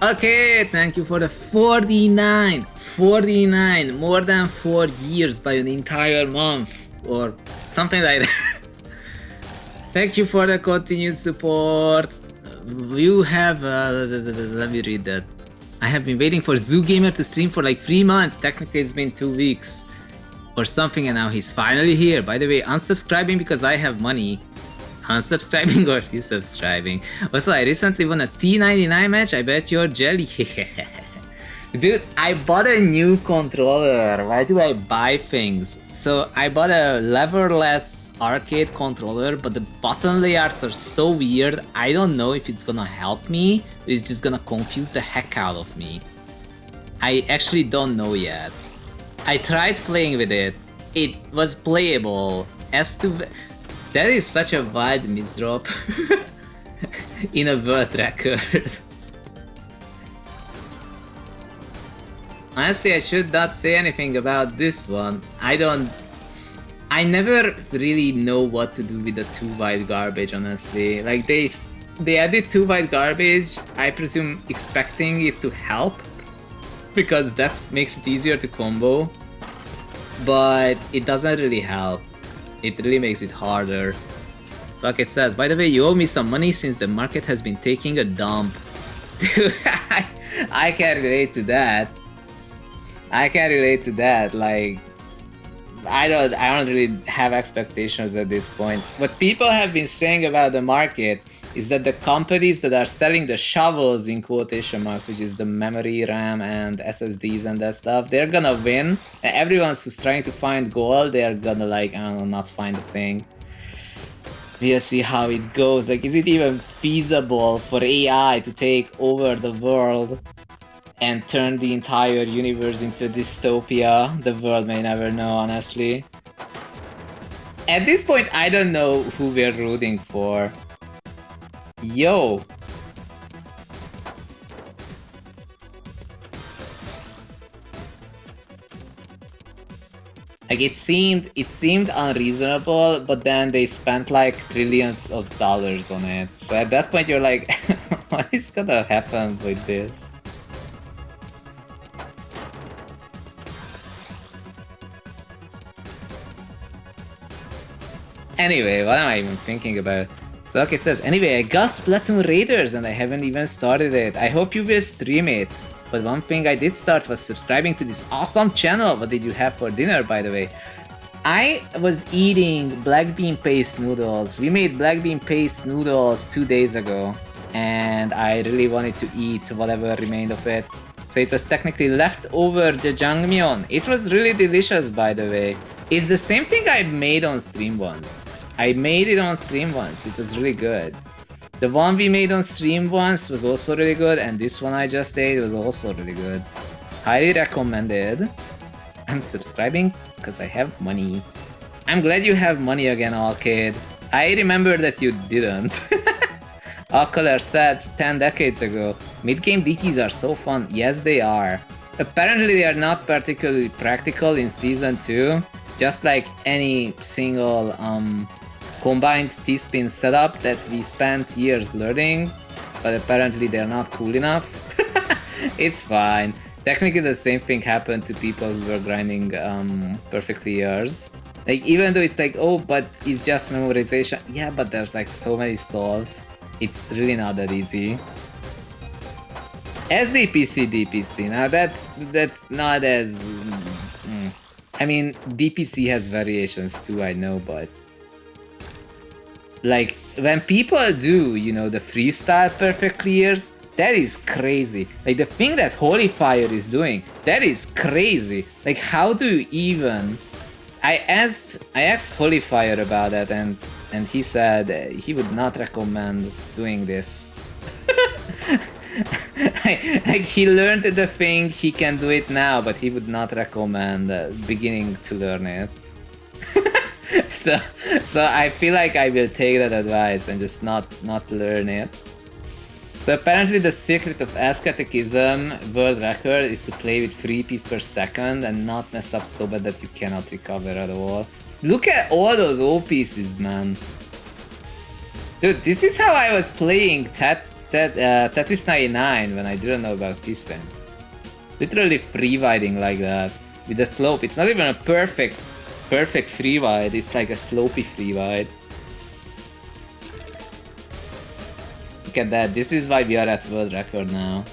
Okay, thank you for the 49, more than 4 years by an entire month, or something like that. Thank you for the continued support. You have, let me read that. I have been waiting for zhunGamer to stream for like 3 months. Technically it's been 2 weeks or something, and now he's finally here. By the way, unsubscribing because I have money. Unsubscribing or resubscribing. Also, I recently won a T99 match. I bet you're jelly. Dude, I bought a new controller. Why do I buy things? So I bought a leverless arcade controller, but the button layouts are so weird. I don't know if it's gonna help me. It's just gonna confuse the heck out of me. I actually don't know yet. I tried playing with it. It was playable. As to... That is such a wild misdrop in a world record. Honestly, I should not say anything about this one. I never really know what to do with the 2 white garbage, honestly. Like, they added 2 white garbage, I presume expecting it to help, because that makes it easier to combo, but it doesn't really help. It really makes it harder. Socket says, by the way, you owe me some money since the market has been taking a dump. Dude, I can relate to that. Like, I don't really have expectations at this point. What people have been saying about the market is that the companies that are selling the shovels in quotation marks, which is the memory, RAM, and SSDs and that stuff, they're gonna win. And everyone who's trying to find gold, they're gonna, like, I don't know, not find a thing. We'll see how it goes. Like, is it even feasible for AI to take over the world and turn the entire universe into a dystopia? The world may never know, honestly. At this point, I don't know who we're rooting for. Yo! Like, it seemed unreasonable, but then they spent like trillions of dollars on it. So at that point you're like, what is gonna happen with this? Anyway, what am I even thinking about? Socket says, anyway, I got Splatoon Raiders and I haven't even started it. I hope you will stream it. But one thing I did start was subscribing to this awesome channel. What did you have for dinner, by the way? I was eating black bean paste noodles. We made black bean paste noodles 2 days ago. And I really wanted to eat whatever remained of it. So it was technically leftover jjajangmyeon. It was really delicious, by the way. It's the same thing I made on stream once. I made it on stream once, it was really good. The one we made on stream once was also really good, and this one I just ate was also really good. Highly recommended. I'm subscribing because I have money. I'm glad you have money again, Alkid. I remember that you didn't. Ocular said 10 decades ago, mid-game DTs are so fun. Yes, they are. Apparently they are not particularly practical in Season 2. Just like any single combined T-spin setup that we spent years learning, but apparently they're not cool enough. It's fine. Technically the same thing happened to people who were grinding perfect clears. Like, even though it's like, oh, but it's just memorization. Yeah, but there's like so many stalls. It's really not that easy. DPC. Now that's not as... I mean, DPC has variations too, I know, but... Like, when people do, you know, the freestyle perfect clears, that is crazy. Like, the thing that Holy Fire is doing, that is crazy. Like, how do you even I asked Holyfire about that, and he said he would not recommend doing this. Like he learned the thing, he can do it now, but he would not recommend beginning to learn it. so I feel like I will take that advice and just not learn it. So apparently the secret of Asceticism world record is to play with 3 pieces per second and not mess up so bad that you cannot recover at all. Look at all those O pieces, man. Dude, this is how I was playing Tetris 99 when I didn't know about T-spins. Literally free-riding like that with a slope. It's not even a perfect free ride, it's like a slopey free ride. Look at that, this is why we are at world record now.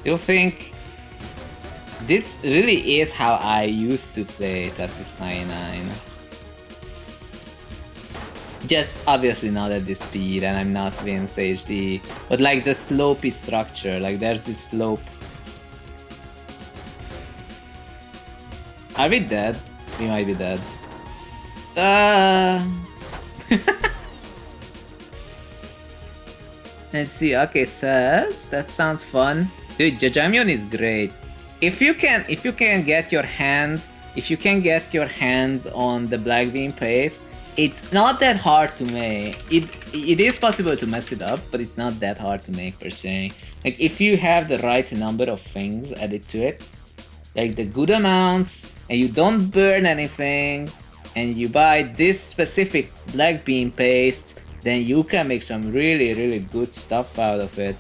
You think this really is how I used to play Tetris 99. Just obviously not at this speed, and I'm not Vince HD, but like the slopey structure, like there's this slope. Are we dead? We might be dead. Let's see. Okay, it says that sounds fun. Dude, Jajamion is great. If you can get your hands, on the black bean paste, it's not that hard to make. It is possible to mess it up, but it's not that hard to make per se. Like if you have the right number of things added to it, like the good amounts, and you don't burn anything, and you buy this specific black bean paste, then you can make some really good stuff out of it.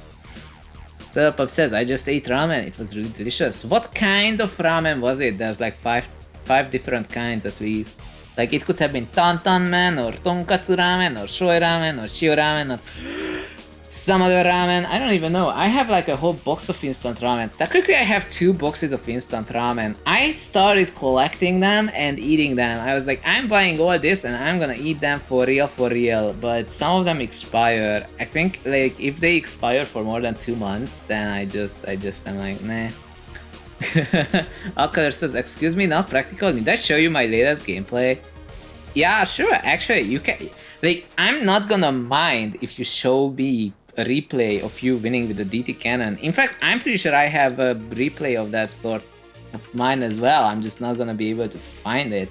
Startup says, I just ate ramen, it was really delicious. What kind of ramen was it? There's like five different kinds at least. Like it could have been Tantan Man, or Tonkatsu ramen, or Shoy ramen, or Shio ramen, or some other ramen. I don't even know. I have like a whole box of instant ramen. Technically I have 2 boxes of instant ramen. I started collecting them and eating them. I was like, I'm buying all this and I'm gonna eat them for real. But some of them expire. I think like if they expire for more than 2 months, then I just am like, nah. Alcolor says, excuse me, not practical. Did I show you my latest gameplay? Yeah, sure. Actually, you can. Like, I'm not gonna mind if you show me a replay of you winning with the DT cannon. In fact, I'm pretty sure I have a replay of that sort of mine as well. I'm just not gonna be able to find it.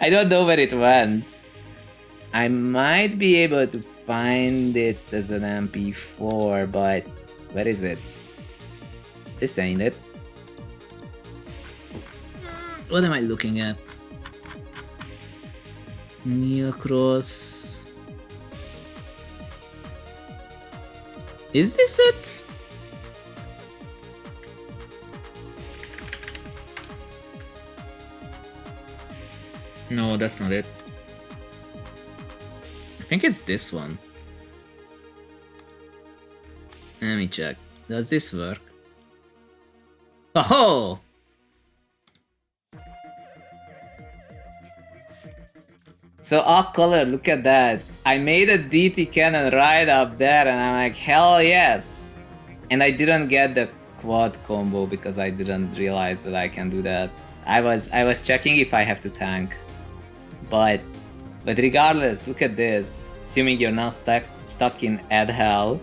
I don't know where it went. I might be able to find it as an MP4, but where is it? This ain't it. What am I looking at? Neocross. Is this it? No, that's not it. I think it's this one. Let me check. Does this work? Oh! So off color, look at that. I made a DT cannon right up there and I'm like, hell yes! And I didn't get the quad combo because I didn't realize that I can do that. I was checking if I have to tank. But regardless, look at this. Assuming you're not stuck in ad hell.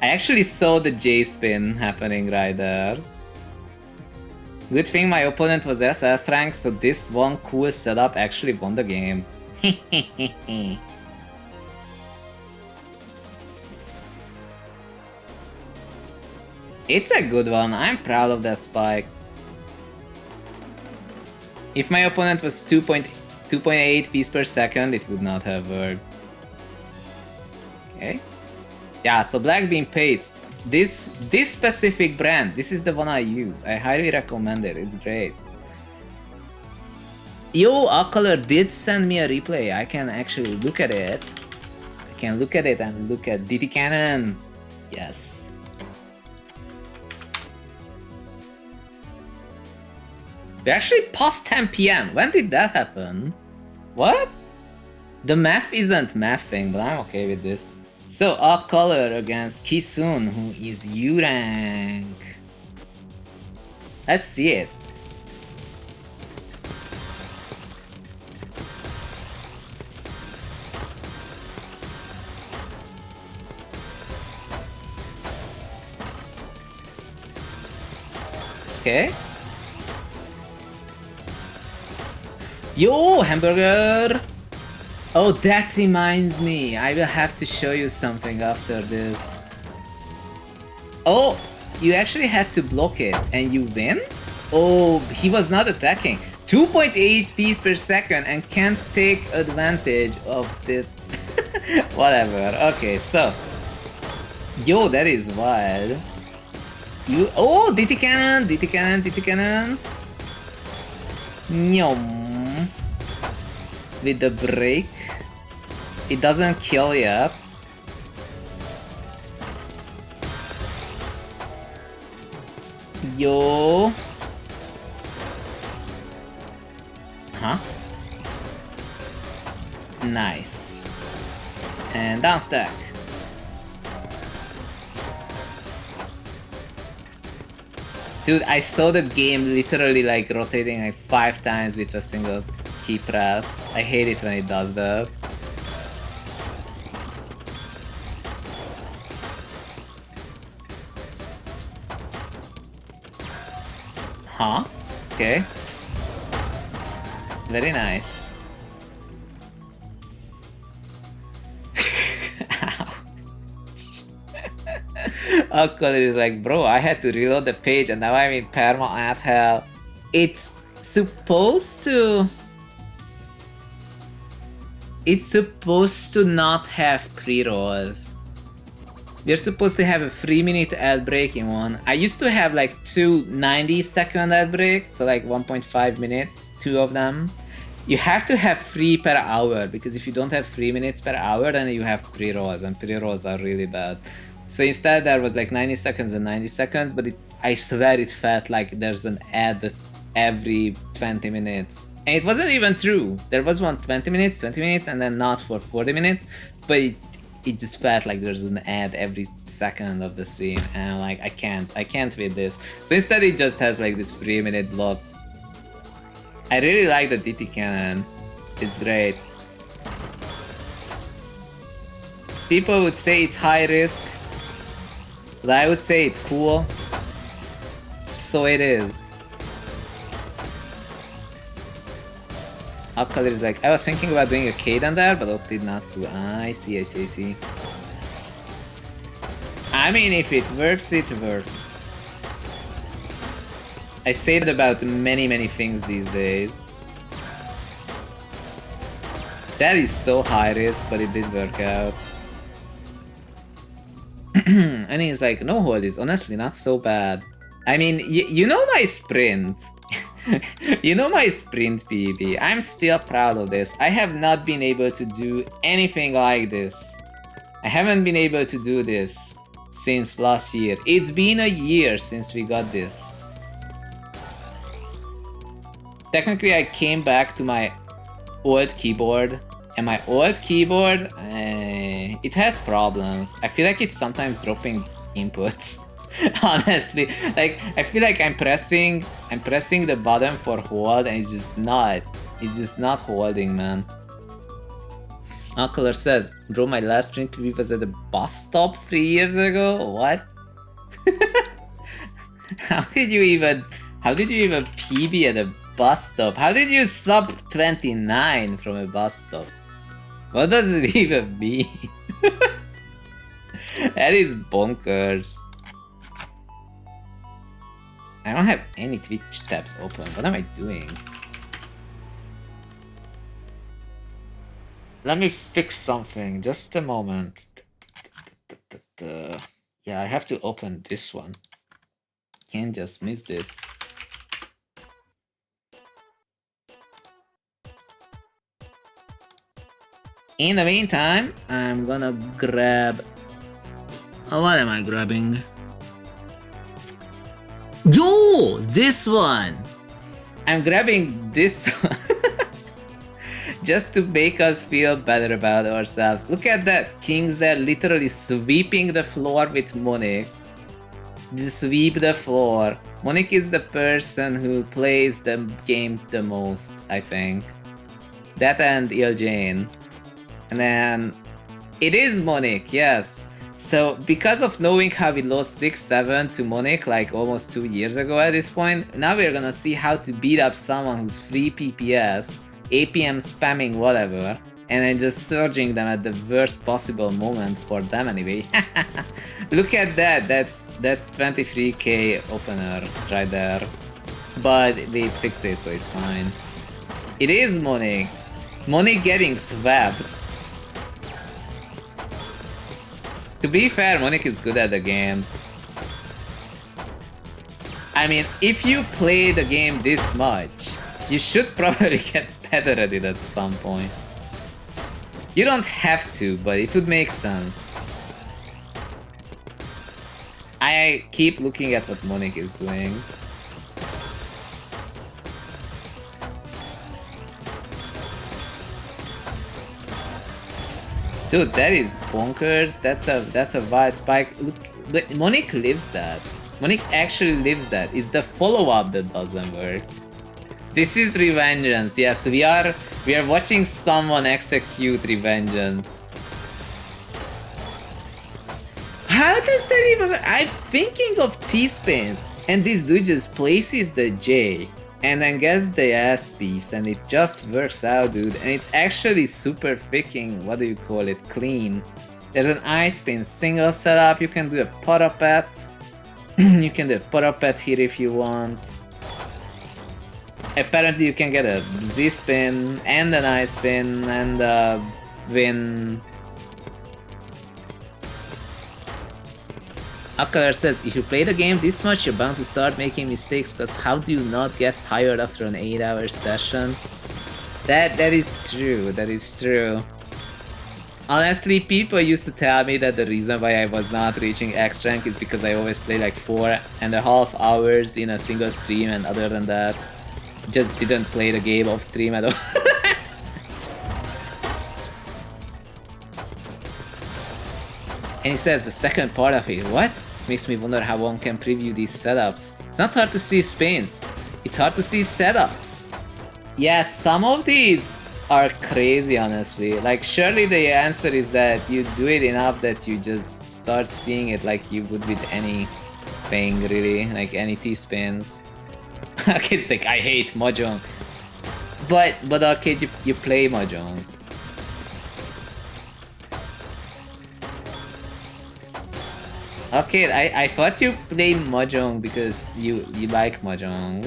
I actually saw the J-spin happening right there. Good thing my opponent was SS rank, so this one cool setup actually won the game. It's a good one, I'm proud of that spike. If my opponent was 2.8 pieces per second, it would not have worked. Okay. Yeah, so black bean paste. This specific brand, this is the one I use. I highly recommend it, it's great. Yo, Alcolor did send me a replay. I can actually look at it. I can look at it and look at DT Cannon. Yes. We actually past 10 PM. When did that happen? What? The math isn't mathing, but I'm okay with this. So, Alcolor against Kisun, who is U rank. Let's see it. Okay. Yo, hamburger! Oh, that reminds me. I will have to show you something after this. Oh, you actually had to block it and you win? Oh, he was not attacking. 2.8 piece per second and can't take advantage of the... Whatever. Okay, so... Yo, that is wild. You... Oh, DT cannon! DT cannon! DT cannon! Nyom. With the break. It doesn't kill yet. Yo. Huh? Nice. And down stack. Dude, I saw the game literally like rotating like 5 times with a single key press. I hate it when it does that. Huh? Okay. Very nice. Color is like, bro, I had to reload the page and now I'm in perma at hell. It's supposed to... It's supposed to not have pre-rolls. We're supposed to have a 3-minute ad break in one. I used to have like 2 90-second ad breaks, so like 1.5 minutes, 2 of them. You have to have 3 per hour, because if you don't have 3 minutes per hour, then you have pre-rolls, and pre-rolls are really bad. So instead there was like 90 seconds and 90 seconds, but I swear it felt like there's an ad every 20 minutes. And it wasn't even true. There was one 20 minutes, 20 minutes, and then not for 40 minutes, but it just felt like there's an ad every second of the stream, and I'm like, I can't with this. So instead it just has like this 3-minute block. I really like the DT cannon. It's great. People would say it's high risk, but I would say it's cool. So it is. Color is like, I was thinking about doing a Kaden there, but opted not to. I see. I mean, if it works, it works. I say that about many things these days. That is so high risk, but it did work out. And he's like, no hold is honestly not so bad. I mean, you know my sprint. You know my sprint PB. I'm still proud of this. I have not been able to do anything like this. I haven't been able to do this since last year. It's been a year since we got this. Technically, I came back to my old keyboard, and my old keyboard, it has problems. I feel like it's sometimes dropping inputs. Honestly, like I feel like I'm pressing the button for hold, and it's just not holding, man. Color says, bro, my last sprint PB was at the bus stop 3 years ago. What? How did you even PB at a bus stop? How did you sub 29 from a bus stop? What does it even mean? That is bonkers. I don't have any Twitch tabs open. What am I doing? Let me fix something. Just a moment. Yeah, I have to open this one. Can't just miss this. In the meantime, I'm gonna grab... Oh, what am I grabbing? Yo! This one! I'm grabbing this one. Just to make us feel better about ourselves. Look at that. KINGSTHERE literally sweeping the floor with money. Just sweep the floor. Monique is the person who plays the game the most, I think. That and Jane. And then it is Monique, yes. So because of knowing how we lost 6-7 to Monique like almost 2 years ago at this point, now we're gonna see how to beat up someone who's free PPS, APM spamming whatever, and then just surging them at the worst possible moment for them anyway. Look at that, that's 23k opener right there. But we fixed it, so it's fine. It is Monique. Monique getting swept. To be fair, Monique is good at the game. I mean, if you play the game this much, you should probably get better at it at some point. You don't have to, but it would make sense. I keep looking at what Monique is doing. Dude, that is bonkers. That's a wild spike. Look, but Monique lives that. Monique actually lives that. It's the follow-up that doesn't work. This is Revengeance. Yes, we are watching someone execute Revengeance. How does that even? I'm thinking of T-spins, and this dude just places the J and then gets the S piece, and it just works out, dude. And it's actually super freaking, what do you call it, clean. There's an I-spin single setup. You can do a pot-a-pet. You can do a pot-a-pet here if you want. Apparently you can get a Z-spin and an I-spin and win. Akar says, if you play the game this much, you're bound to start making mistakes, because how do you not get tired after an 8-hour session? That is true, that is true. Honestly, people used to tell me that the reason why I was not reaching X rank is because I always play like 4.5 hours in a single stream, and other than that, just didn't play the game off stream at all. And he says the second part of it, what? Makes me wonder how one can preview these setups. It's not hard to see spins, it's hard to see setups. Yeah, some of these are crazy, honestly. Like, surely the answer is that you do it enough that you just start seeing it like you would with anything, really, like any T-spins. Kids like, I hate Mahjong. But okay, you play Mahjong. Okay, I thought you played Mahjong because you like Mahjong.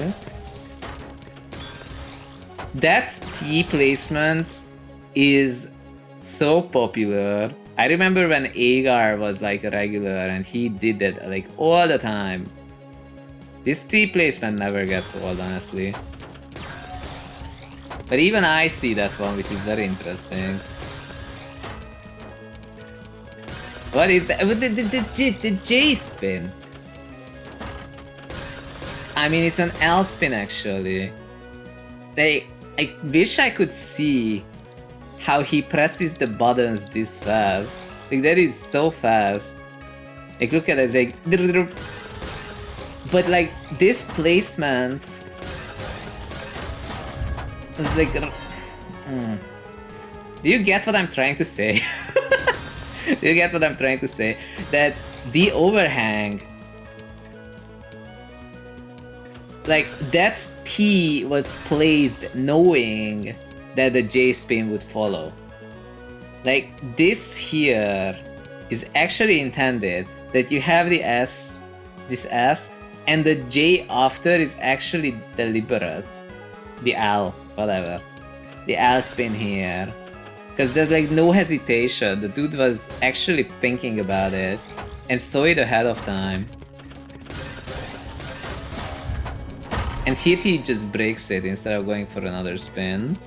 That T placement is so popular. I remember when Agar was like a regular and he did that like all the time. This T placement never gets old, honestly. But even I see that one, which is very interesting. What is that? The J spin. I mean, it's an L spin actually. I wish I could see how he presses the buttons this fast. Like, that is so fast. Like, look at it, like, but like this placement was like, do you get what I'm trying to say? Do you get what I'm trying to say? That the overhang, like that T was placed knowing that the J spin would follow. Like, this here is actually intended that you have the S, this S, and the J after is actually deliberate. The L, whatever. The L spin here. Because there's like no hesitation. The dude was actually thinking about it and saw it ahead of time. And here he just breaks it instead of going for another spin.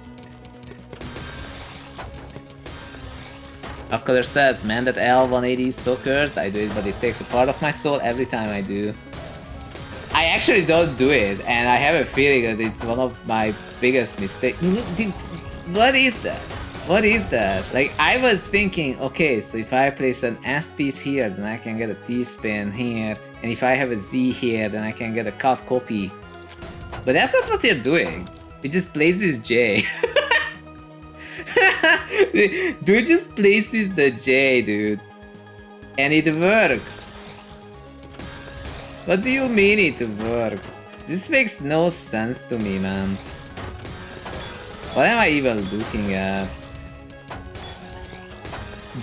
Ocular says, man, that L180 is so cursed. I do it, but it takes a part of my soul every time I do. I actually don't do it, and I have a feeling that it's one of my biggest mistakes. What is that? What is that? Like, I was thinking, okay, so if I place an S piece here, then I can get a T spin here, and if I have a Z here, then I can get a cut copy. But that's not what they're doing. It just places J. Dude just places the J, dude. And it works. What do you mean it works? This makes no sense to me, man. What am I even looking at?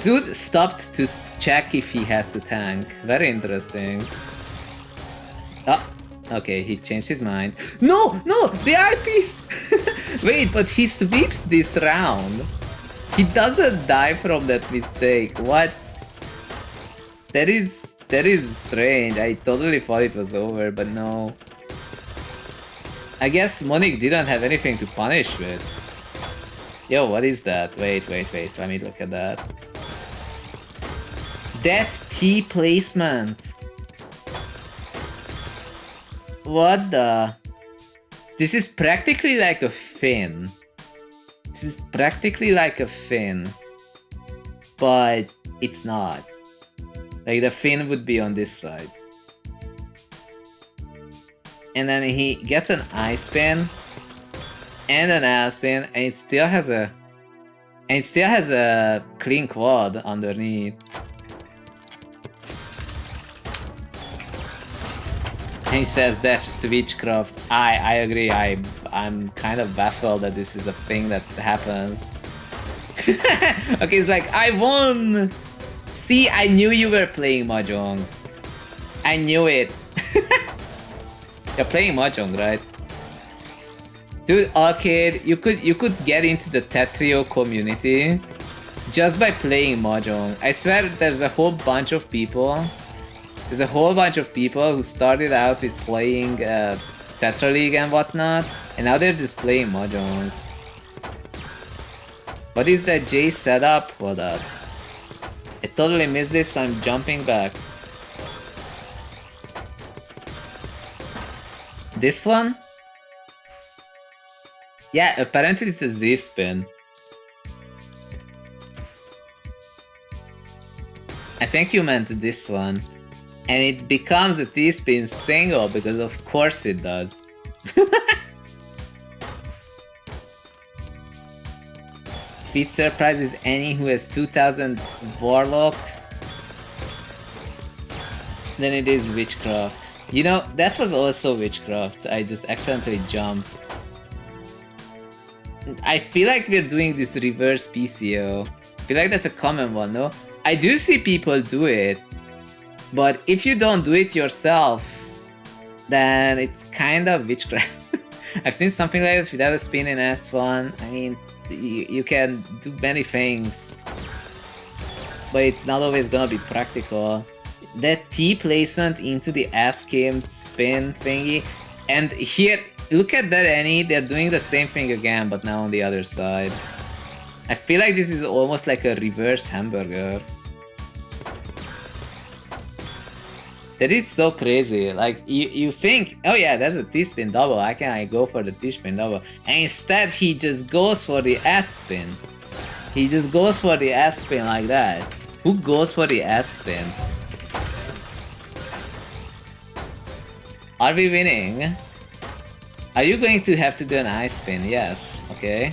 Dude stopped to check if he has to tank. Very interesting. Oh, okay, he changed his mind. No, no, the eyepiece! Wait, but he sweeps this round. He doesn't die from that mistake. What? That is strange. I totally thought it was over, but no. I guess Monique didn't have anything to punish with. Yo, what is that? Wait, let me look at that. That T placement. What the? This is practically like a fin. This is practically like a fin. But it's not. Like the fin would be on this side. And then he gets an I spin and an L spin, and it still has a clean quad underneath. And he says that's witchcraft. I agree. I'm kind of baffled that this is a thing that happens. Okay, it's like I won. See, I knew you were playing Mahjong. I knew it. You're playing Mahjong, right? Dude, Arcade, you could get into the Tetrio community just by playing Mahjong. I swear there's a whole bunch of people. There's a whole bunch of people who started out with playing Tetra League and whatnot, and now they're just playing Mahjong. What is that J setup? Hold up. I totally missed this, so I'm jumping back. This one? Yeah, apparently it's a Z spin. I think you meant this one. And it becomes a T-spin single because of course it does. Feat surprises any who has 2000 Warlock. Then it is Witchcraft. You know, that was also Witchcraft. I just accidentally jumped. I feel like we're doing this reverse PCO. I feel like that's a common one, no? I do see people do it. But if you don't do it yourself, then it's kind of witchcraft. I've seen something like this without a spin in S1. I mean, you can do many things, but it's not always gonna be practical. That T placement into the S-skimmed spin thingy, and here, look at that Annie, they're doing the same thing again, but now on the other side. I feel like this is almost like a reverse hamburger. That is so crazy. Like, you think, oh yeah, there's a T-spin double, I can go for the T-spin double. And instead he just goes for the S-spin. He just goes for the S-spin like that. Who goes for the S-spin? Are we winning? Are you going to have to do an I-spin? Yes, okay.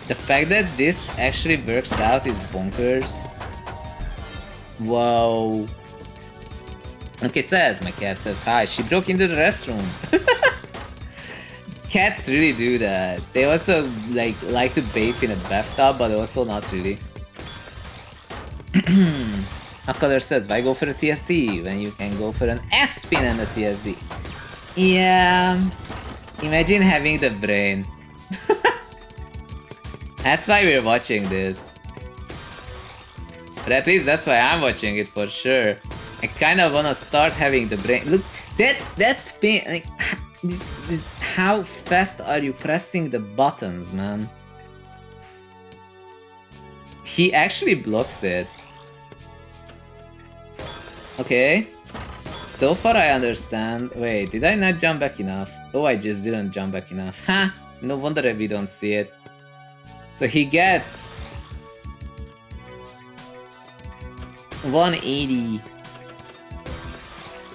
The fact that this actually works out is bonkers. Whoa. Look, it says, my cat says hi, she broke into the restroom. Cats really do that. They also like to bathe in a bathtub, but also not really. Color says, why go for a TSD when you can go for an S-spin and a TSD? Yeah, imagine having the brain. That's why we're watching this. But at least that's why I'm watching it for sure. I kind of wanna start having the brain. Look, that spin, like, this, how fast are you pressing the buttons, man? He actually blocks it. Okay. So far I understand. Wait, did I not jump back enough? Oh, I just didn't jump back enough. Ha! No wonder we don't see it. So he gets 180.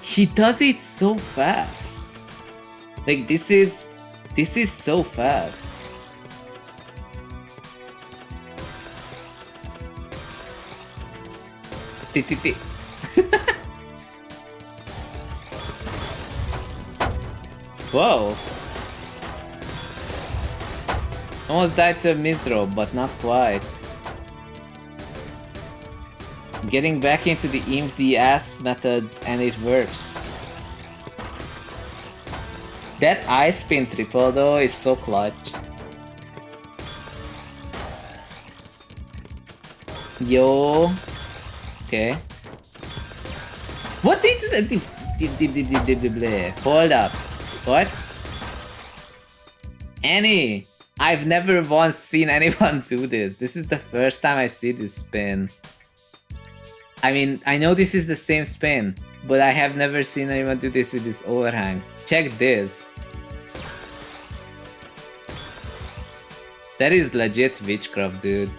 He does it so fast. Like this is so fast. Whoa. Almost died to a Mizro, but not quite. Getting back into the imp the ass methods and it works. That ice spin triple though is so clutch. Yo. Okay. What is that? Hold up. What? Annie! I've never once seen anyone do this. This is the first time I see this spin. I mean, I know this is the same spin, but I have never seen anyone do this with this overhang. Check this. That is legit witchcraft, dude.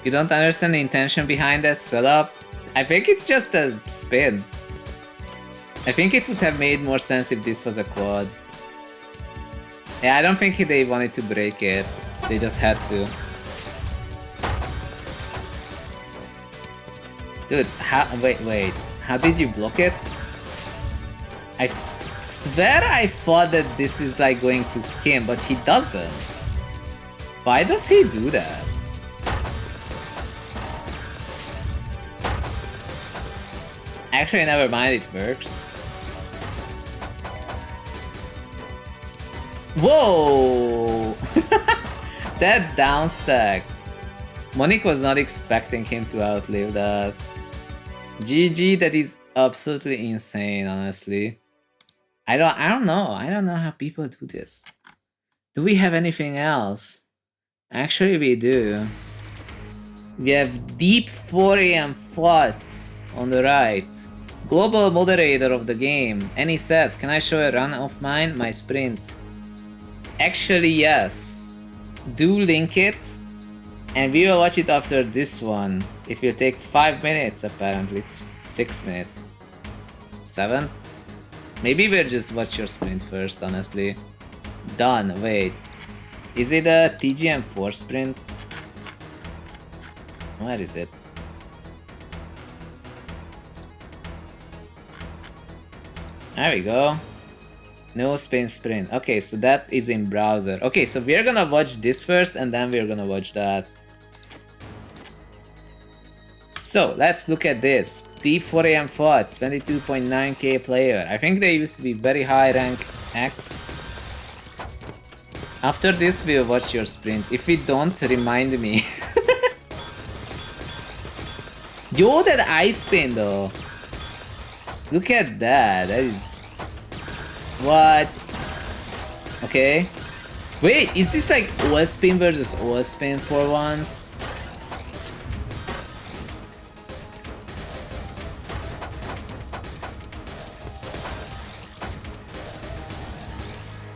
You don't understand the intention behind that setup? I think it's just a spin. I think it would have made more sense if this was a quad. Yeah, I don't think they wanted to break it. They just had to. Dude, how- wait. How did you block it? I swear I thought that this is like going to skim, but he doesn't. Why does he do that? Actually, never mind, it works. Whoa! That down stack. Monique was not expecting him to outlive that. GG, that is absolutely insane, honestly. I don't know. I don't know how people do this. Do we have anything else? Actually, we do. We have Deep 4 AM Thoughts on the right. Global moderator of the game. And he says, can I show a run of mine? My sprint. Actually, yes. Do link it. And we will watch it after this one. It will take 5 minutes, apparently. It's 6 minutes. 7? Maybe we'll just watch your sprint first, honestly. Done. Wait. Is it a TGM4 sprint? Where is it? There we go. No spin sprint. Okay, so that is in browser. Okay, so we're gonna watch this first and then we're gonna watch that. So let's look at this. Deep 4 AM Thoughts, 22.9k player. I think they used to be very high rank X. After this, we'll watch your sprint. If we don't, remind me. Yo, that ice spin though. Look at that. That is... What? Okay. Wait, is this like OS spin versus OS spin for once?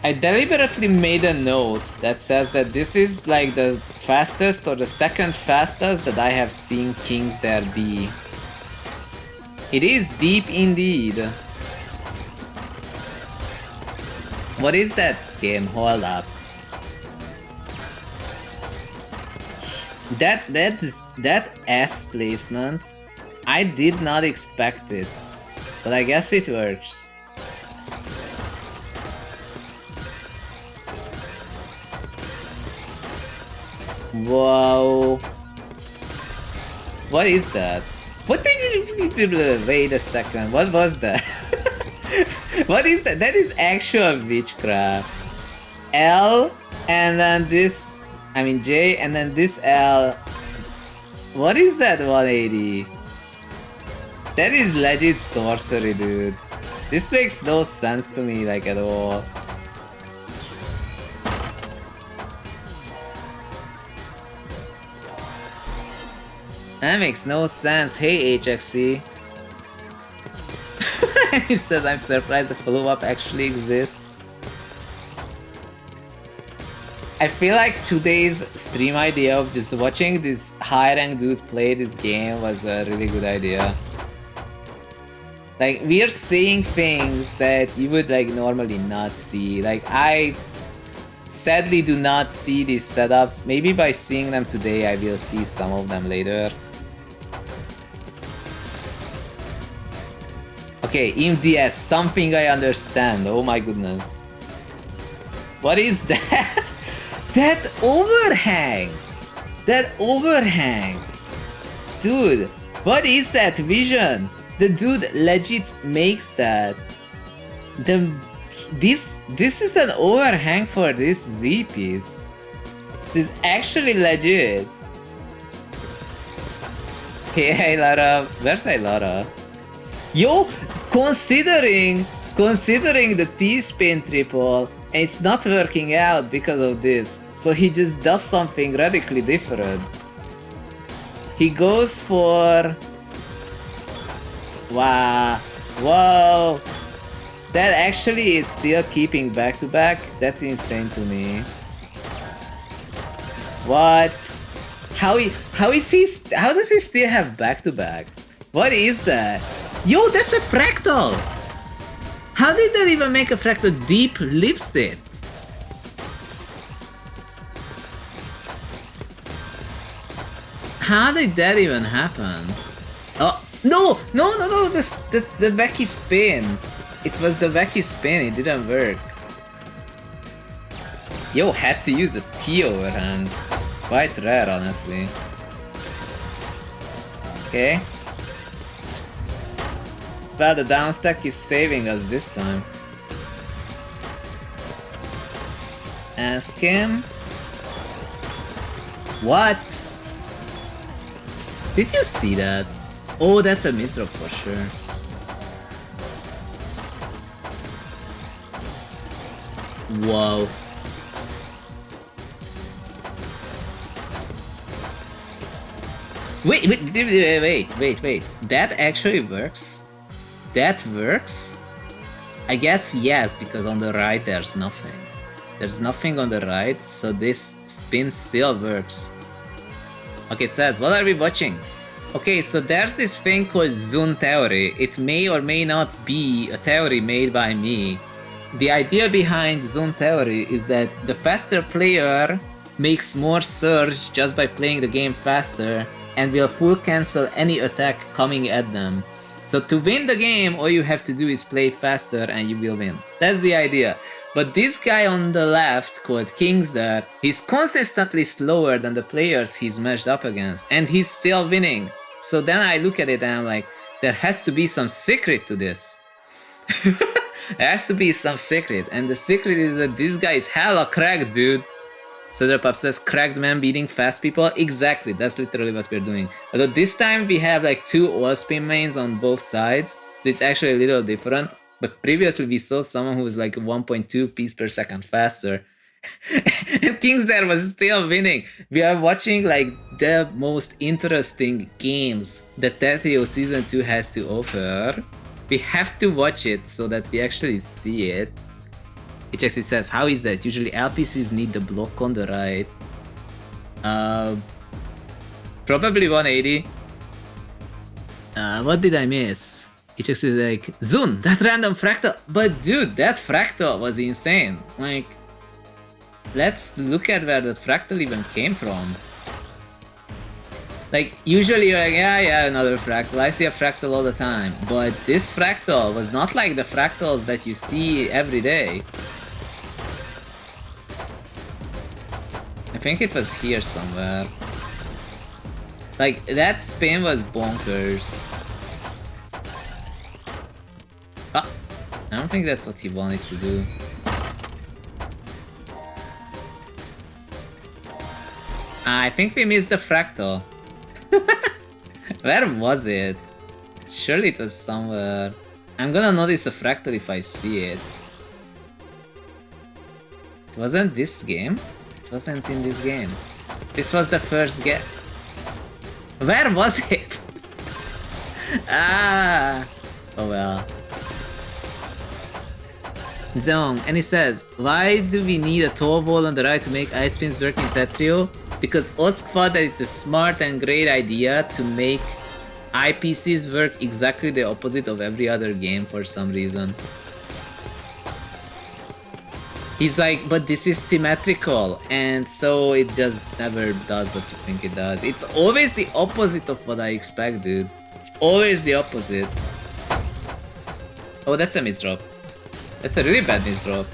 I deliberately made a note that says that this is like the fastest or the second fastest that I have seen KINGSTHERE be. It is deep indeed. What is that game? Hold up. That S placement, I did not expect it, but I guess it works. Whoa. What is that? What did you... Wait a second, what was that? What is that? That is actual witchcraft. L and then this... I mean J and then this L. What is that 180? That is legit sorcery, dude. This makes no sense to me, like, at all. That makes no sense. Hey, HXC. He says, I'm surprised the follow-up actually exists. I feel like today's stream idea of just watching this high-ranked dude play this game was a really good idea. Like, we are seeing things that you would like normally not see. Like, I sadly do not see these setups. Maybe by seeing them today, I will see some of them later. Okay, MDS, something I understand. Oh my goodness. What is that? That overhang! That overhang! Dude, what is that vision? The dude legit makes that. This is an overhang for this Z piece. This is actually legit. Hey Lara, where's Lara? Yo, considering the T-spin triple, and it's not working out because of this, so he just does something radically different. He goes for... Wow, whoa, that actually is still keeping back-to-back? That's insane to me. What? How does he still have back-to-back? What is that? Yo, that's a fractal! How did that even make a fractal? Deep lips it. How did that even happen? Oh, no, the wacky spin. It was the wacky spin, it didn't work. Yo, had to use a T overhand. Quite rare, honestly. Okay. Well, the down stack is saving us this time. Ask him. What? Did you see that? Oh, that's a misdrop for sure. Whoa. Wait. That actually works? That works? I guess yes, because on the right there's nothing. There's nothing on the right, so this spin still works. Okay, it says, what are we watching? Okay, so there's this thing called Zun theory. It may or may not be a theory made by me. The idea behind Zun theory is that the faster player makes more surge just by playing the game faster and will full cancel any attack coming at them. So to win the game, all you have to do is play faster and you will win. That's the idea. But this guy on the left, called KINGSTHERE, he's consistently slower than the players he's matched up against, and he's still winning. So then I look at it and I'm like, there has to be some secret to this. There has to be some secret, and the secret is that this guy is hella cracked, dude. Cedrpop says, cracked man beating fast people? Exactly, that's literally what we're doing. Although this time we have like two all-spin mains on both sides, so it's actually a little different. But previously we saw someone who was like 1.2 piece per second faster. And KINGSTHERE was still winning. We are watching like the most interesting games that TETEO Season 2 has to offer. We have to watch it so that we actually see it. It actually says, how is that? Usually LPCs need the block on the right. Probably 180. What did I miss? It just is like, Zun, that random fractal. But dude, that fractal was insane. Like, let's look at where that fractal even came from. Like, usually you're like, yeah, another fractal. I see a fractal all the time. But this fractal was not like the fractals that you see every day. I think it was here somewhere. Like, that spin was bonkers. Ah, I don't think that's what he wanted to do. I think we missed the fractal. Where was it? Surely it was somewhere. I'm gonna notice a fractal if I see it. It wasn't this game? It wasn't in this game. This was the first game. Where was it? Ah! Oh well. Zong, and he says, why do we need a tall wall on the right to make ice spins work in Tetrio? Because Osk thought that it's a smart and great idea to make IPCs work exactly the opposite of every other game for some reason. He's like, but this is symmetrical, and so it just never does what you think it does. It's always the opposite of what I expect, dude. It's always the opposite. Oh, that's a misdrop. That's a really bad misdrop.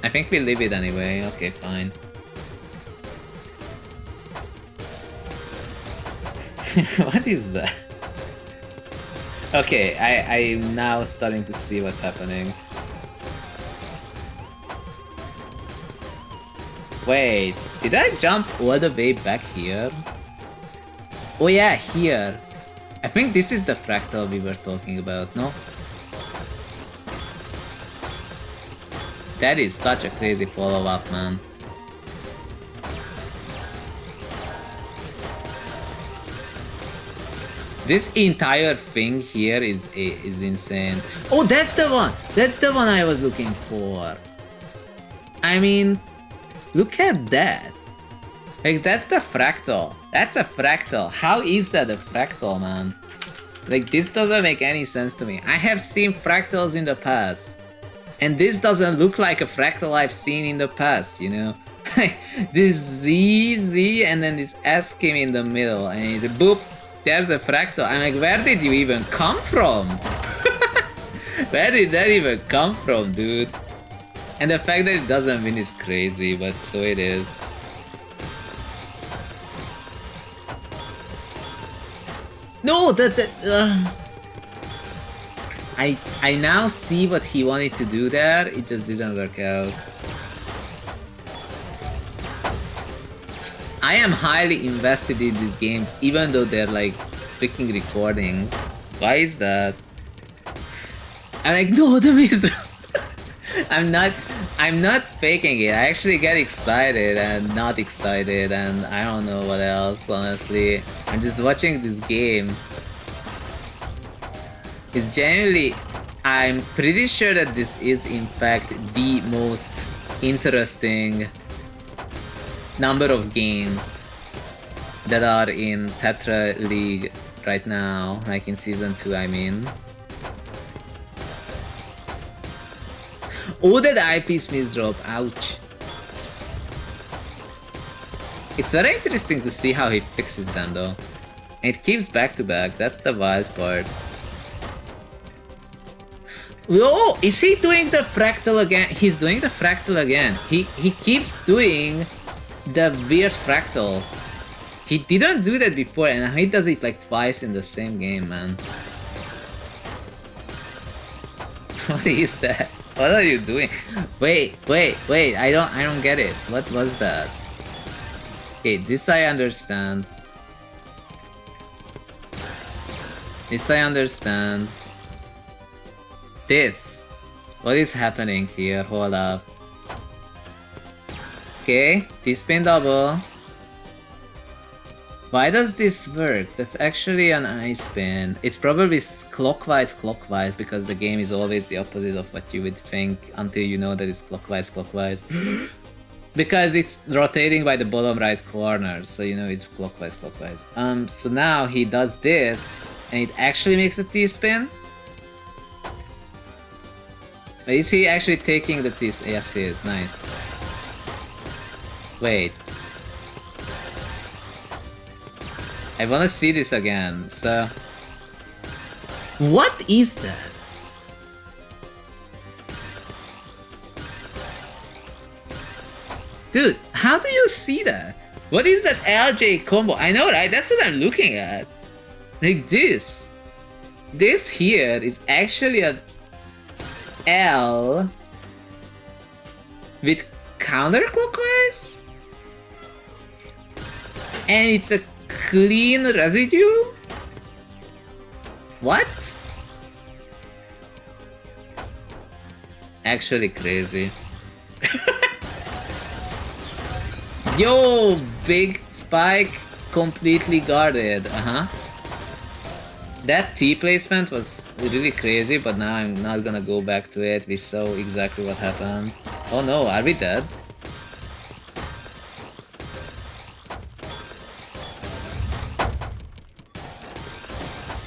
I think we leave it anyway. Okay, fine. What is that? Okay, I'm now starting to see what's happening. Wait, did I jump all the way back here? Oh yeah, here. I think this is the fractal we were talking about, no? That is such a crazy follow-up, man. This entire thing here is insane. Oh, that's the one! That's the one I was looking for. I mean, look at that. Like, that's the fractal. That's a fractal. How is that a fractal, man? Like, this doesn't make any sense to me. I have seen fractals in the past. And this doesn't look like a fractal I've seen in the past, you know? This Z, and then this S came in the middle. And boop, there's a fractal. I'm like, where did you even come from? Where did that even come from, dude? And the fact that it doesn't win is crazy, but so it is. No, I now see what he wanted to do there, it just didn't work out. I am highly invested in these games, even though they're like freaking recordings. Why is that? I'm like, no, the miss. I'm not faking it. I actually get excited and not excited, and I don't know what else, honestly. I'm just watching this game. It's genuinely, I'm pretty sure that this is in fact the most interesting number of games that are in Tetra League right now, like in Season 2, I mean. Oh, that eyepiece misdrop, ouch. It's very interesting to see how he fixes them though. And it keeps back to back, that's the wild part. Oh, is he doing the fractal again? He's doing the fractal again. He keeps doing the weird fractal. He didn't do that before, and he does it like twice in the same game, man. What is that? What are you doing? Wait, I don't get it. What was that? Okay, this I understand. This I understand. This. What is happening here? Hold up. Okay, T-spin double. Why does this work? That's actually an I-spin. It's probably clockwise because the game is always the opposite of what you would think until you know that it's clockwise. Because it's rotating by the bottom right corner, so you know it's clockwise. So now he does this, and it actually makes a T-spin? Is he actually taking the T-spin? Yes, he is. Nice. Wait. I wanna see this again, so... What is that? Dude, how do you see that? What is that LJ combo? I know, right? That's what I'm looking at. Like this. This here is actually a L with counterclockwise? And it's a clean residue? What? Actually crazy. Yo, big spike completely guarded. That T placement was really crazy, but now I'm not gonna go back to it. We saw exactly what happened. Oh no, are we dead?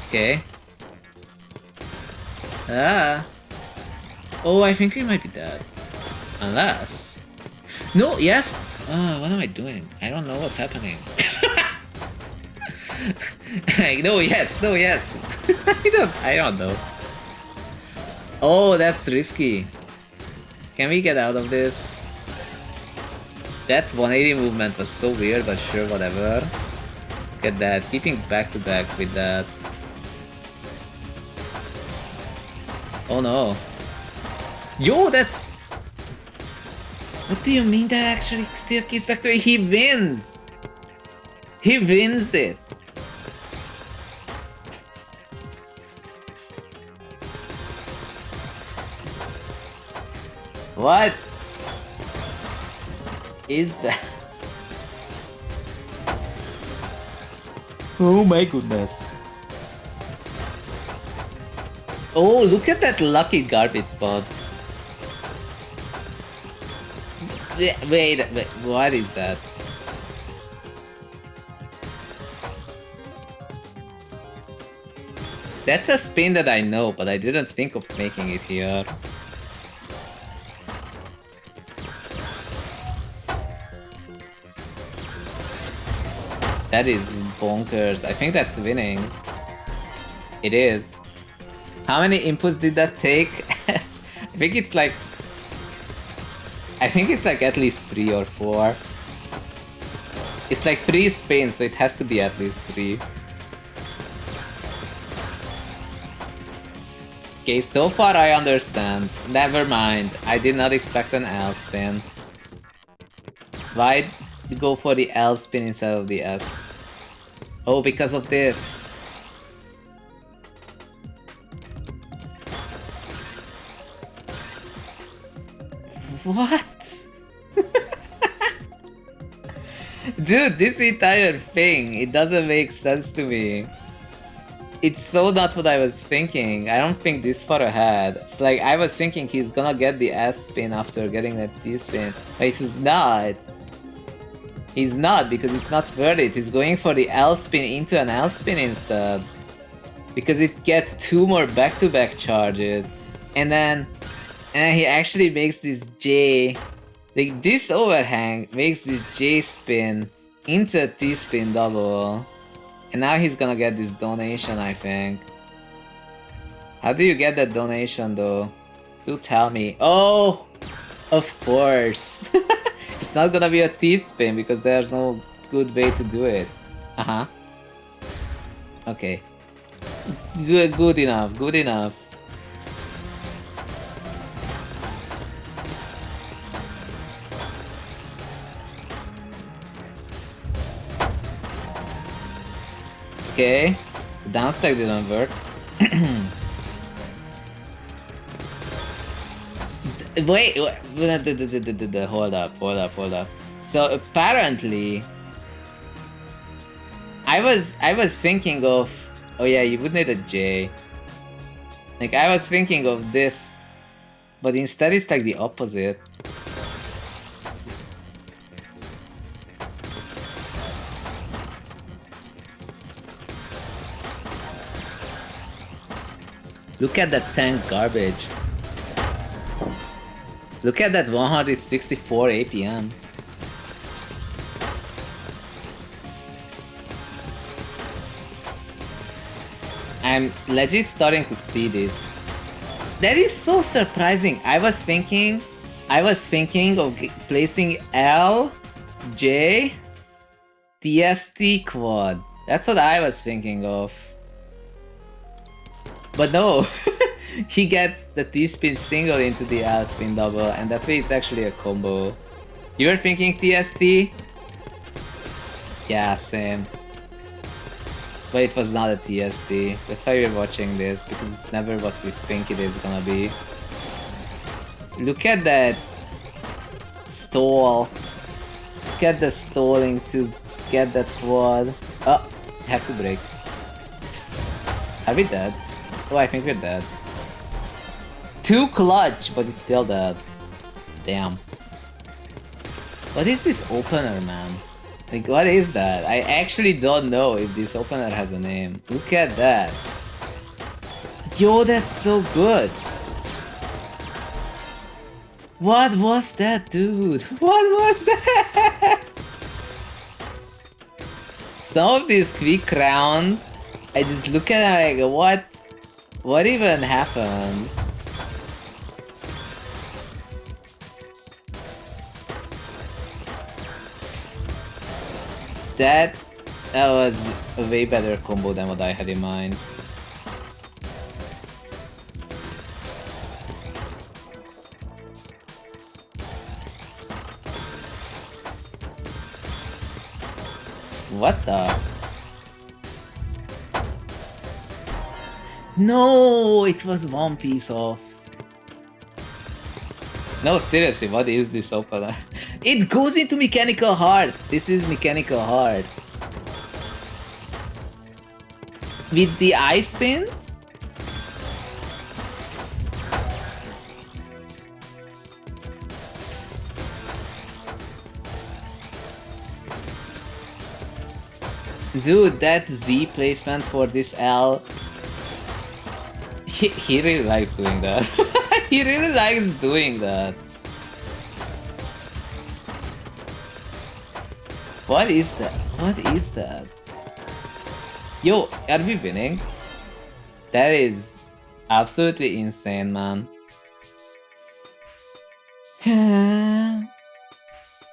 Okay. Ah. Oh, I think we might be dead. Unless... No, yes! What am I doing? I don't know what's happening. No, yes, no, yes. I don't know. Oh, that's risky. Can we get out of this? That 180 movement was so weird, but sure, whatever. Look at that, keeping back to back with that. Oh no. Yo, that's... What do you mean that actually still keeps back to it? He wins! He wins it! What is that? Oh my goodness. Oh, look at that lucky garbage spot. Wait, what is that? That's a spin that I know, but I didn't think of making it here. That is bonkers. I think that's winning. It is. How many inputs did that take? I think it's like at least 3 or 4. It's like 3 spins, so it has to be at least 3. Okay, so far I understand. Never mind. I did not expect an L spin. Why go for the L spin instead of the S? Oh, because of this. What? Dude, this entire thing, it doesn't make sense to me. It's so not what I was thinking. I don't think this far ahead. It's like I was thinking he's gonna get the S spin after getting that T spin. But he's not. He's not, because it's not worth it. He's going for the L spin into an L spin instead. Because it gets 2 more back-to-back charges. And then he actually makes this J. Like, this overhang makes this J spin into a T spin double. And now he's gonna get this donation, I think. How do you get that donation, though? Do tell me. Oh! Of course! It's not gonna be a T-spin because there's no good way to do it. Uh-huh. Okay. Good enough, good enough. Okay. The downstack didn't work. Wait, hold up. So apparently, I was thinking of, oh yeah, you would need a J. Like I was thinking of this, but instead it's like the opposite. Look at that tank garbage. Look at that 164 APM. I'm legit starting to see this. That is so surprising. I was thinking of placing L, J, TST quad. That's what I was thinking of. But no, he gets the T-spin single into the L-spin double, and that way it's actually a combo. You were thinking TST? Yeah, same. But it was not a TST. That's why we're watching this, because it's never what we think it is gonna be. Look at that stall. Look at the stalling to get that quad. Oh, have to break. Are we dead? Oh, I think we're dead. Too clutch, but it's still dead. Damn. What is this opener, man? Like, what is that? I actually don't know if this opener has a name. Look at that. Yo, that's so good. What was that, dude? What was that? Some of these quick rounds, I just look at it like, what? What even happened? That was a way better combo than what I had in mind. What the? No, it was one piece off. No, seriously, what is this opener? It goes into mechanical heart. This is mechanical heart. With the ice spins? Dude, that Z placement for this L. He really likes doing that. He really likes doing that. What is that? What is that? Yo, are we winning? That is absolutely insane, man.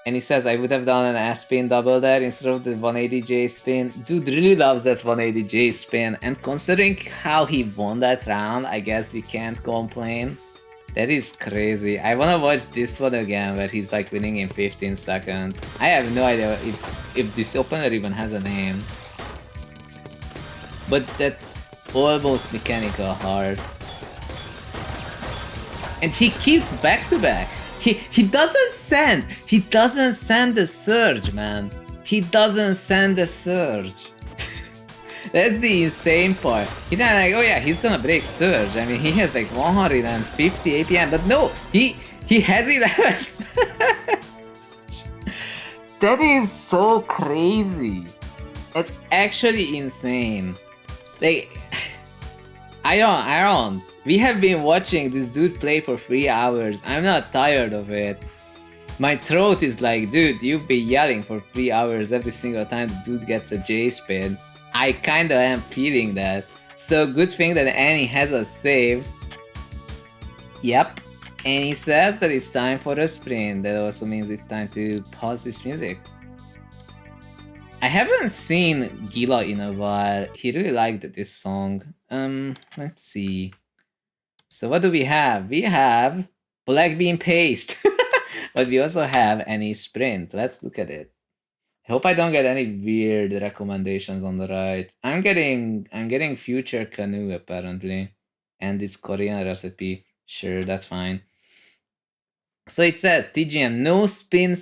And he says, I would have done an S spin double there instead of the 180J spin. Dude really loves that 180J spin. And considering how he won that round, I guess we can't complain. That is crazy. I wanna watch this one again where he's like winning in 15 seconds. I have no idea if this opener even has a name. But that's almost mechanical hard. And he keeps back to back. He doesn't send the surge, man. He doesn't send the surge. That's the insane part. He's not like, oh yeah, he's gonna break surge. I mean, he has like 150 APM, but no, he has it as. That is so crazy. That's actually insane. Like, I don't. We have been watching this dude play for 3 hours. I'm not tired of it. My throat is like, dude, you've been yelling for 3 hours every single time the dude gets a J spin. I kinda am feeling that. So good thing that Annie has us saved. Yep. And he says that it's time for a sprint. That also means it's time to pause this music. I haven't seen Gila in a while. He really liked this song. Let's see. So what do we have? We have Black Bean Paste. But we also have any sprint. Let's look at it. I hope I don't get any weird recommendations on the right. I'm getting Future Canoe apparently. And this Korean recipe. Sure, that's fine. So it says TGM, no spin.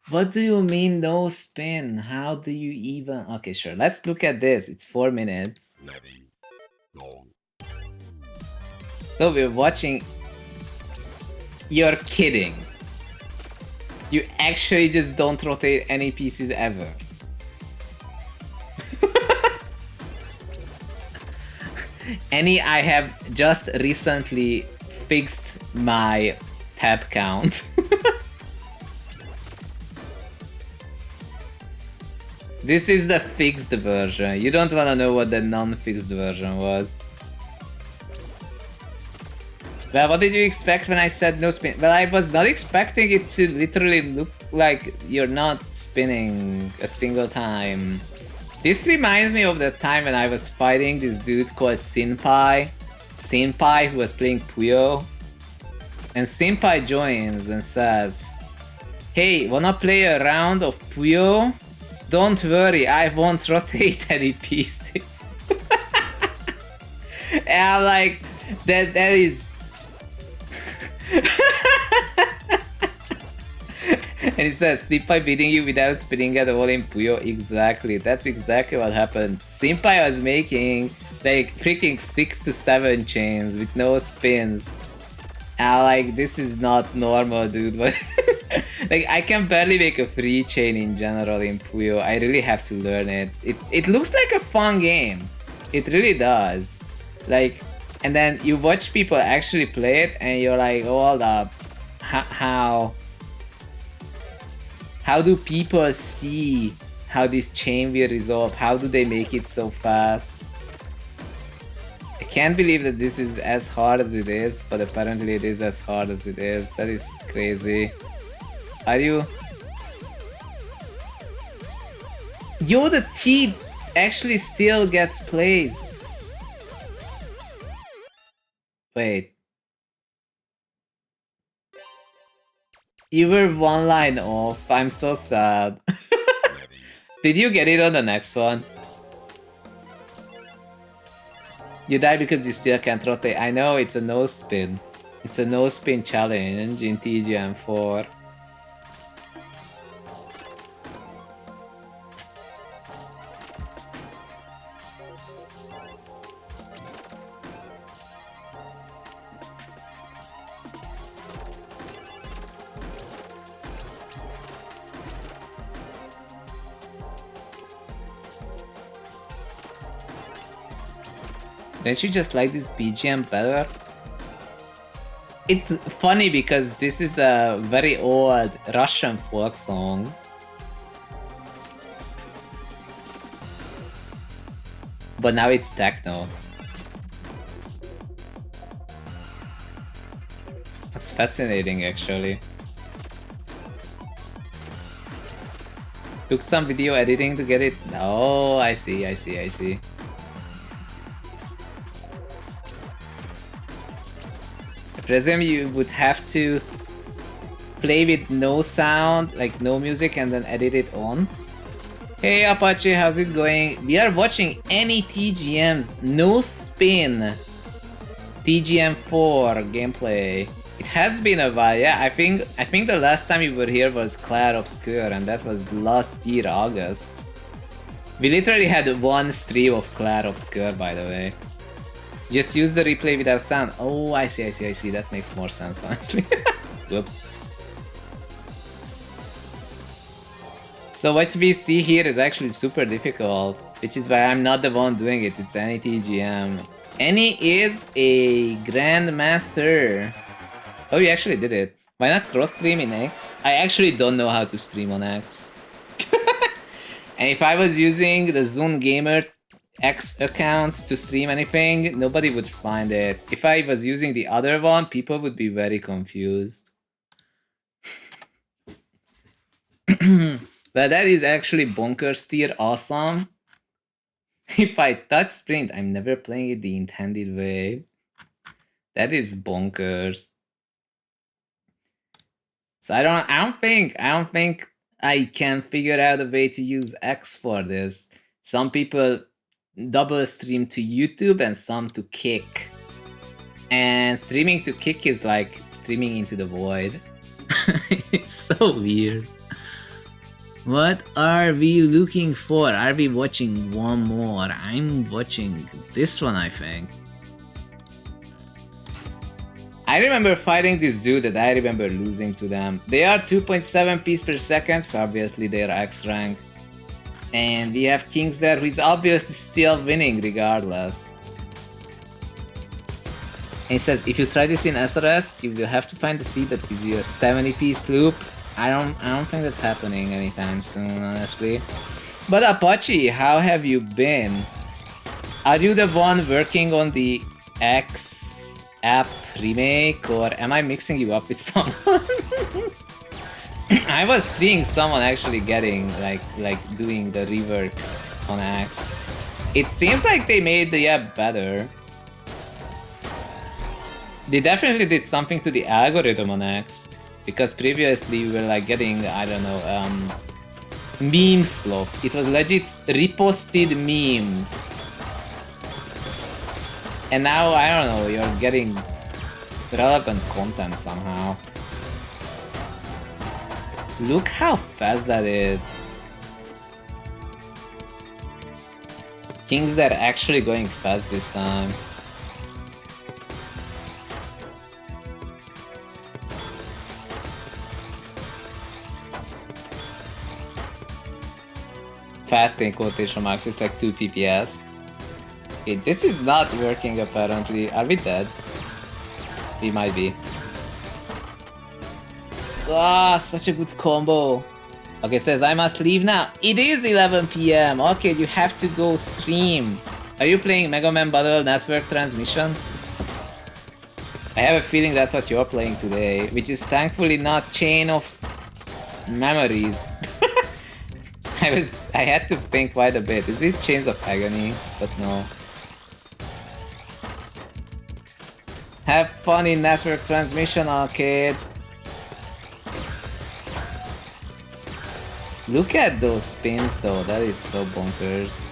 What do you mean no spin? How do you even... Okay, sure. Let's look at this. It's 4 minutes. So we're watching... You're kidding. You actually just don't rotate any pieces ever. Annie, I have just recently fixed my tab count. This is the fixed version. You don't wanna know what the non-fixed version was. Well, what did you expect when I said no spin? Well, I was not expecting it to literally look like you're not spinning a single time. This reminds me of the time when I was fighting this dude called Sinpai, who was playing Puyo. And Sinpai joins and says, hey, wanna play a round of Puyo? Don't worry, I won't rotate any pieces. And I'm like, that is... And it says, Senpai beating you without spinning at all in Puyo. Exactly, that's exactly what happened. Senpai was making like freaking 6 to 7 chains with no spins. And like, this is not normal, dude. But like, I can barely make a free chain in general in Puyo. I really have to learn it. It looks like a fun game. It really does. Like, and then you watch people actually play it and you're like, oh, hold up. How do people see how this chain will resolve? How do they make it so fast? I can't believe that this is as hard as it is, but apparently it is as hard as it is. That is crazy. Are you... Yo, the T actually still gets placed. Wait. You were one line off. I'm so sad. Did you get it on the next one? You die because you still can't rotate. I know, it's a no spin. It's a no spin challenge in TGM4. Don't you just like this BGM better? It's funny because this is a very old Russian folk song. But now it's techno. That's fascinating, actually. Took some video editing to get it. Oh, I see. I presume you would have to play with no sound, like no music, and then edit it on. Hey Apache, how's it going? We are watching any TGMs, no spin. TGM4 gameplay. It has been a while, yeah. I think the last time you were here was Clair Obscure, and that was last year August. We literally had one stream of Clair Obscure, by the way. Just use the replay without sound. Oh, I see. That makes more sense, honestly. Whoops. So what we see here is actually super difficult, which is why I'm not the one doing it. It's Any TGM. Any is a grandmaster. Oh, you actually did it. Why not cross-stream in X? I actually don't know how to stream on X. And if I was using the zhunGamer X account to stream anything, nobody would find it. If I was using the other one, people would be very confused. But that is actually bonkers tier awesome. If I touch sprint, I'm never playing it the intended way. That is bonkers. So I don't think I can figure out a way to use X for this. Some people double stream to YouTube and some to Kick. And streaming to Kick is like streaming into the void. It's so weird. What are we looking for? Are we watching one more? I'm watching this one, I think. I remember fighting this dude that I remember losing to them. They are 2.7 piece per second, so obviously they are X rank. And we have KINGSTHERE, who is obviously still winning regardless. And he says, if you try this in SRS, you will have to find the seed that gives you a 70 piece loop. I don't think that's happening anytime soon, honestly. But Apache, how have you been? Are you the one working on the X app remake, or am I mixing you up with someone? I was seeing someone actually getting like doing the rework on X. It seems like they made the app better. They definitely did something to the algorithm on X, because previously we were like getting, I don't know, meme slop. It was legit reposted memes. And now, I don't know, you're getting relevant content somehow. Look how fast that is. KINGSTHERE actually going fast this time. Fast in quotation marks, it's like 2 PPS. Okay, this is not working apparently. Are we dead? We might be. Ah, such a good combo. Okay, says I must leave now. It is 11 PM. Okay, you have to go stream. Are you playing Mega Man Battle Network Transmission? I have a feeling that's what you're playing today, which is thankfully not Chain of Memories. I had to think quite a bit. Is it Chains of Agony? But no. Have fun in Network Transmission, Arcade. Look at those spins though, that is so bonkers.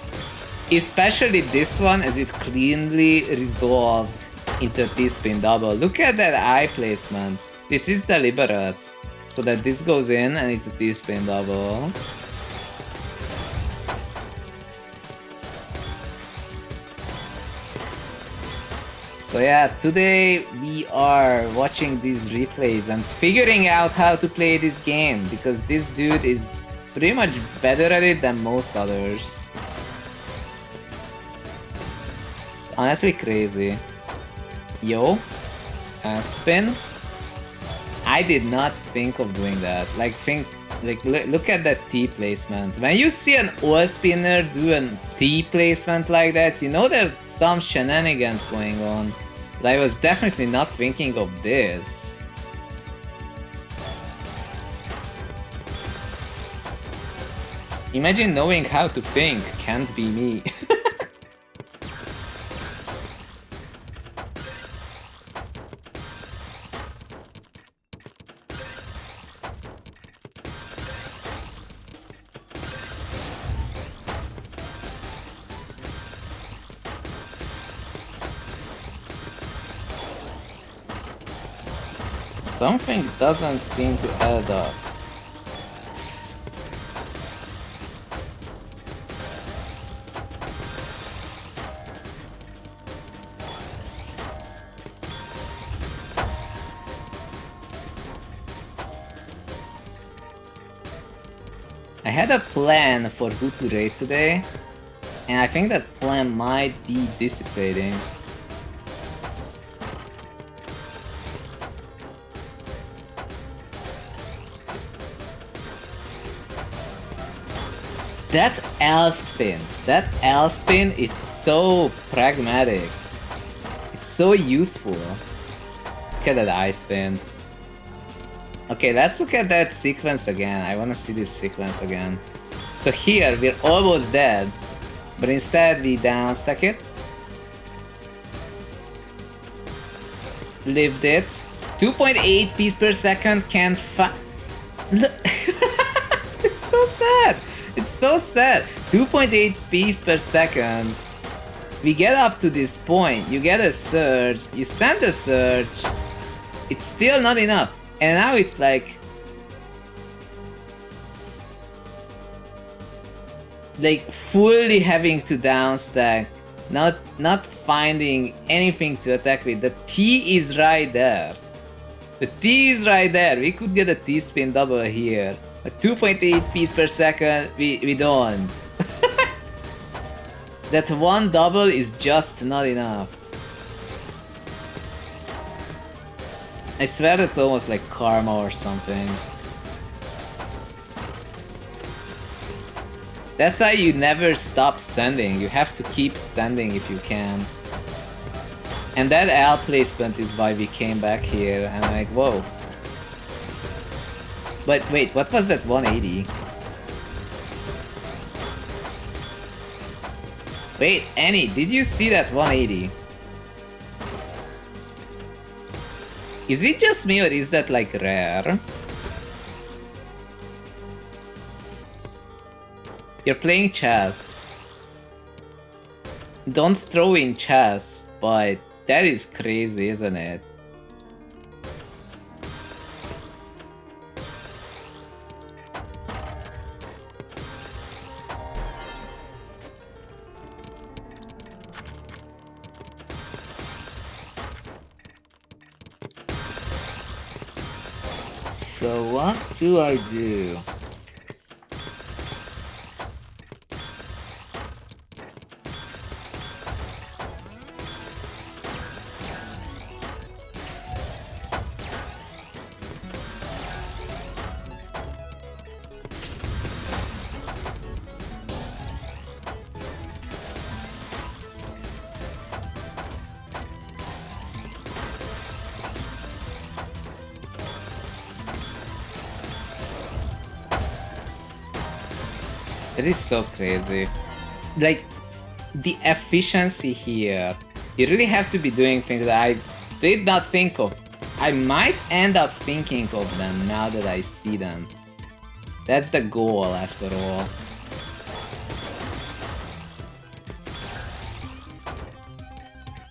Especially this one as it cleanly resolved into T-spin double. Look at that eye placement. This is deliberate. So that this goes in and it's a T-spin double. So yeah, today we are watching these replays and figuring out how to play this game, because this dude is pretty much better at it than most others. It's honestly crazy. Yo, spin. I did not think of doing that. Look at that T placement. When you see an O spinner do a T placement like that, you know there's some shenanigans going on. But I was definitely not thinking of this. Imagine knowing how to think can't be me. Something doesn't seem to add up. I had a plan for who to raid today, and I think that plan might be dissipating. That L spin is so pragmatic. It's so useful. Look at that I spin. Okay, let's look at that sequence again. I wanna see this sequence again. So here, we're almost dead, but instead we downstack it. Lived it. 2.8 piece per second can't It's so sad! It's so sad! 2.8 piece per second. We get up to this point, you get a surge, you send a surge, it's still not enough. And now it's like fully having to downstack, not finding anything to attack with. The T is right there. The T is right there. We could get a T spin double here. A 2.8 piece per second, we don't. That one double is just not enough. I swear that's almost like karma or something. That's why you never stop sending. You have to keep sending if you can. And that L placement is why we came back here and I'm like, whoa. But wait, what was that 180? Wait, Annie, did you see that 180? Is it just me or is that like rare? You're playing chess. Don't throw in chess, but that is crazy, isn't it? So what do I do? It is so crazy. Like, the efficiency here. You really have to be doing things that I did not think of. I might end up thinking of them now that I see them. That's the goal, after all.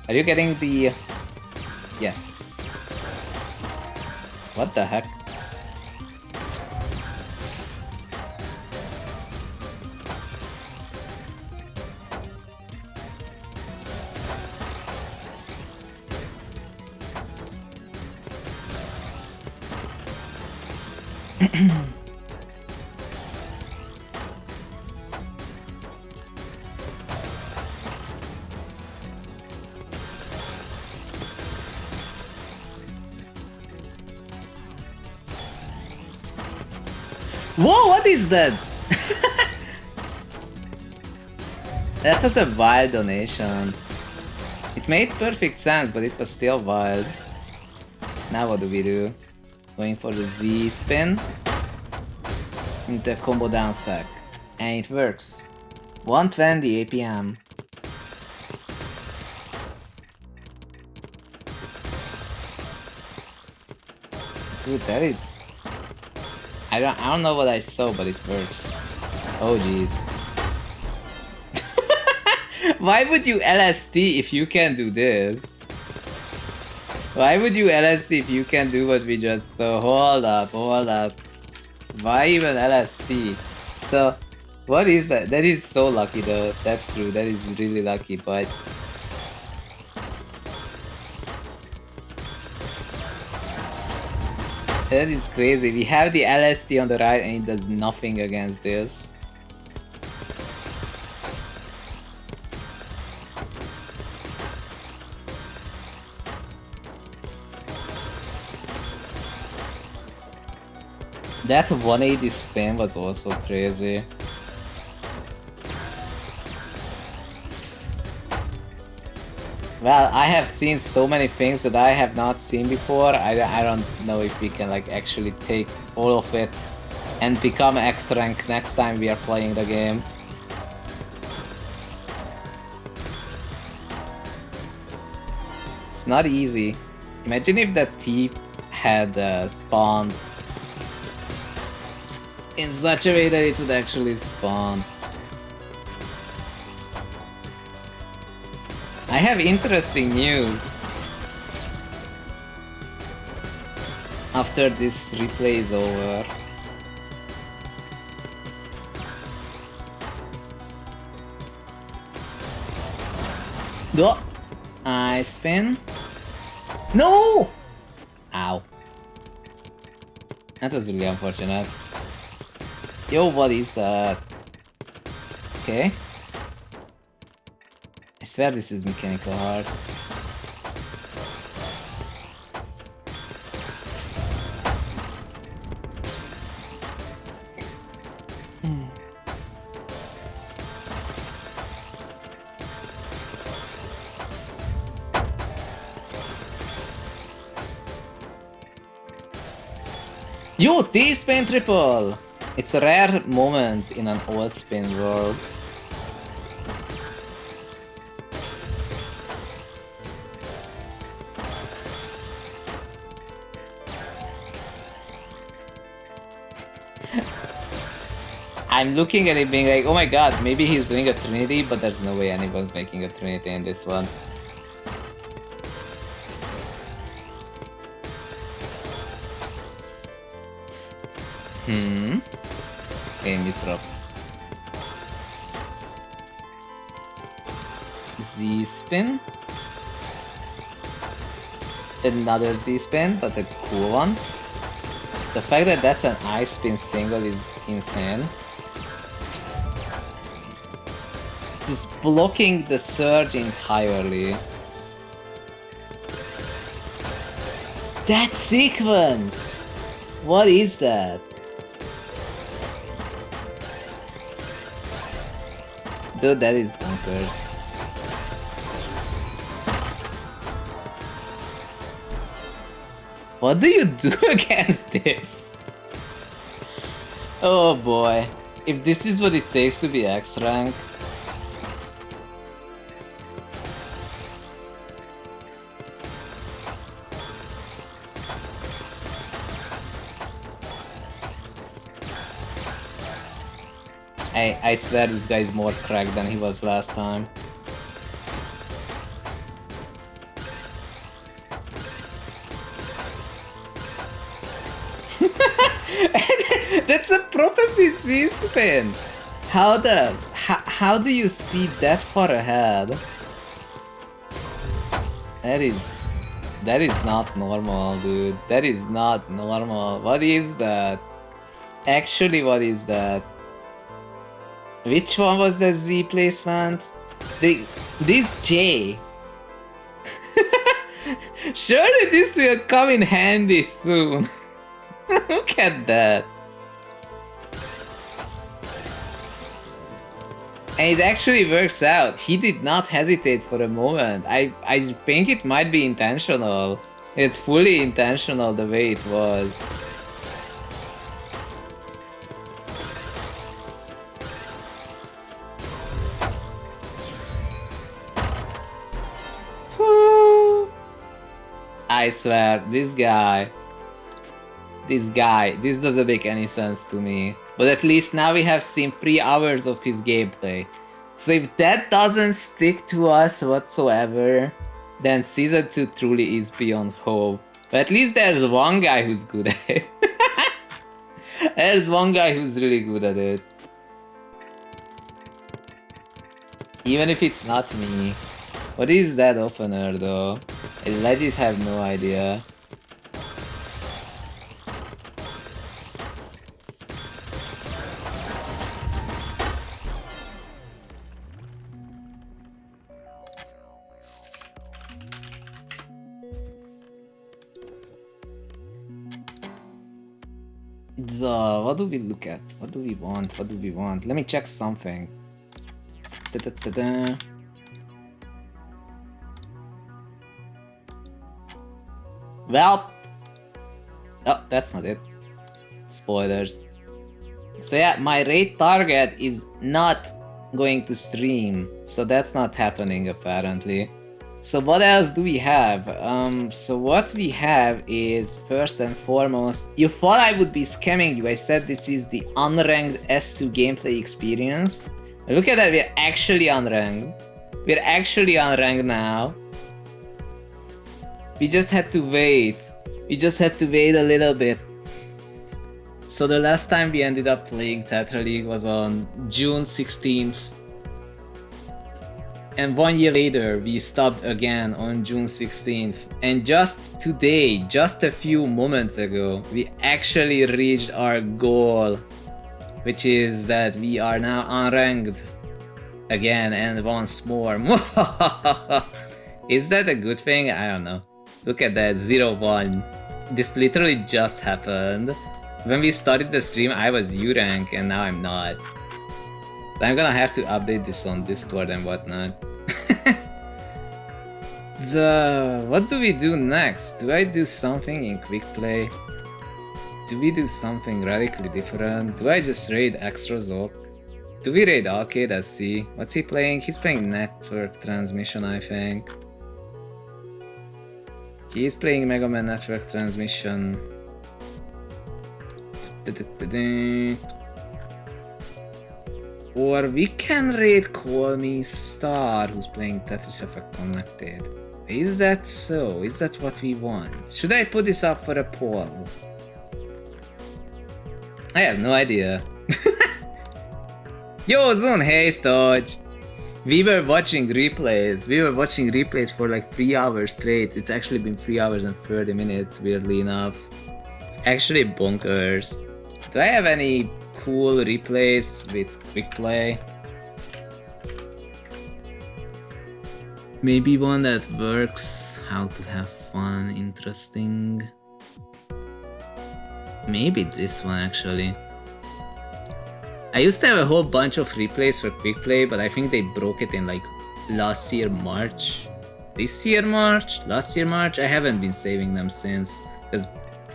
Are you getting the... Yes. What the heck? Whoa, what is that? That was a wild donation. It made perfect sense, but it was still wild. Now what do we do? Going for the Z spin. Into a combo down stack. And it works. 120 APM. Dude, that is... I don't know what I saw, but it works. Oh jeez. Why would you LST if you can do this? Why would you LST if you can do what we just saw? Hold up, hold up. Why even LST? So, what is that? That is so lucky though. That's true, that is really lucky, but... That is crazy. We have the LST on the right and it does nothing against this. That 180 spin was also crazy. Well, I have seen so many things that I have not seen before. I don't know if we can like actually take all of it and become X rank next time we are playing the game. It's not easy. Imagine if that T had spawned in such a way that it would actually spawn. I have interesting news. After this replay is over. I spin. No! Ow. That was really unfortunate. Yo, what is that? Okay. I swear this is mechanical hard. Yo, T-spin triple! It's a rare moment in an all-spin world. I'm looking at it being like, oh my god, maybe he's doing a Trinity, but there's no way anyone's making a Trinity in this one. Okay, misdrop. Z-spin. Another Z-spin, but a cool one. The fact that that's an ice spin single is insane. Just blocking the surge entirely. That sequence! What is that? Dude, that is bonkers. What do you do against this? Oh boy. If this is what it takes to be X rank. I swear this guy is more cracked than he was last time. That's a prophecy C-spin! How do you see that far ahead? That is not normal, dude. That is not normal. What is that? Actually, what is that? Which one was the Z placement? This J. Surely this will come in handy soon. Look at that. And it actually works out. He did not hesitate for a moment. I think it might be intentional. It's fully intentional the way it was. I swear, this doesn't make any sense to me. But at least now we have seen 3 hours of his gameplay. So if that doesn't stick to us whatsoever, then Season 2 truly is beyond hope. But at least there's one guy who's good at it. There's one guy who's really good at it. Even if it's not me. What is that opener though? I legit have no idea. So, what do we look at? What do we want? What do we want? Let me check something. Da-da-da-da. Well, oh, that's not it. Spoilers. So yeah, my raid target is not going to stream, so that's not happening apparently. So what else do we have? So what we have is, first and foremost, you thought I would be scamming you. I said this is the unranked S2 gameplay experience. Look at that, we're actually unranked. We're actually unranked now. We just had to wait. We just had to wait a little bit. So the last time we ended up playing Tetra League was on June 16th. And 1 year later, we stopped again on June 16th. And just today, just a few moments ago, we actually reached our goal, which is that we are now unranked again and once more. Is that a good thing? I don't know. Look at that, 0-1. This literally just happened. When we started the stream, I was U rank and now I'm not. So I'm gonna have to update this on Discord and whatnot. What do we do next? Do I do something in quick play? Do we do something radically different? Do I just raid extra Zok? Do we raid Arcade SC? What's he playing? He's playing Network Transmission, I think. He's playing Mega Man Network Transmission. Or we can raid Call Me Star, who's playing Tetris Effect Connected. Is that so? Is that what we want? Should I put this up for a poll? I have no idea. Yo, Zun, hey Stodge! We were watching replays. We were watching replays for like 3 hours straight. It's actually been 3 hours and 30 minutes, weirdly enough. It's actually bonkers. Do I have any cool replays with quick play? Maybe one that works, how to have fun, interesting. Maybe this one actually. I used to have a whole bunch of replays for quick play, but I think they broke it in like last year March. This year March? Last year March? I haven't been saving them since,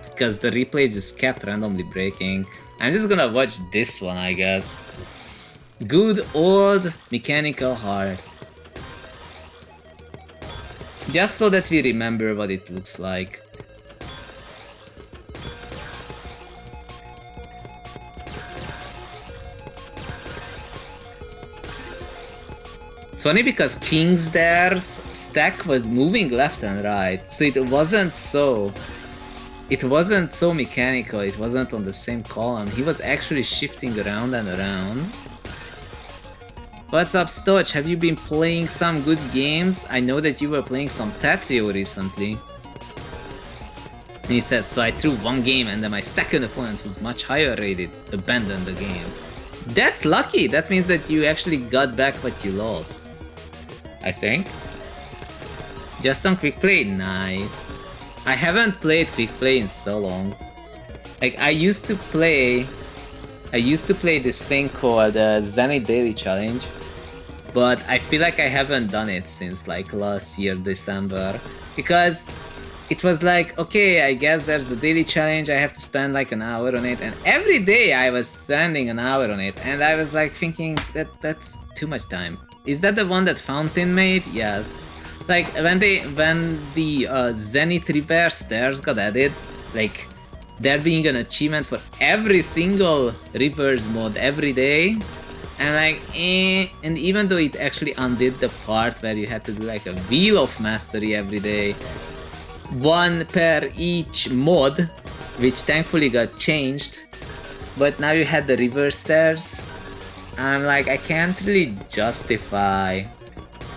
because the replay just kept randomly breaking. I'm just gonna watch this one, I guess. Good old mechanical heart. Just so that we remember what it looks like. It's funny because KINGSTHERE's stack was moving left and right, so it wasn't so mechanical, it wasn't on the same column. He was actually shifting around and around. What's up, Stoch? Have you been playing some good games? I know that you were playing some Tetrio recently. And he says, so I threw one game and then my second opponent, who's much higher rated, abandoned the game. That's lucky! That means that you actually got back what you lost. I think. Just on quick play? Nice. I haven't played quick play in so long. Like, I used to play this thing called Zenny Daily Challenge, but I feel like I haven't done it since like last year December, because it was like, okay, I guess there's the daily challenge, I have to spend like an hour on it, and every day I was spending an hour on it, and I was like thinking that that's too much time. Is that the one that Fountain made? Yes. Like when the Zenith reverse stairs got added, like there being an achievement for every single reverse mode every day, and like and even though it actually undid the part where you had to do like a wheel of mastery every day, one per each mod, which thankfully got changed, but now you had the reverse stairs. I'm like, I can't really justify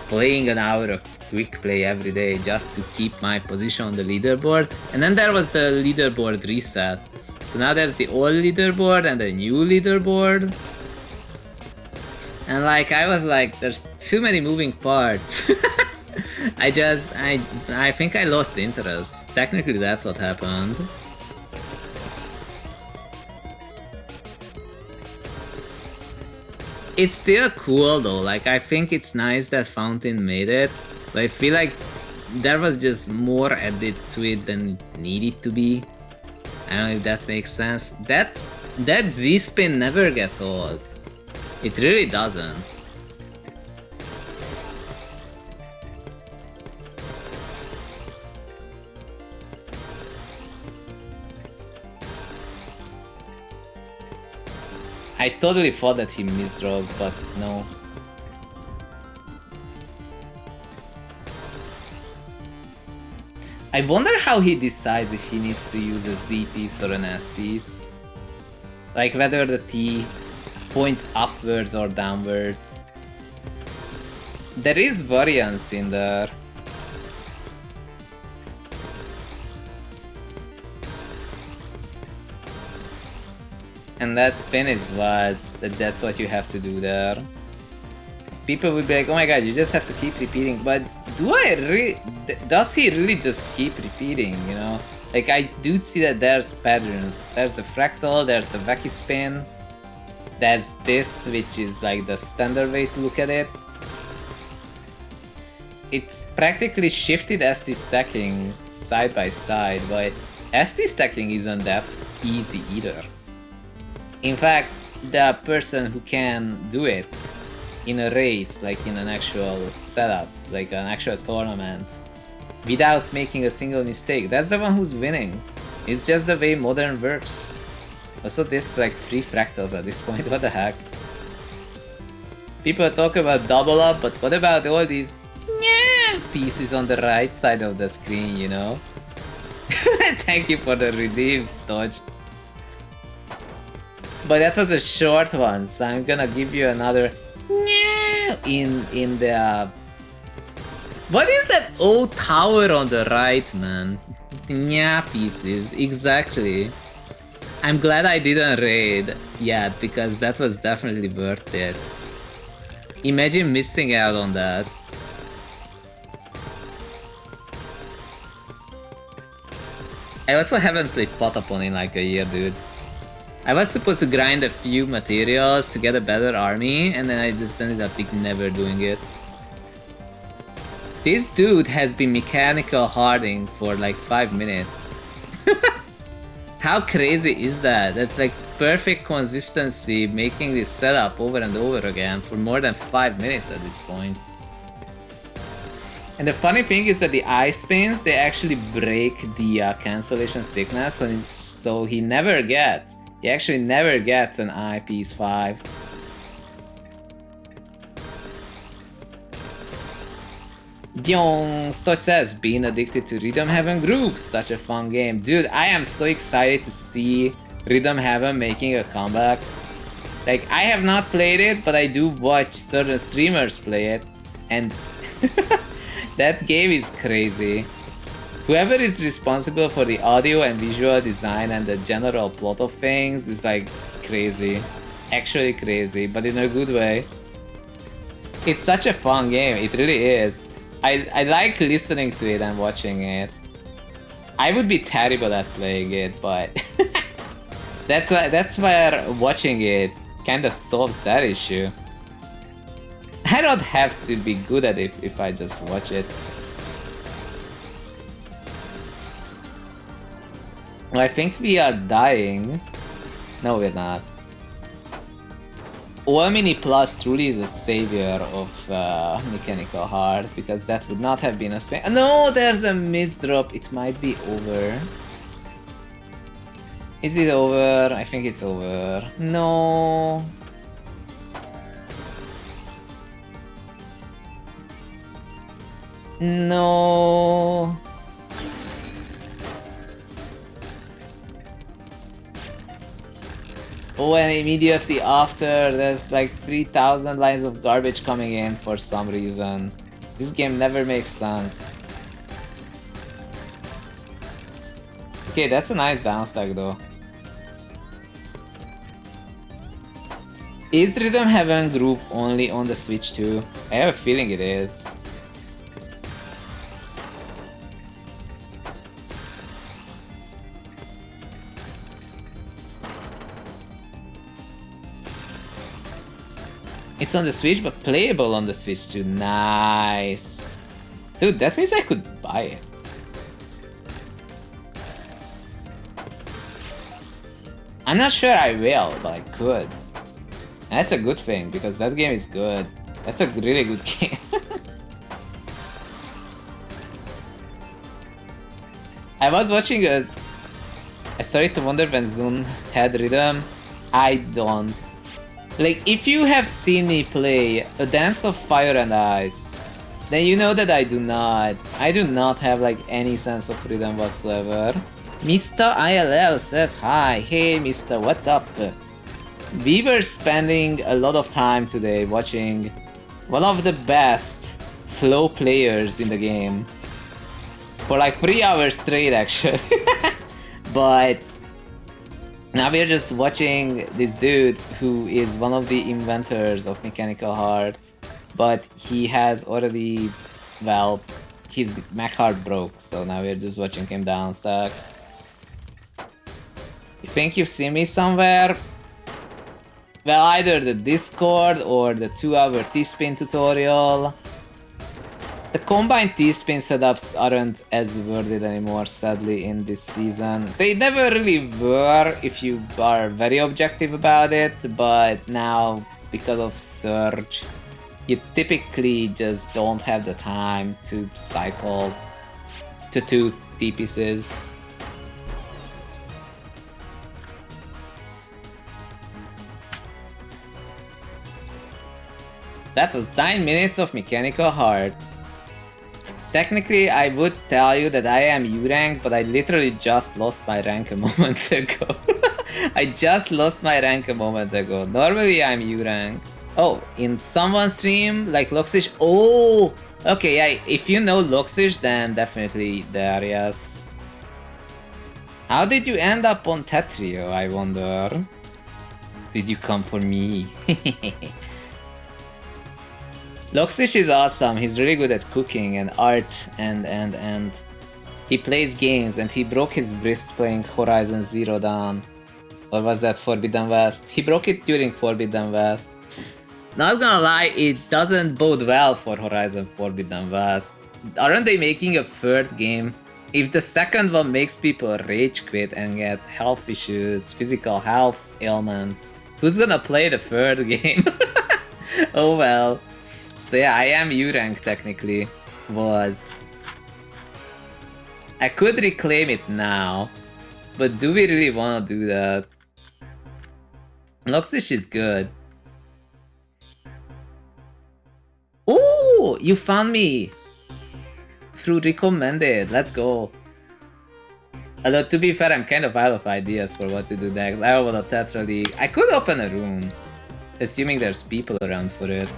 playing an hour of quick play every day just to keep my position on the leaderboard. And then there was the leaderboard reset. So now there's the old leaderboard and the new leaderboard. And like, I was like, there's too many moving parts. I think I lost interest. Technically that's what happened. It's still cool though, like I think it's nice that Fountain made it, but I feel like there was just more added to it than it needed to be. I don't know if that makes sense. That Z-spin never gets old. It really doesn't. I totally thought that he misrolled, but no. I wonder how he decides if he needs to use a Z piece or an S piece. Like whether the T points upwards or downwards. There is variance in there. And that spin is that's what you have to do there. People would be like, oh my god, you just have to keep repeating, but does he really just keep repeating, you know? Like, I do see that there's patterns. There's the fractal, there's the wacky spin, there's this, which is like the standard way to look at it. It's practically shifted ST stacking side by side, but ST stacking isn't that easy either. In fact, the person who can do it in a race, like in an actual setup, like an actual tournament, without making a single mistake, that's the one who's winning. It's just the way modern works. Also, this like 3 fractals at this point, what the heck? People talk about double up, but what about all these pieces on the right side of the screen, you know? Thank you for the redeems, Dodge. But that was a short one, so I'm gonna give you another in the... What is that old tower on the right, man? Nya pieces, exactly. I'm glad I didn't raid yet, because that was definitely worth it. Imagine missing out on that. I also haven't played Potapon in like a year, dude. I was supposed to grind a few materials to get a better army, and then I just ended up never doing it. This dude has been mechanical harding for like 5 minutes. How crazy is that? That's like perfect consistency, making this setup over and over again for more than 5 minutes at this point. And the funny thing is that the ice spins, they actually break the cancellation sickness, so he actually never gets an I piece 5. Dion Stoy says, being addicted to Rhythm Heaven Groove, such a fun game. Dude, I am so excited to see Rhythm Heaven making a comeback. Like, I have not played it, but I do watch certain streamers play it, and that game is crazy. Whoever is responsible for the audio and visual design and the general plot of things is like crazy. Actually crazy, but in a good way. It's such a fun game, it really is. I like listening to it and watching it. I would be terrible at playing it, but that's where watching it kinda solves that issue. I don't have to be good at it if I just watch it. Well, I think we are dying. No, we're not. Mini Plus truly is a savior of Mechanical Heart, because that would not have been a spam. No, there's a misdrop. It might be over. Is it over? I think it's over. No. No. Oh, and immediately after, there's like 3,000 lines of garbage coming in for some reason. This game never makes sense. Okay, that's a nice downstack though. Is Rhythm Heaven Groove only on the Switch too? I have a feeling it is. It's on the Switch, but playable on the Switch too. Nice. Dude, that means I could buy it. I'm not sure I will, but I could. And that's a good thing, because that game is good. That's a really good game. I was watching I started to wonder when Zun had Rhythm. I don't. Like, if you have seen me play A Dance of Fire and Ice, then you know that I do not have like any sense of rhythm whatsoever. Mr. ILL says hi. Hey Mr. What's up? We were spending a lot of time today watching one of the best slow players in the game. For like 3 hours straight actually. But now we're just watching this dude who is one of the inventors of Mechanical Heart, but he has already, well, his mech heart broke, so now we're just watching him downstack. You think you've seen me somewhere? Well, either the Discord or the 2-hour T-spin tutorial. The combined T-spin setups aren't as worth it anymore, sadly, in this season. They never really were, if you are very objective about it, but now, because of Surge, you typically just don't have the time to cycle to 2 T-pieces. That was 9 minutes of Mechanical Heart. Technically, I would tell you that I am U-rank, but I literally just lost my rank a moment ago. I just lost my rank a moment ago. Normally, I'm U-rank. Oh, in someone's stream, like Loxish? Oh! Okay, yeah, if you know Loxish, then definitely there, yes. How did you end up on Tetrio, I wonder? Did you come for me? Loxish is awesome. He's really good at cooking and art and he plays games and he broke his wrist playing Horizon Zero Dawn. Or was that Forbidden West? He broke it during Forbidden West. Not gonna lie, it doesn't bode well for Horizon Forbidden West. Aren't they making a third game? If the second one makes people rage quit and get health issues, physical health ailments, who's gonna play the third game? Oh well. So yeah, I am U-rank technically. Was. I could reclaim it now, but do we really want to do that? Loxish is good. Oh, you found me through recommended. Let's go. Although to be fair, I'm kind of out of ideas for what to do next. I want a Tetra League. I could open a room, assuming there's people around for it.